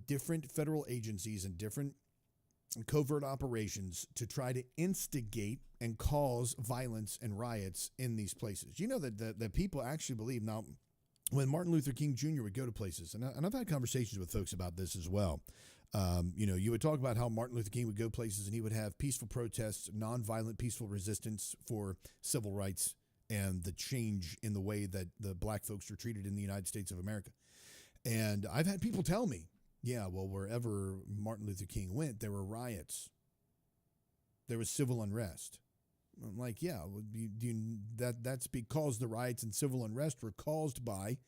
different federal agencies and different covert operations to try to instigate and cause violence and riots in these places. You know that people actually believe now, when Martin Luther King Jr. would go to places, and I've had conversations with folks about this as well. You would talk about how Martin Luther King would go places and he would have peaceful protests, nonviolent, peaceful resistance for civil rights and the change in the way that the black folks are treated in the United States of America. And I've had people tell me, yeah, well, wherever Martin Luther King went, there were riots. There was civil unrest. I'm like, yeah, that's because the riots and civil unrest were caused by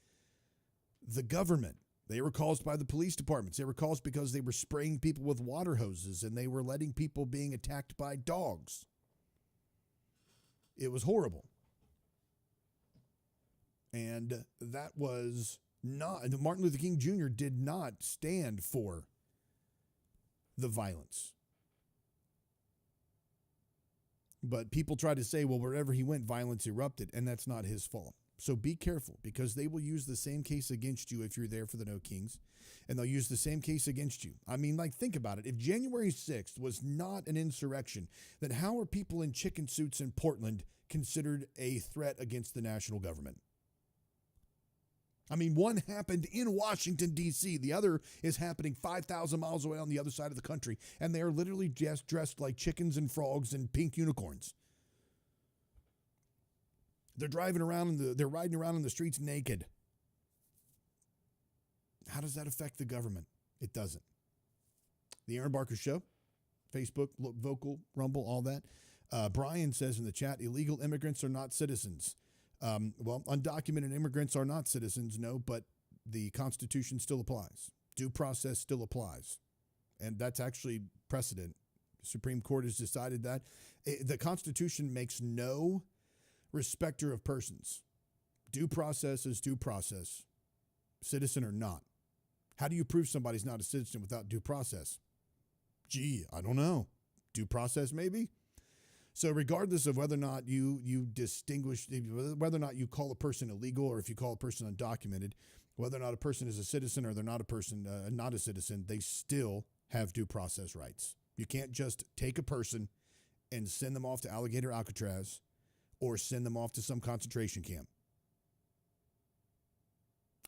the government. They were caused by the police departments. They were caused because they were spraying people with water hoses and they were letting people being attacked by dogs. It was horrible. And that was not, Martin Luther King Jr. did not stand for the violence. But people try to say, well, wherever he went, violence erupted, and that's not his fault. So be careful, because they will use the same case against you if you're there for the No Kings, and they'll use the same case against you. I mean, like, think about it. If January 6th was not an insurrection, then how are people in chicken suits in Portland considered a threat against the national government? I mean, one happened in Washington, D.C. The other is happening 5,000 miles away on the other side of the country, and they are literally just dressed like chickens and frogs and pink unicorns. They're driving around they're riding around in the streets naked. How does that affect the government? It doesn't. The Aaron Barker Show, Facebook, Vocal, Rumble, all that. Brian says in the chat, illegal immigrants are not citizens. Well, undocumented immigrants are not citizens, no, but the Constitution still applies. Due process still applies. And that's actually precedent. The Supreme Court has decided that. The Constitution makes no respecter of persons. Due process is due process, citizen or not. How do you prove somebody's not a citizen without due process? Gee, I don't know. due process, maybe. So regardless of whether or not you distinguish, whether or not you call a person illegal or if you call a person undocumented, whether or not a person is a citizen or they're not a person, not a citizen, they still have due process rights. You can't just take a person and send them off to Alligator Alcatraz or send them off to some concentration camp.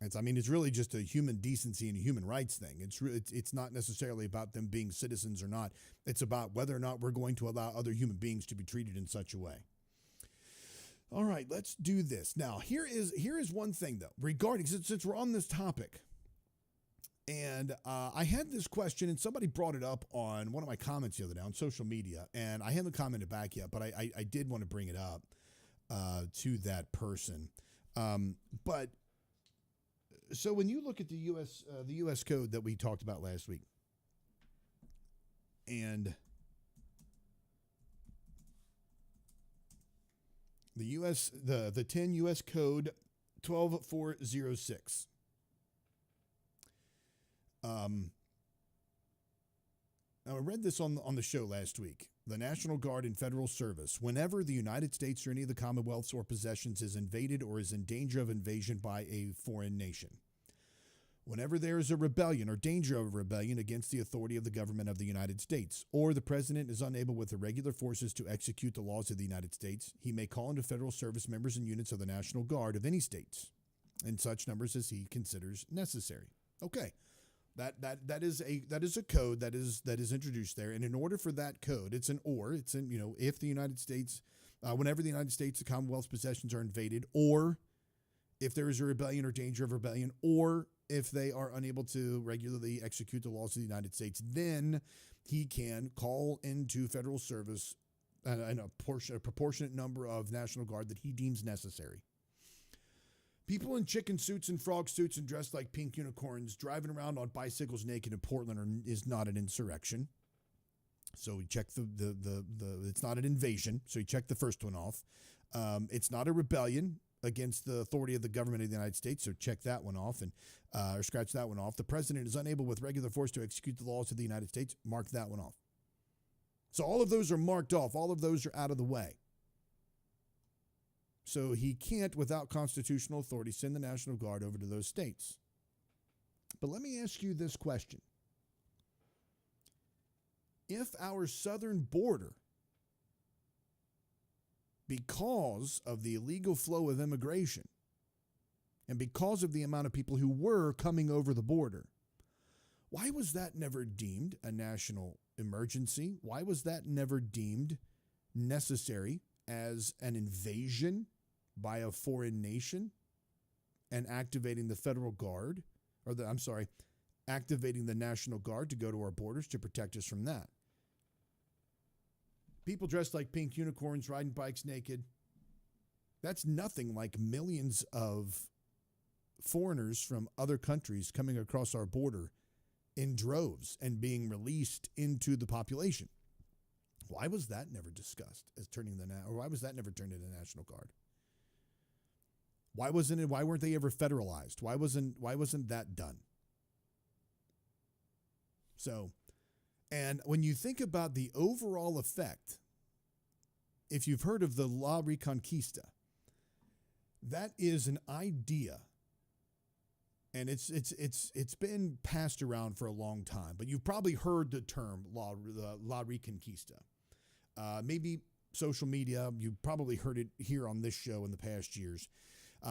It's really just a human decency and a human rights thing. It's not necessarily about them being citizens or not. It's about whether or not we're going to allow other human beings to be treated in such a way. All right, let's do this. Now, here is one thing, though, regarding, since we're on this topic, and I had this question, and somebody brought it up on one of my comments the other day on social media, and I haven't commented back yet, but I did want to bring it up to that person. So when you look at the U.S. code that we talked about last week, and the 10 U.S. Code 12406. Now I read this on the show last week. The National Guard in federal service, whenever the United States or any of the Commonwealths or possessions is invaded or is in danger of invasion by a foreign nation. Whenever there is a rebellion or danger of a rebellion against the authority of the government of the United States, or the president is unable with irregular forces to execute the laws of the United States, he may call into federal service members and units of the National Guard of any states, in such numbers as he considers necessary. Okay. That is a code that is introduced there, and in order for that code, it's if the United States, whenever the United States, the Commonwealth's possessions are invaded, or if there is a rebellion or danger of rebellion, or if they are unable to regularly execute the laws of the United States, then he can call into federal service a proportionate number of National Guard that he deems necessary. People in chicken suits and frog suits and dressed like pink unicorns driving around on bicycles naked in Portland is not an insurrection. So we check it's not an invasion. So you check the first one off. It's not a rebellion against the authority of the government of the United States. So check that one off or scratch that one off. The president is unable with regular force to execute the laws of the United States. Mark that one off. So all of those are marked off. All of those are out of the way. So he can't, without constitutional authority, send the National Guard over to those states. But let me ask you this question. If our southern border, because of the illegal flow of immigration, and because of the amount of people who were coming over the border, why was that never deemed a national emergency? Why was that never deemed necessary as an invasion by a foreign nation and activating the federal guard, activating the National Guard to go to our borders to protect us from that? People dressed like pink unicorns riding bikes naked. That's nothing like millions of foreigners from other countries coming across our border in droves and being released into the population. Why was that never discussed as why was that never turned into the National Guard? Why weren't they ever federalized? Why wasn't that done? So, and when you think about the overall effect, if you've heard of the La Reconquista, that is an idea, and it's been passed around for a long time, but you've probably heard the term La Reconquista. Maybe social media, you probably heard it here on this show in the past years.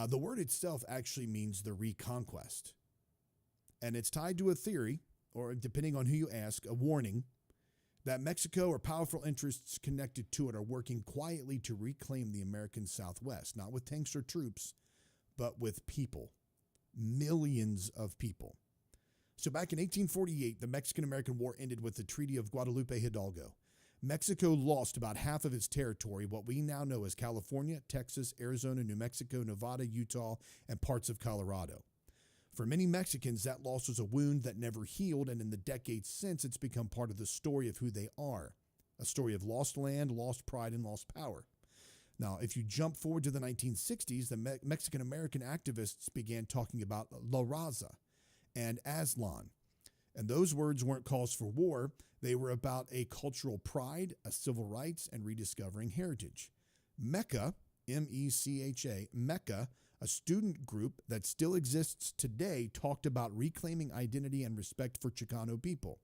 The word itself actually means the reconquest. And it's tied to a theory, or depending on who you ask, a warning, that Mexico or powerful interests connected to it are working quietly to reclaim the American Southwest, not with tanks or troops, but with people. Millions of people. So back in 1848, the Mexican-American War ended with the Treaty of Guadalupe Hidalgo. Mexico lost about half of its territory, what we now know as California, Texas, Arizona, New Mexico, Nevada, Utah, and parts of Colorado. For many Mexicans, that loss was a wound that never healed, and in the decades since, it's become part of the story of who they are. A story of lost land, lost pride, and lost power. Now, if you jump forward to the 1960s, the Mexican-American activists began talking about La Raza and Aztlan. And those words weren't calls for war. They were about a cultural pride, a civil rights, and rediscovering heritage. MECA, M-E-C-H-A, MECA, a student group that still exists today, talked about reclaiming identity and respect for Chicano people.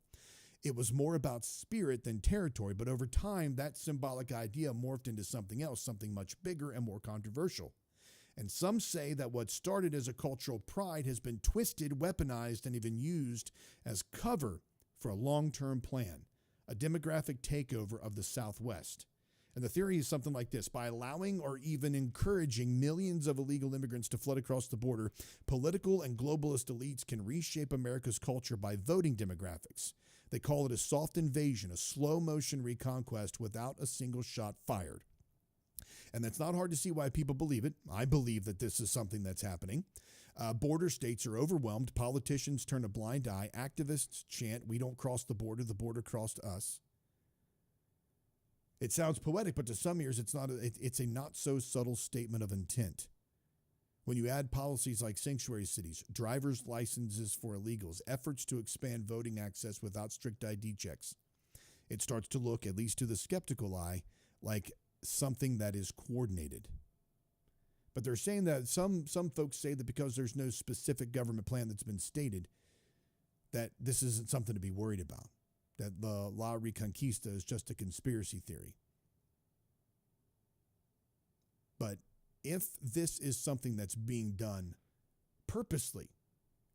It was more about spirit than territory, but over time, that symbolic idea morphed into something else, something much bigger and more controversial. And some say that what started as a cultural pride has been twisted, weaponized, and even used as cover for a long-term plan, a demographic takeover of the Southwest. And the theory is something like this: by allowing or even encouraging millions of illegal immigrants to flood across the border, political and globalist elites can reshape America's culture by voting demographics. They call it a soft invasion, a slow-motion reconquest without a single shot fired. And that's not hard to see why people believe it. I believe that this is something that's happening. Border states are overwhelmed. Politicians turn a blind eye. Activists chant, "We don't cross the border crossed us." It sounds poetic, but to some ears, it's a not so subtle statement of intent. When you add policies like sanctuary cities, driver's licenses for illegals, efforts to expand voting access without strict ID checks, it starts to look, at least to the skeptical eye, like something that is coordinated. But they're saying that some folks say that because there's no specific government plan that's been stated, that this isn't something to be worried about, that the La Reconquista is just a conspiracy theory. But if this is something that's being done purposely,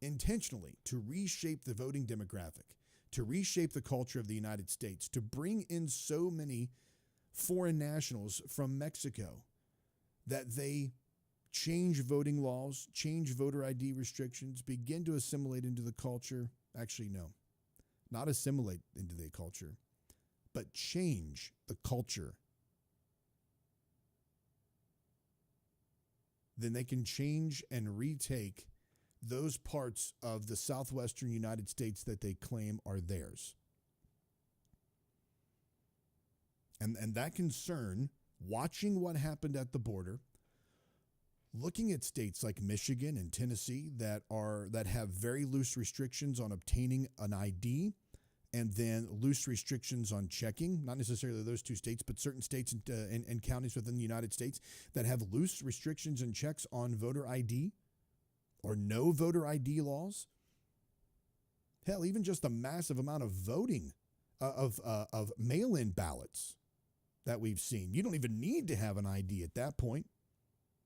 intentionally, to reshape the voting demographic, to reshape the culture of the United States, to bring in so many foreign nationals from Mexico that they change voting laws, change voter ID restrictions, begin to assimilate into the culture. Actually, no, not assimilate into the culture, but change the culture. Then they can change and retake those parts of the southwestern United States that they claim are theirs. And that concern, watching what happened at the border, looking at states like Michigan and Tennessee that have very loose restrictions on obtaining an ID, and then loose restrictions on checking, not necessarily those two states, but certain states and counties within the United States that have loose restrictions and checks on voter ID or no voter ID laws. Hell, even just the massive amount of voting, of mail-in ballots that we've seen. You don't even need to have an ID at that point.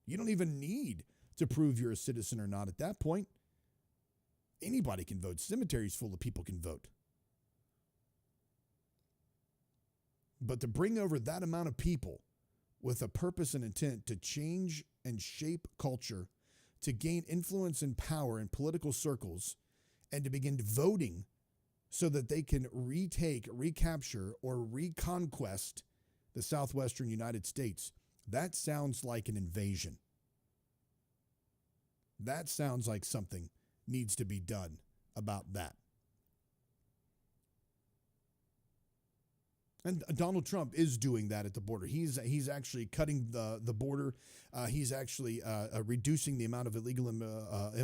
You don't even need to prove you're a citizen or not at that point. Anybody can vote. Cemeteries full of people can vote. But to bring over that amount of people with a purpose and intent to change and shape culture, to gain influence and power in political circles, and to begin voting so that they can retake, recapture, or reconquest the southwestern United States, that sounds like an invasion. That sounds like something needs to be done about that. And Donald Trump is doing that at the border. He's actually cutting the border. He's actually reducing the amount of illegal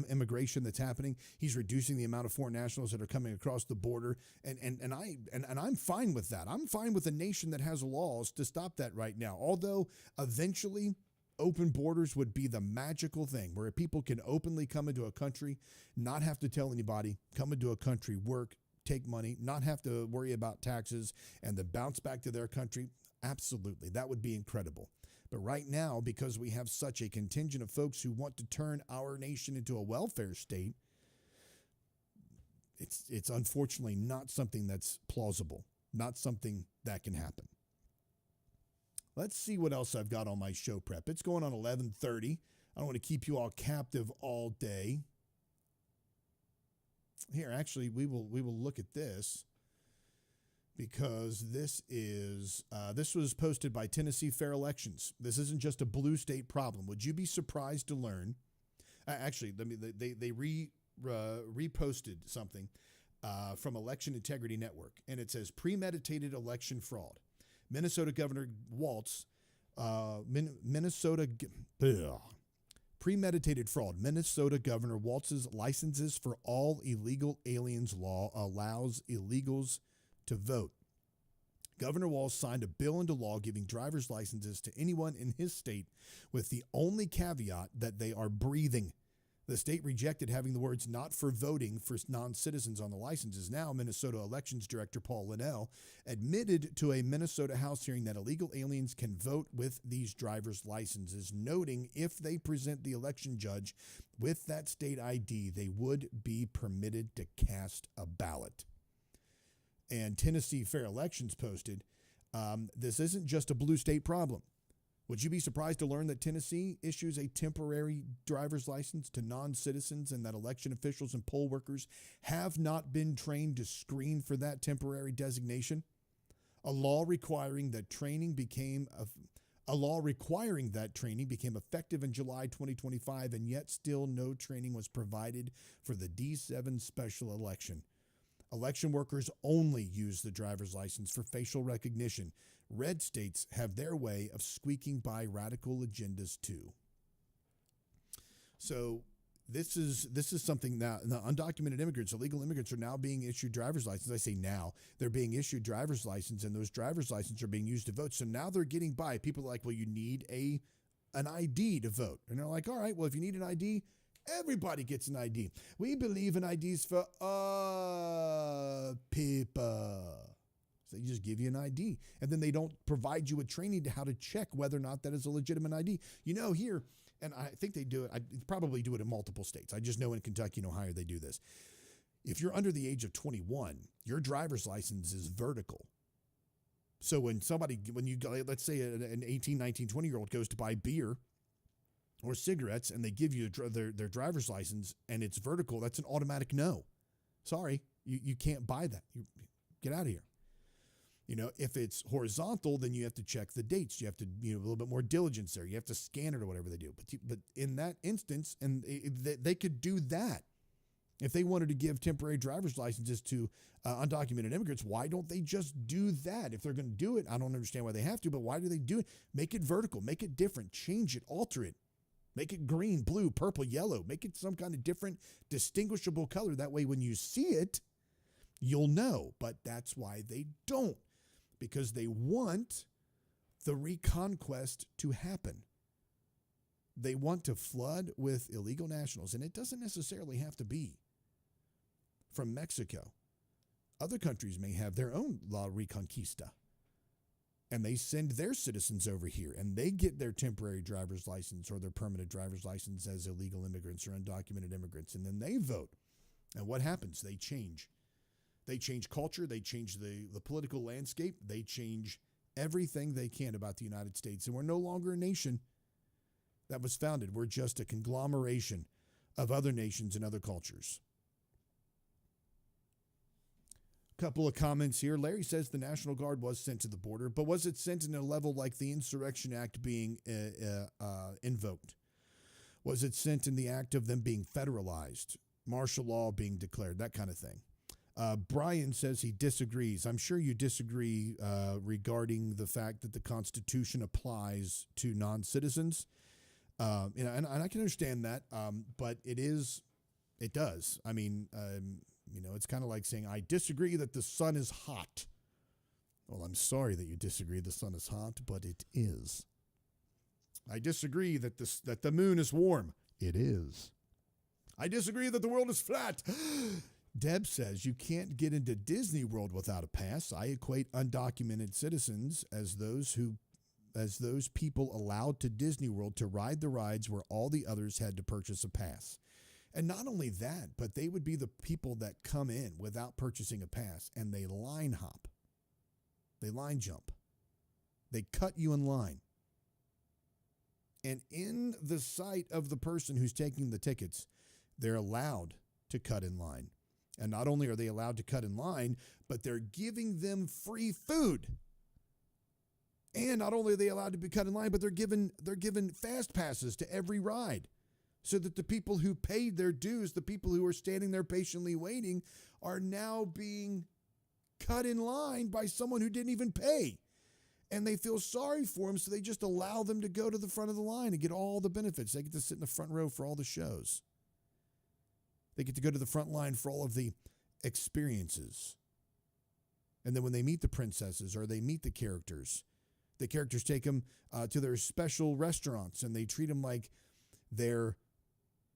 immigration that's happening. He's reducing the amount of foreign nationals that are coming across the border. And I'm fine with that. I'm fine with a nation that has laws to stop that right now. Although eventually open borders would be the magical thing where people can openly come into a country, not have to tell anybody, come into a country, work, take money, not have to worry about taxes, and then bounce back to their country. Absolutely. That would be incredible. But right now, because we have such a contingent of folks who want to turn our nation into a welfare state, it's unfortunately not something that's plausible, not something that can happen. Let's see what else I've got on my show prep. It's going on 11:30. I don't want to keep you all captive all day. Here, actually, we will look at this because this was posted by Tennessee Fair Elections. This isn't just a blue state problem. Would you be surprised to learn? Actually, they reposted something from Election Integrity Network, and it says premeditated election fraud. Minnesota Governor Walz, premeditated fraud. Minnesota Governor Walz's licenses for all illegal aliens law allows illegals to vote. Governor Walz signed a bill into law giving driver's licenses to anyone in his state with the only caveat that they are breathing. The state rejected having the words "not for voting" for non-citizens on the licenses. Now, Minnesota Elections Director Paul Linnell admitted to a Minnesota House hearing that illegal aliens can vote with these driver's licenses, noting if they present the election judge with that state ID, they would be permitted to cast a ballot. And Tennessee Fair Elections posted, this isn't just a blue state problem. Would you be surprised to learn that Tennessee issues a temporary driver's license to non-citizens and that election officials and poll workers have not been trained to screen for that temporary designation? A law requiring that training became effective in July 2025, and yet still no training was provided for the D7 special election. Election workers only use the driver's license for facial recognition. Red states have their way of squeaking by radical agendas too. So this is something now undocumented immigrants, illegal immigrants are now being issued driver's licenses. I say now, they're being issued driver's license, and those driver's licenses are being used to vote. So now they're getting by. People are like, well, you need an ID to vote. And they're like, all right, well, if you need an ID, everybody gets an ID. We believe in IDs for people. So they just give you an ID. And then they don't provide you with training to how to check whether or not that is a legitimate ID. You know, here, and I think they do it, I probably do it in multiple states. I just know in Kentucky and Ohio they do this. If you're under the age of 21, your driver's license is vertical. So when you go, let's say an 18, 19, 20-year-old goes to buy beer or cigarettes and they give you their driver's license and it's vertical, that's an automatic no. Sorry, you can't buy that. You get out of here. You know, if it's horizontal, then you have to check the dates. You have to, a little bit more diligence there. You have to scan it or whatever they do. But in that instance, and they could do that. If they wanted to give temporary driver's licenses to undocumented immigrants, why don't they just do that? If they're going to do it, I don't understand why they have to, but why do they do it? Make it vertical, make it different, change it, alter it. Make it green, blue, purple, yellow. Make it some kind of different, distinguishable color. That way, when you see it, you'll know. But that's why they don't, because they want the reconquest to happen. They want to flood with illegal nationals, and it doesn't necessarily have to be from Mexico. Other countries may have their own La Reconquista, and they send their citizens over here, and they get their temporary driver's license or their permanent driver's license as illegal immigrants or undocumented immigrants, and then they vote. And what happens? They change. They change culture. They change the political landscape. They change everything they can about the United States, and we're no longer a nation that was founded. We're just a conglomeration of other nations and other cultures. Couple of comments here. Larry says the National Guard was sent to the border, but was it sent in a level like the Insurrection Act being invoked? Was it sent in the act of them being federalized, martial law being declared, that kind of thing? Brian says he disagrees. I'm sure you disagree regarding the fact that the Constitution applies to non-citizens. And I can understand that, but it does. I mean, it's kind of like saying, I disagree that the sun is hot. Well, I'm sorry that you disagree the sun is hot, but it is. I disagree that the moon is warm. It is. I disagree that the world is flat. Deb says you can't get into Disney World without a pass. I equate undocumented citizens as those people allowed to Disney World to ride the rides where all the others had to purchase a pass. And not only that, but they would be the people that come in without purchasing a pass, and they line hop. They line jump. They cut you in line. And in the sight of the person who's taking the tickets, they're allowed to cut in line. And not only are they allowed to cut in line, but they're giving them free food. And not only are they allowed to be cut in line, but they're given fast passes to every ride, so that the people who paid their dues, the people who are standing there patiently waiting, are now being cut in line by someone who didn't even pay. And they feel sorry for them, so they just allow them to go to the front of the line and get all the benefits. They get to sit in the front row for all the shows. They get to go to the front line for all of the experiences. And then when they meet the princesses or they meet the characters take them to their special restaurants and they treat them like they're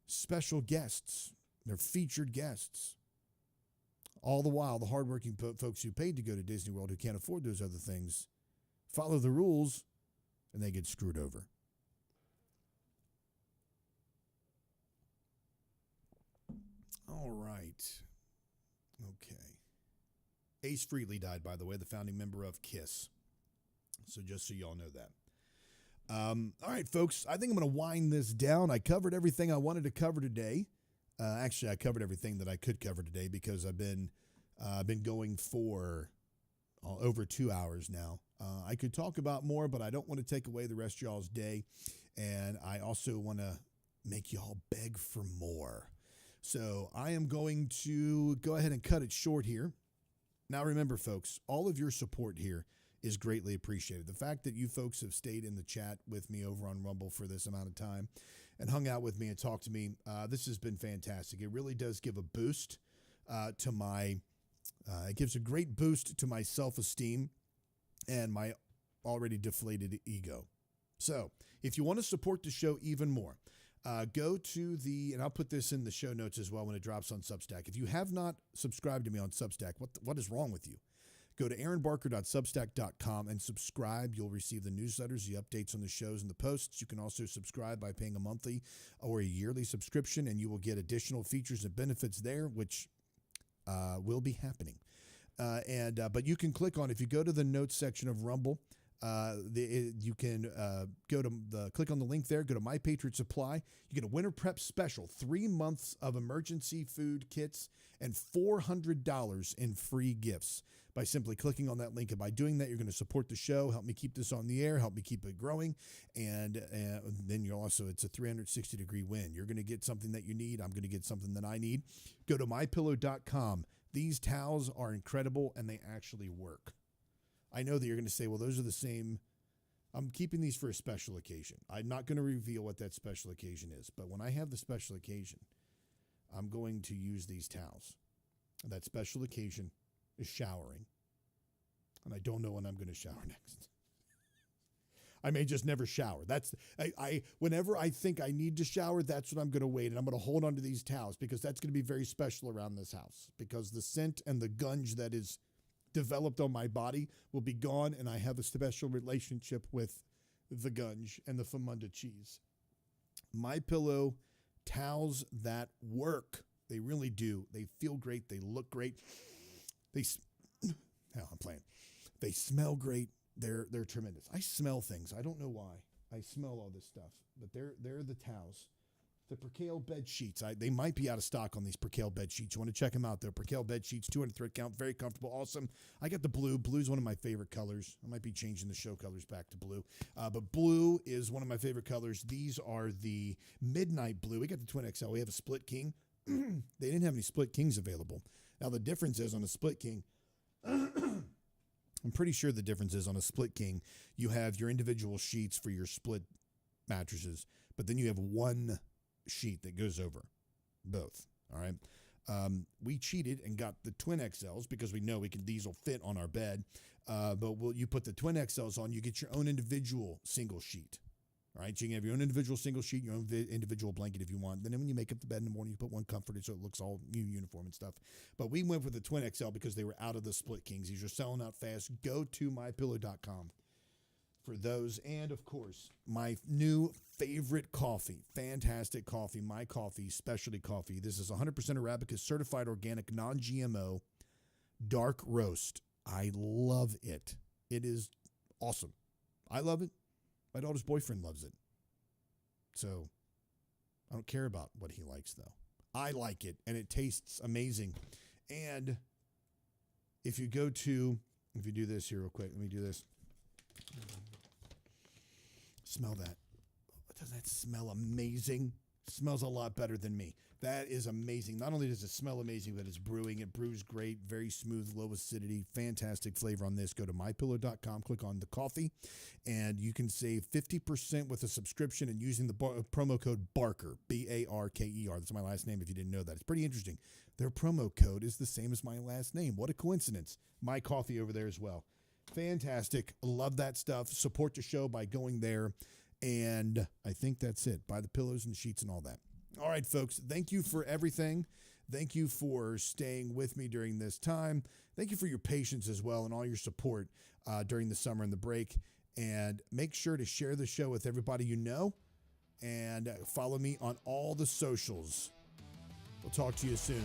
special guests. They're featured guests. All the while, the hardworking folks who paid to go to Disney World who can't afford those other things follow the rules and they get screwed over. All right. Okay. Ace Frehley died, by the way, the founding member of KISS. So just so y'all know that. All right, folks, I think I'm going to wind this down. I covered everything I wanted to cover today. Actually, I covered everything that I could cover today because I've been going for over 2 hours now. I could talk about more, but I don't want to take away the rest of y'all's day. And I also want to make y'all beg for more. So I am going to go ahead and cut it short here. Now, remember, folks, all of your support here is greatly appreciated. The fact that you folks have stayed in the chat with me over on Rumble for this amount of time and hung out with me and talked to me, this has been fantastic. It really does give a boost to my, it gives a great boost to my self-esteem and my already deflated ego. So if you want to support the show even more, go to and I'll put this in the show notes as well when it drops on Substack. If you have not subscribed to me on Substack, what is wrong with you? Go to aaronbarker.substack.com and subscribe. You'll receive the newsletters, the updates on the shows, and the posts. You can also subscribe by paying a monthly or a yearly subscription, and you will get additional features and benefits there, which will be happening. But you can click on, if you go to the notes section of Rumble, you can click on the link there, go to My Patriot Supply. You get a winter prep special, 3 months of emergency food kits and $400 in free gifts by simply clicking on that link. And by doing that, you're going to support the show, help me keep this on the air, help me keep it growing. And then you're also, it's a 360-degree win. You're going to get something that you need. I'm going to get something that I need. Go to mypillow.com. These towels are incredible and they actually work. I know that you're going to say, well, those are the same. I'm keeping these for a special occasion. I'm not going to reveal what that special occasion is, but when I have the special occasion, I'm going to use these towels. And that special occasion is showering. And I don't know when I'm going to shower next. I may just never shower. Whenever I think I need to shower, that's when I'm going to wait. And I'm going to hold on to these towels because that's going to be very special around this house because the scent and the gunge that is developed on my body will be gone, and I have a special relationship with the gunge and the Famunda cheese. My Pillow towels that work. They really do. They feel great. They look great. I'm playing. They smell great. They're tremendous. I smell things. I don't know why. I smell all this stuff, but they're the towels. The Percale bed sheets. They might be out of stock on these Percale bed sheets. You want to check them out, though. Percale bed sheets, 200 thread count, very comfortable, awesome. I got the blue. Blue's one of my favorite colors. I might be changing the show colors back to blue. But blue is one of my favorite colors. These are the midnight blue. We got the Twin XL. We have a split king. They didn't have any split kings available. Now, the difference is on a split king, I'm pretty sure the difference is on a split king, you have your individual sheets for your split mattresses, but then you have one sheet that goes over both. All right. We cheated and got the Twin XLs because we know these will fit on our bed. But you put the Twin XLs on, you get your own individual single sheet. All right. So you can have your own individual single sheet, your own individual blanket if you want. Then when you make up the bed in the morning, you put one comforter so it looks all uniform and stuff. But we went with the Twin XL because they were out of the split kings. These are selling out fast. Go to mypillow.com for those. And of course, my new favorite coffee, fantastic coffee, My Coffee, specialty coffee. This is 100% Arabica, certified organic, non-GMO, dark roast. I love it. It is awesome. I love it. My daughter's boyfriend loves it. So I don't care about what he likes, though. I like it, and it tastes amazing. And if you do this here real quick, let me do this. Smell that. Doesn't that smell amazing? Smells a lot better than me. That is amazing. Not only does it smell amazing, but it's brewing. It brews great, very smooth, low acidity, fantastic flavor on this. Go to mypillow.com, click on the coffee, and you can save 50% with a subscription and using the promo code Barker, B-A-R-K-E-R. That's my last name if you didn't know that. It's pretty interesting. Their promo code is the same as my last name. What a coincidence. My coffee over there as well. Fantastic. Love that stuff. Support the show by going there. And I think that's it. Buy the pillows and sheets and all that. All right, folks. Thank you for everything. Thank you for staying with me during this time. Thank you for your patience as well and all your support during the summer and the break. And make sure to share the show with everybody you know. And follow me on all the socials. We'll talk to you soon.